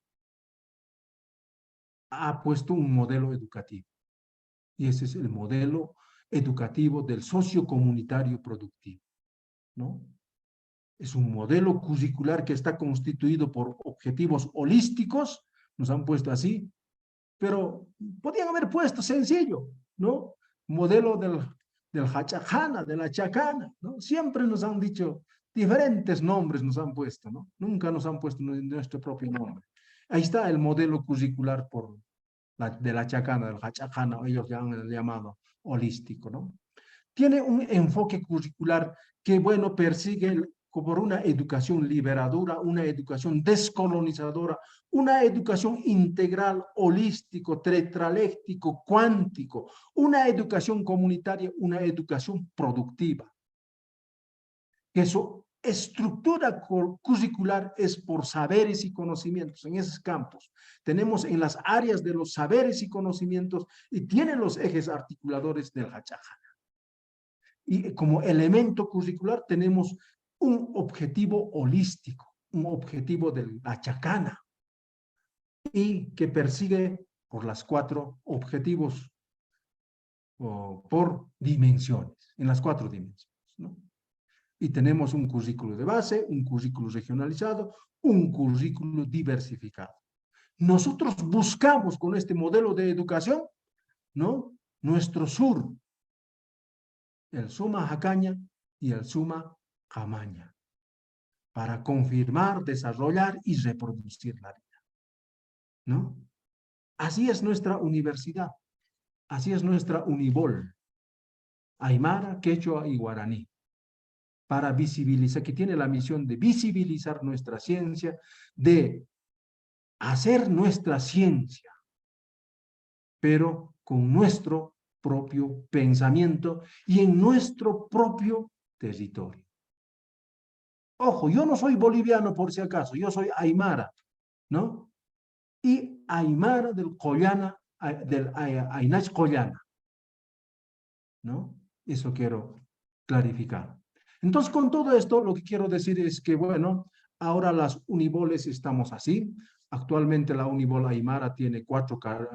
Speaker 3: ha puesto un modelo educativo. Y ese es el modelo educativo del sociocomunitario productivo, ¿no? Es un modelo curricular que está constituido por objetivos holísticos, nos han puesto así, pero podían haber puesto sencillo, ¿no? Modelo del Hachajana, de la Chacana, ¿no? Siempre nos han dicho diferentes nombres, nos han puesto, ¿no? Nunca nos han puesto nuestro propio nombre. Ahí está el modelo curricular de la Chacana, del Hachajana, ellos ya han llamado holístico, ¿no? Tiene un enfoque curricular que, bueno, persigue por una educación liberadora, una educación descolonizadora, una educación integral, holístico, tetraléctico, cuántico, una educación comunitaria, una educación productiva. Que su estructura curricular es por saberes y conocimientos en esos campos. Tenemos en las áreas de los saberes y conocimientos y tienen los ejes articuladores del Hachajana. Y como elemento curricular tenemos un objetivo holístico, un objetivo de la Chacana, y que persigue por las 4 objetivos por dimensiones, en las 4 dimensiones, ¿no? Y tenemos un currículo de base, un currículo regionalizado, un currículo diversificado. Nosotros buscamos con este modelo de educación, ¿no?, nuestro sur, el Suma Jacaña y el Suma Camaña, para confirmar, desarrollar y reproducir la vida, ¿no? Así es nuestra universidad, así es nuestra Unibol, Aymara, Quechua y Guaraní, para visibilizar, que tiene la misión de visibilizar nuestra ciencia, de hacer nuestra ciencia, pero con nuestro propio pensamiento y en nuestro propio territorio. Ojo, yo no soy boliviano por si acaso, yo soy aymara, ¿no? Y aymara del Collana, del Aynach Collana, ¿no? Eso quiero clarificar. Entonces, con todo esto, lo que quiero decir es que, bueno, ahora las uniboles estamos así. Actualmente la unibol aymara tiene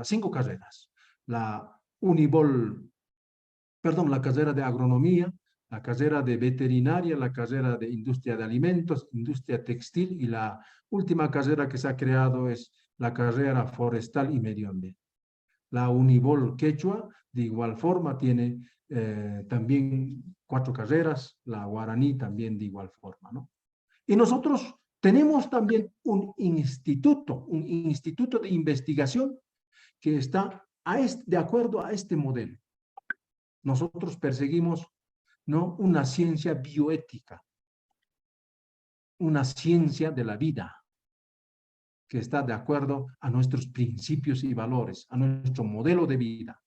Speaker 3: 5 carreras. La la carrera de agronomía, la carrera de veterinaria, la carrera de industria de alimentos, industria textil, y la última carrera que se ha creado es la carrera forestal y medio ambiente. La Unibol Quechua, de igual forma, tiene también 4 carreras, la Guaraní también de igual forma, ¿no? Y nosotros tenemos también un instituto de investigación que está de acuerdo a este modelo. Nosotros perseguimos, ¿no?, una ciencia bioética, una ciencia de la vida, que está de acuerdo a nuestros principios y valores, a nuestro modelo de vida,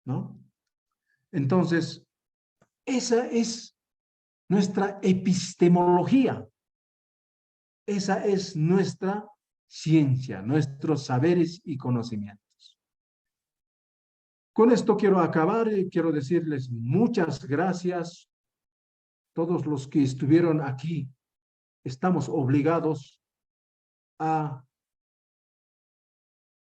Speaker 3: ¿no? Entonces, esa es nuestra epistemología, esa es nuestra ciencia, nuestros saberes y conocimientos. Con esto quiero acabar y quiero decirles muchas gracias. Todos los que estuvieron aquí, estamos obligados a,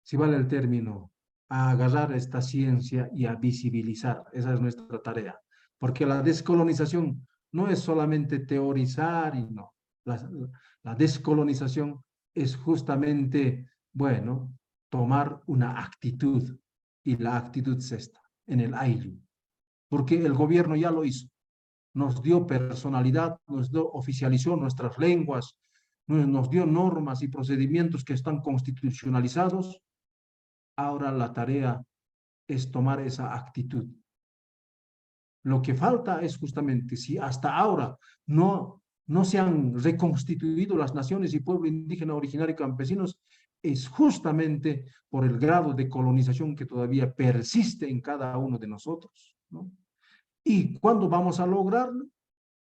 Speaker 3: si vale el término, a agarrar esta ciencia y a visibilizar. Esa es nuestra tarea. Porque la descolonización no es solamente teorizar, y no. La descolonización es justamente, bueno, tomar una actitud. Y la actitud es esta, en el Ayllu. Porque el gobierno ya lo hizo. Nos dio personalidad, oficializó nuestras lenguas, nos dio normas y procedimientos que están constitucionalizados. Ahora la tarea es tomar esa actitud. Lo que falta es justamente, si hasta ahora no se han reconstituido las naciones y pueblo indígena, originario y campesinos, es justamente por el grado de colonización que todavía persiste en cada uno de nosotros, ¿no? ¿Y cuándo vamos a lograrlo?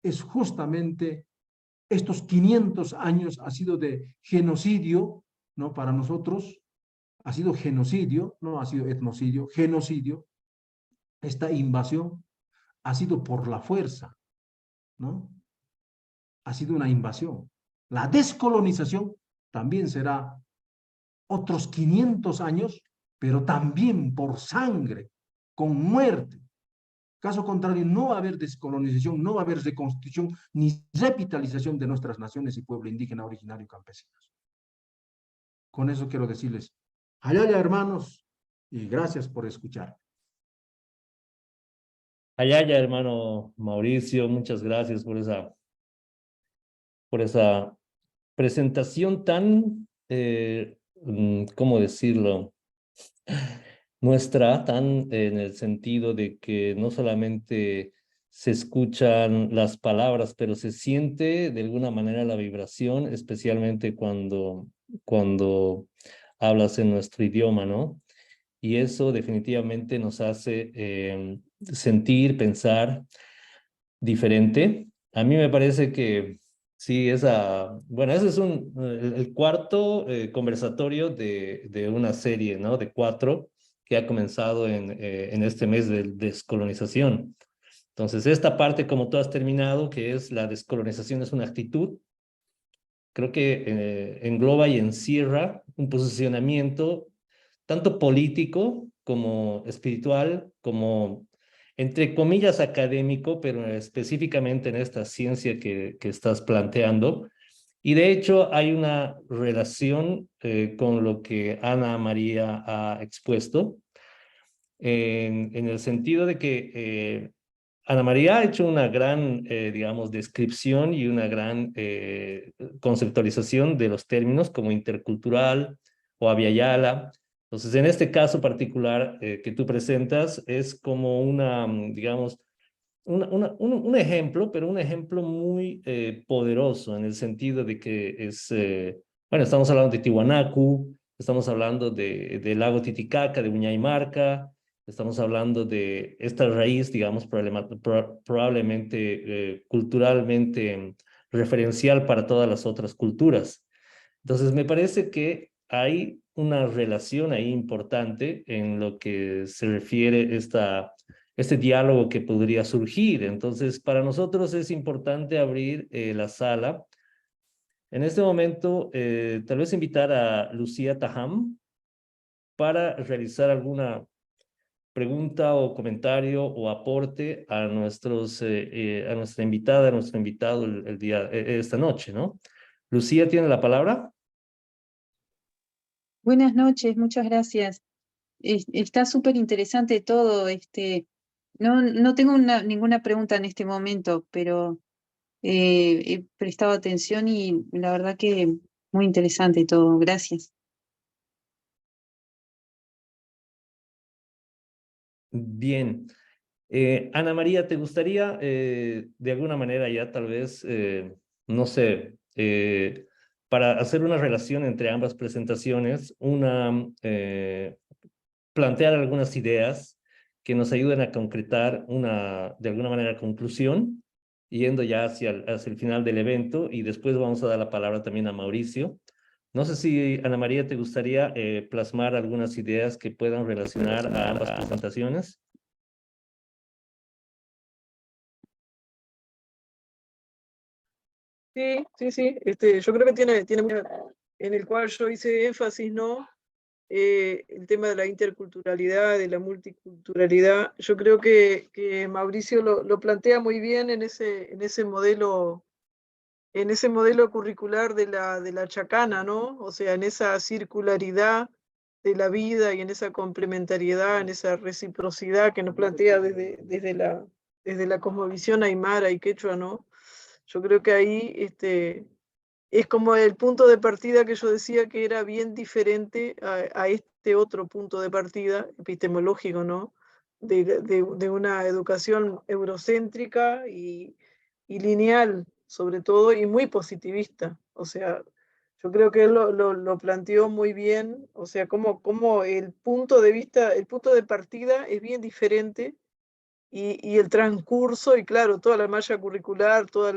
Speaker 3: es justamente estos 500 años ha sido de genocidio, ¿no? Para nosotros ha sido genocidio, no ha sido etnocidio, genocidio. Esta invasión ha sido por la fuerza, ¿no? Ha sido una invasión. La descolonización también será otros 500 años, pero también por sangre, con muerte. Caso contrario, no va a haber descolonización, no va a haber reconstrucción ni revitalización de nuestras naciones y pueblo indígena, originario y campesinos. Con eso quiero decirles, allá hermanos, y gracias por escuchar.
Speaker 2: Allá, hermano Mauricio, muchas gracias por esa presentación tan, ¿cómo decirlo? Nuestra, tan en el sentido de que no solamente se escuchan las palabras, pero se siente de alguna manera la vibración, especialmente cuando hablas en nuestro idioma, ¿no? Y eso definitivamente nos hace sentir, pensar diferente. A mí me parece que sí, bueno, ese es el cuarto conversatorio de una serie, ¿no? De 4 que ha comenzado en este mes de descolonización. Entonces, esta parte, como tú has terminado, que es la descolonización es una actitud, creo que engloba y encierra un posicionamiento tanto político como espiritual, como entre comillas académico, pero específicamente en esta ciencia que estás planteando. Y de hecho hay una relación con lo que Ana María ha expuesto, en el sentido de que Ana María ha hecho una gran, digamos, descripción y una gran conceptualización de los términos como intercultural o aviala. Entonces, en este caso particular que tú presentas es como digamos, un ejemplo, pero un ejemplo muy poderoso en el sentido de que bueno, estamos hablando de Tiwanaku, estamos hablando del lago Titicaca, de Uñaymarca, estamos hablando de esta raíz, digamos, probablemente culturalmente referencial para todas las otras culturas. Entonces, me parece que hay una relación ahí importante en lo que se refiere este diálogo que podría surgir. Entonces, para nosotros es importante abrir la sala. En este momento, tal vez invitar a Lucía Taham para realizar alguna pregunta o comentario o aporte a a nuestra invitada, a nuestro invitado esta noche, ¿no? Lucía tiene la palabra.
Speaker 4: Buenas noches, muchas gracias. Está súper interesante todo. No tengo ninguna pregunta en este momento, pero he prestado atención y la verdad que muy interesante todo. Gracias.
Speaker 2: Bien. Ana María, ¿te gustaría de alguna manera ya tal vez, no sé, para hacer una relación entre ambas presentaciones, plantear algunas ideas que nos ayuden a concretar de alguna manera, conclusión, yendo ya hacia el final del evento, y después vamos a dar la palabra también a Mauricio. No sé si, Ana María, te gustaría plasmar algunas ideas que puedan relacionar a ambas presentaciones.
Speaker 1: Sí, sí, sí. Yo creo que tiene en el cual yo hice énfasis, ¿no? El tema de la interculturalidad, de la multiculturalidad. Yo creo que Mauricio lo plantea muy bien en ese modelo curricular de la chacana, ¿no? O sea, en esa circularidad de la vida y en esa complementariedad, en esa reciprocidad que nos plantea desde la cosmovisión aymara y quechua, ¿no? Yo creo que ahí es como el punto de partida que yo decía que era bien diferente a este otro punto de partida epistemológico, ¿no? De una educación eurocéntrica y lineal, sobre todo, y muy positivista. O sea, yo creo que él lo planteó muy bien, o sea, como el punto de vista, el punto de partida es bien diferente y el transcurso, y claro, toda la malla curricular, toda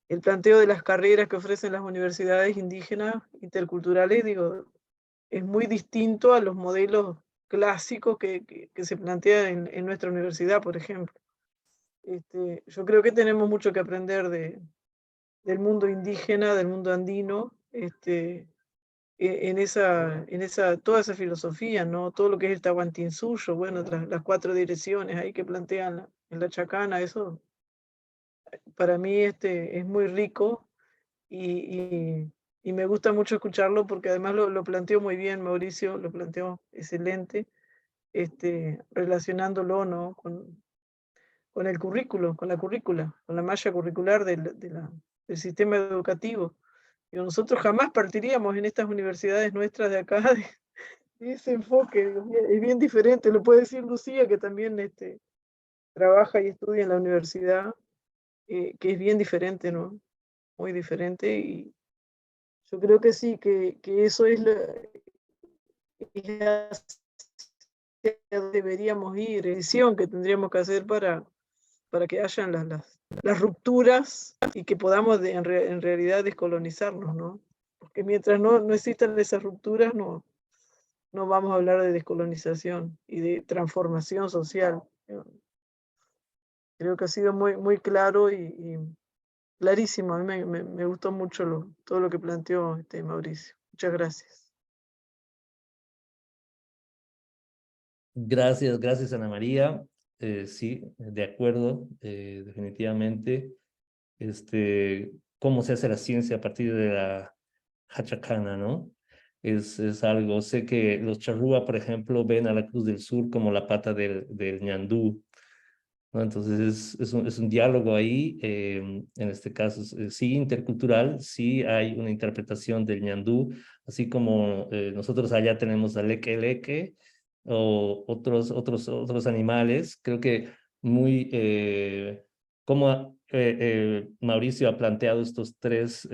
Speaker 1: el planteo de las carreras que ofrecen las universidades indígenas interculturales, digo, es muy distinto a los modelos clásicos que se plantean en nuestra universidad, por ejemplo. Yo creo que tenemos mucho que aprender del mundo indígena, del mundo andino, toda esa filosofía, ¿no? Todo lo que es el Tahuantinsuyo, bueno, las 4 direcciones ahí que plantean en la Chacana, eso para mí es muy rico y me gusta mucho escucharlo porque además lo planteó muy bien Mauricio, lo planteó excelente, relacionándolo, ¿no? Con el currículo, con la currícula, con la malla curricular del sistema educativo. Nosotros jamás partiríamos en estas universidades nuestras de acá de ese enfoque, es bien diferente, lo puede decir Lucía, que también trabaja y estudia en la universidad, que es bien diferente, ¿no? Muy diferente, y yo creo que sí, que eso es hacia donde deberíamos ir, decisión que tendríamos que hacer para que hayan las rupturas y que podamos en realidad descolonizarnos, ¿no? Porque mientras no existan esas rupturas, no vamos a hablar de descolonización y de transformación social. Creo que ha sido muy, muy claro y clarísimo. A mí me gustó mucho todo lo que planteó Mauricio. Muchas gracias.
Speaker 2: Gracias Ana María. Sí, de acuerdo, definitivamente. Cómo se hace la ciencia a partir de la Hachacana, ¿no? Es algo, sé que los charrúa, por ejemplo, ven a la Cruz del Sur como la pata del ñandú, ¿no? Entonces es un diálogo ahí, en este caso, sí intercultural, sí hay una interpretación del ñandú, así como nosotros allá tenemos a leque o otros animales. Creo que muy, como Mauricio ha planteado estas tres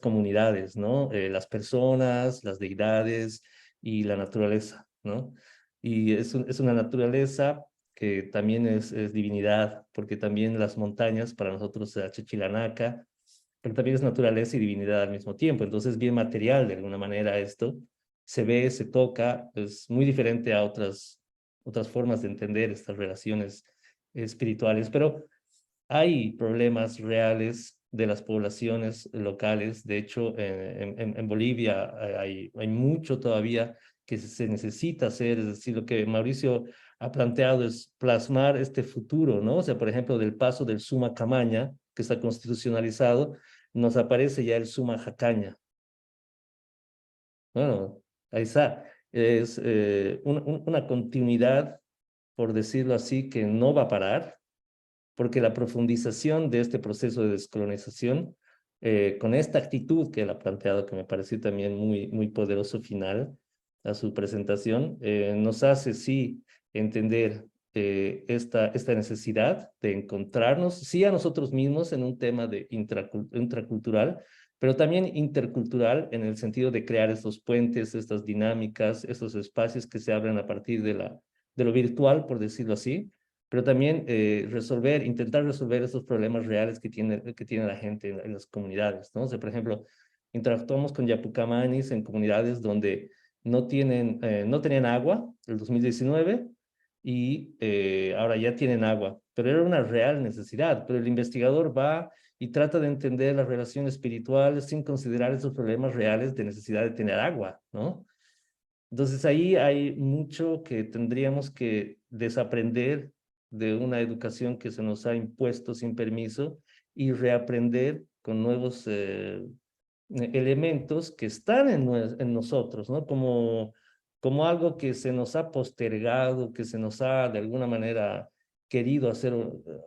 Speaker 2: comunidades, ¿no? Las personas, las deidades y la naturaleza, ¿no? Y es una naturaleza que también es divinidad, porque también las montañas para nosotros es Chichilanaca, pero también es naturaleza y divinidad al mismo tiempo. Entonces, bien material de alguna manera esto. Se ve, se toca, es muy diferente a otras formas de entender estas relaciones espirituales, pero hay problemas reales de las poblaciones locales. De hecho, en Bolivia hay mucho todavía que se necesita hacer, es decir, lo que Mauricio ha planteado es plasmar este futuro, ¿no? O sea, por ejemplo, del paso del Suma Camaña, que está constitucionalizado, nos aparece ya el Suma Jacaña. Bueno, ahí está. Es una continuidad, por decirlo así, que no va a parar, porque la profundización de este proceso de descolonización, con esta actitud que él ha planteado, que me pareció también muy, muy poderoso final a su presentación, nos hace sí entender esta necesidad de encontrarnos, sí a nosotros mismos en un tema de intracultural, pero también intercultural en el sentido de crear estos puentes, estas dinámicas, estos espacios que se abren a partir de lo virtual, por decirlo así, pero también intentar resolver esos problemas reales que tiene la gente en las comunidades, ¿no? O sea, por ejemplo, interactuamos con Yapucamanis en comunidades donde no tenían agua el 2019 y ahora ya tienen agua, pero era una real necesidad, pero el investigador va y trata de entender las relaciones espirituales sin considerar esos problemas reales de necesidad de tener agua, ¿no? Entonces ahí hay mucho que tendríamos que desaprender de una educación que se nos ha impuesto sin permiso y reaprender con nuevos elementos que están en nosotros, ¿no? Como algo que se nos ha postergado, que se nos ha de alguna manera querido hacer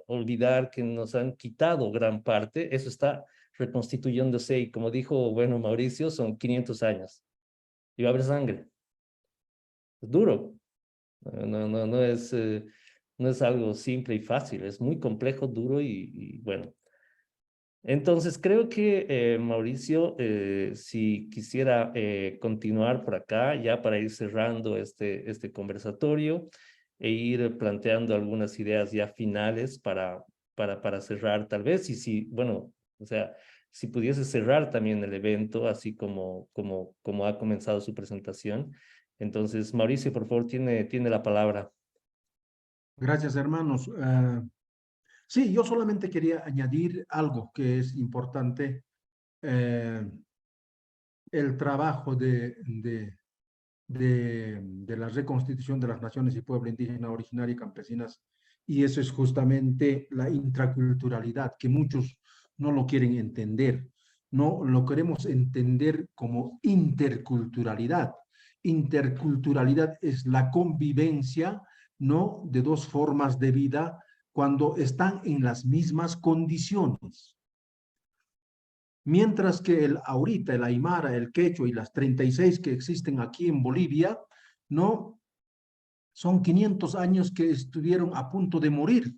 Speaker 2: olvidar, que nos han quitado gran parte. Eso está reconstituyéndose y como dijo, bueno, Mauricio, son 500 años y va a haber sangre. Es duro, no es algo simple y fácil, es muy complejo, duro y bueno. Entonces creo que Mauricio, si quisiera continuar por acá ya para ir cerrando este conversatorio, e ir planteando algunas ideas ya finales para cerrar tal vez. Y si, bueno, o sea, si pudiese cerrar también el evento, así como ha comenzado su presentación. Entonces, Mauricio, por favor, tiene la palabra.
Speaker 3: Gracias, hermanos. Sí, yo solamente quería añadir algo que es importante. El trabajo de la reconstitución de las naciones y pueblo indígena, originaria y campesinas, y eso es justamente la intraculturalidad, que muchos no lo quieren entender, no lo queremos entender como interculturalidad. Interculturalidad es la convivencia, ¿no?, de dos formas de vida cuando están en las mismas condiciones. Mientras que ahorita el aymara, el quechua y las 36 que existen aquí en Bolivia, ¿no? Son 500 años que estuvieron a punto de morir,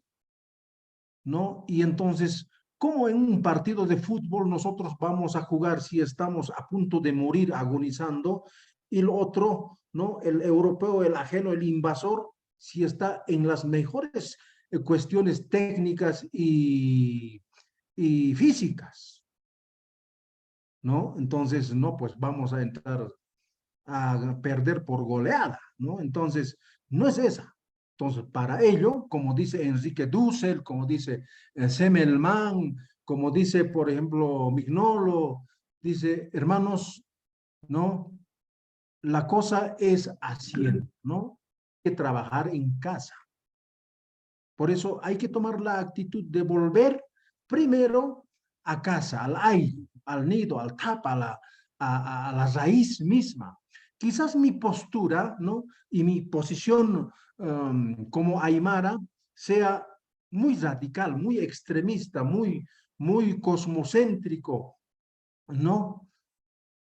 Speaker 3: ¿no? Y entonces, ¿cómo en un partido de fútbol nosotros vamos a jugar si estamos a punto de morir agonizando? Y el otro, ¿no? El europeo, el ajeno, el invasor, si está en las mejores cuestiones técnicas y físicas, ¿no? Entonces, no, pues vamos a entrar a perder por goleada, ¿no? Entonces, no es esa. Entonces, para ello, como dice Enrique Dussel, como dice Semmelman, como dice, por ejemplo, Mignolo, dice, hermanos, ¿no? La cosa es haciendo, ¿no? Hay que trabajar en casa. Por eso hay que tomar la actitud de volver primero a casa, al aire, al nido, al tapa, a la raíz misma. Quizás mi postura, ¿no?, y mi posición como aymara sea muy radical, muy extremista, muy cosmocéntrico, ¿no?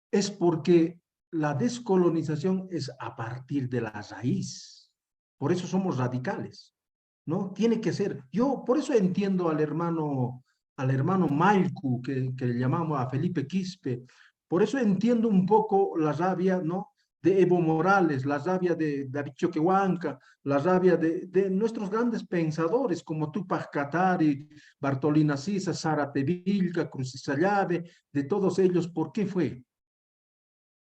Speaker 3: Es porque la descolonización es a partir de la raíz. Por eso somos radicales, ¿no? Tiene que ser. Yo por eso entiendo al hermano Malcu, que le llamamos a Felipe Quispe. Por eso entiendo un poco la rabia, ¿no?, de Evo Morales, la rabia de David Choquehuanca, la rabia de nuestros grandes pensadores como Tupac Katari, Bartolina Sisa, Zárate Vilca, Crucisallave, de todos ellos. ¿Por qué fue?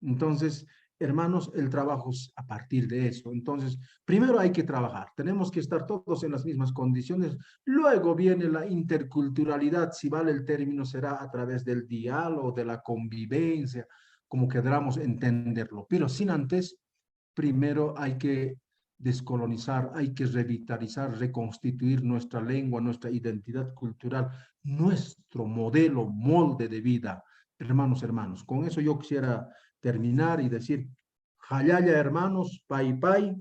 Speaker 3: Entonces, hermanos, el trabajo es a partir de eso. Entonces, primero hay que trabajar. Tenemos que estar todos en las mismas condiciones. Luego viene la interculturalidad. Si vale el término, será a través del diálogo, de la convivencia, como queramos entenderlo. Pero sin antes, primero hay que descolonizar, hay que revitalizar, reconstituir nuestra lengua, nuestra identidad cultural, nuestro modelo, molde de vida. Hermanos, con eso yo quisiera terminar y decir, Jayaya, hermanos, pai pai.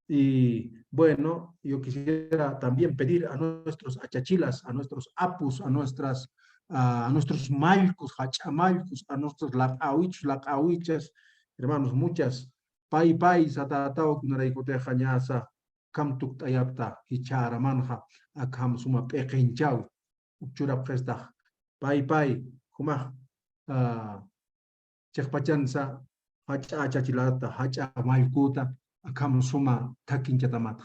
Speaker 3: Y bueno, yo quisiera también pedir a nuestros achachilas, a nuestros apus, a nuestros malcos, hachamalcos, a nuestros lacahuichas, hermanos, muchas pai pai satatao kunaraikote jañasa kam tuktayapta hichara manja akam suma pekenchau uchura presta pai pai kuma chekpachansa hacha chilata hacha malkuta akam suma takinchatamata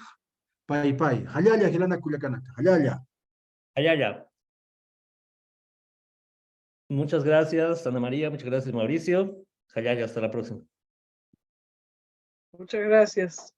Speaker 3: pai pai halaya hilana kuyakanaka halaya.
Speaker 2: Allá, ya. Muchas gracias, Ana María. Muchas gracias, Mauricio. Allá, ya. Hasta la próxima.
Speaker 1: Muchas gracias.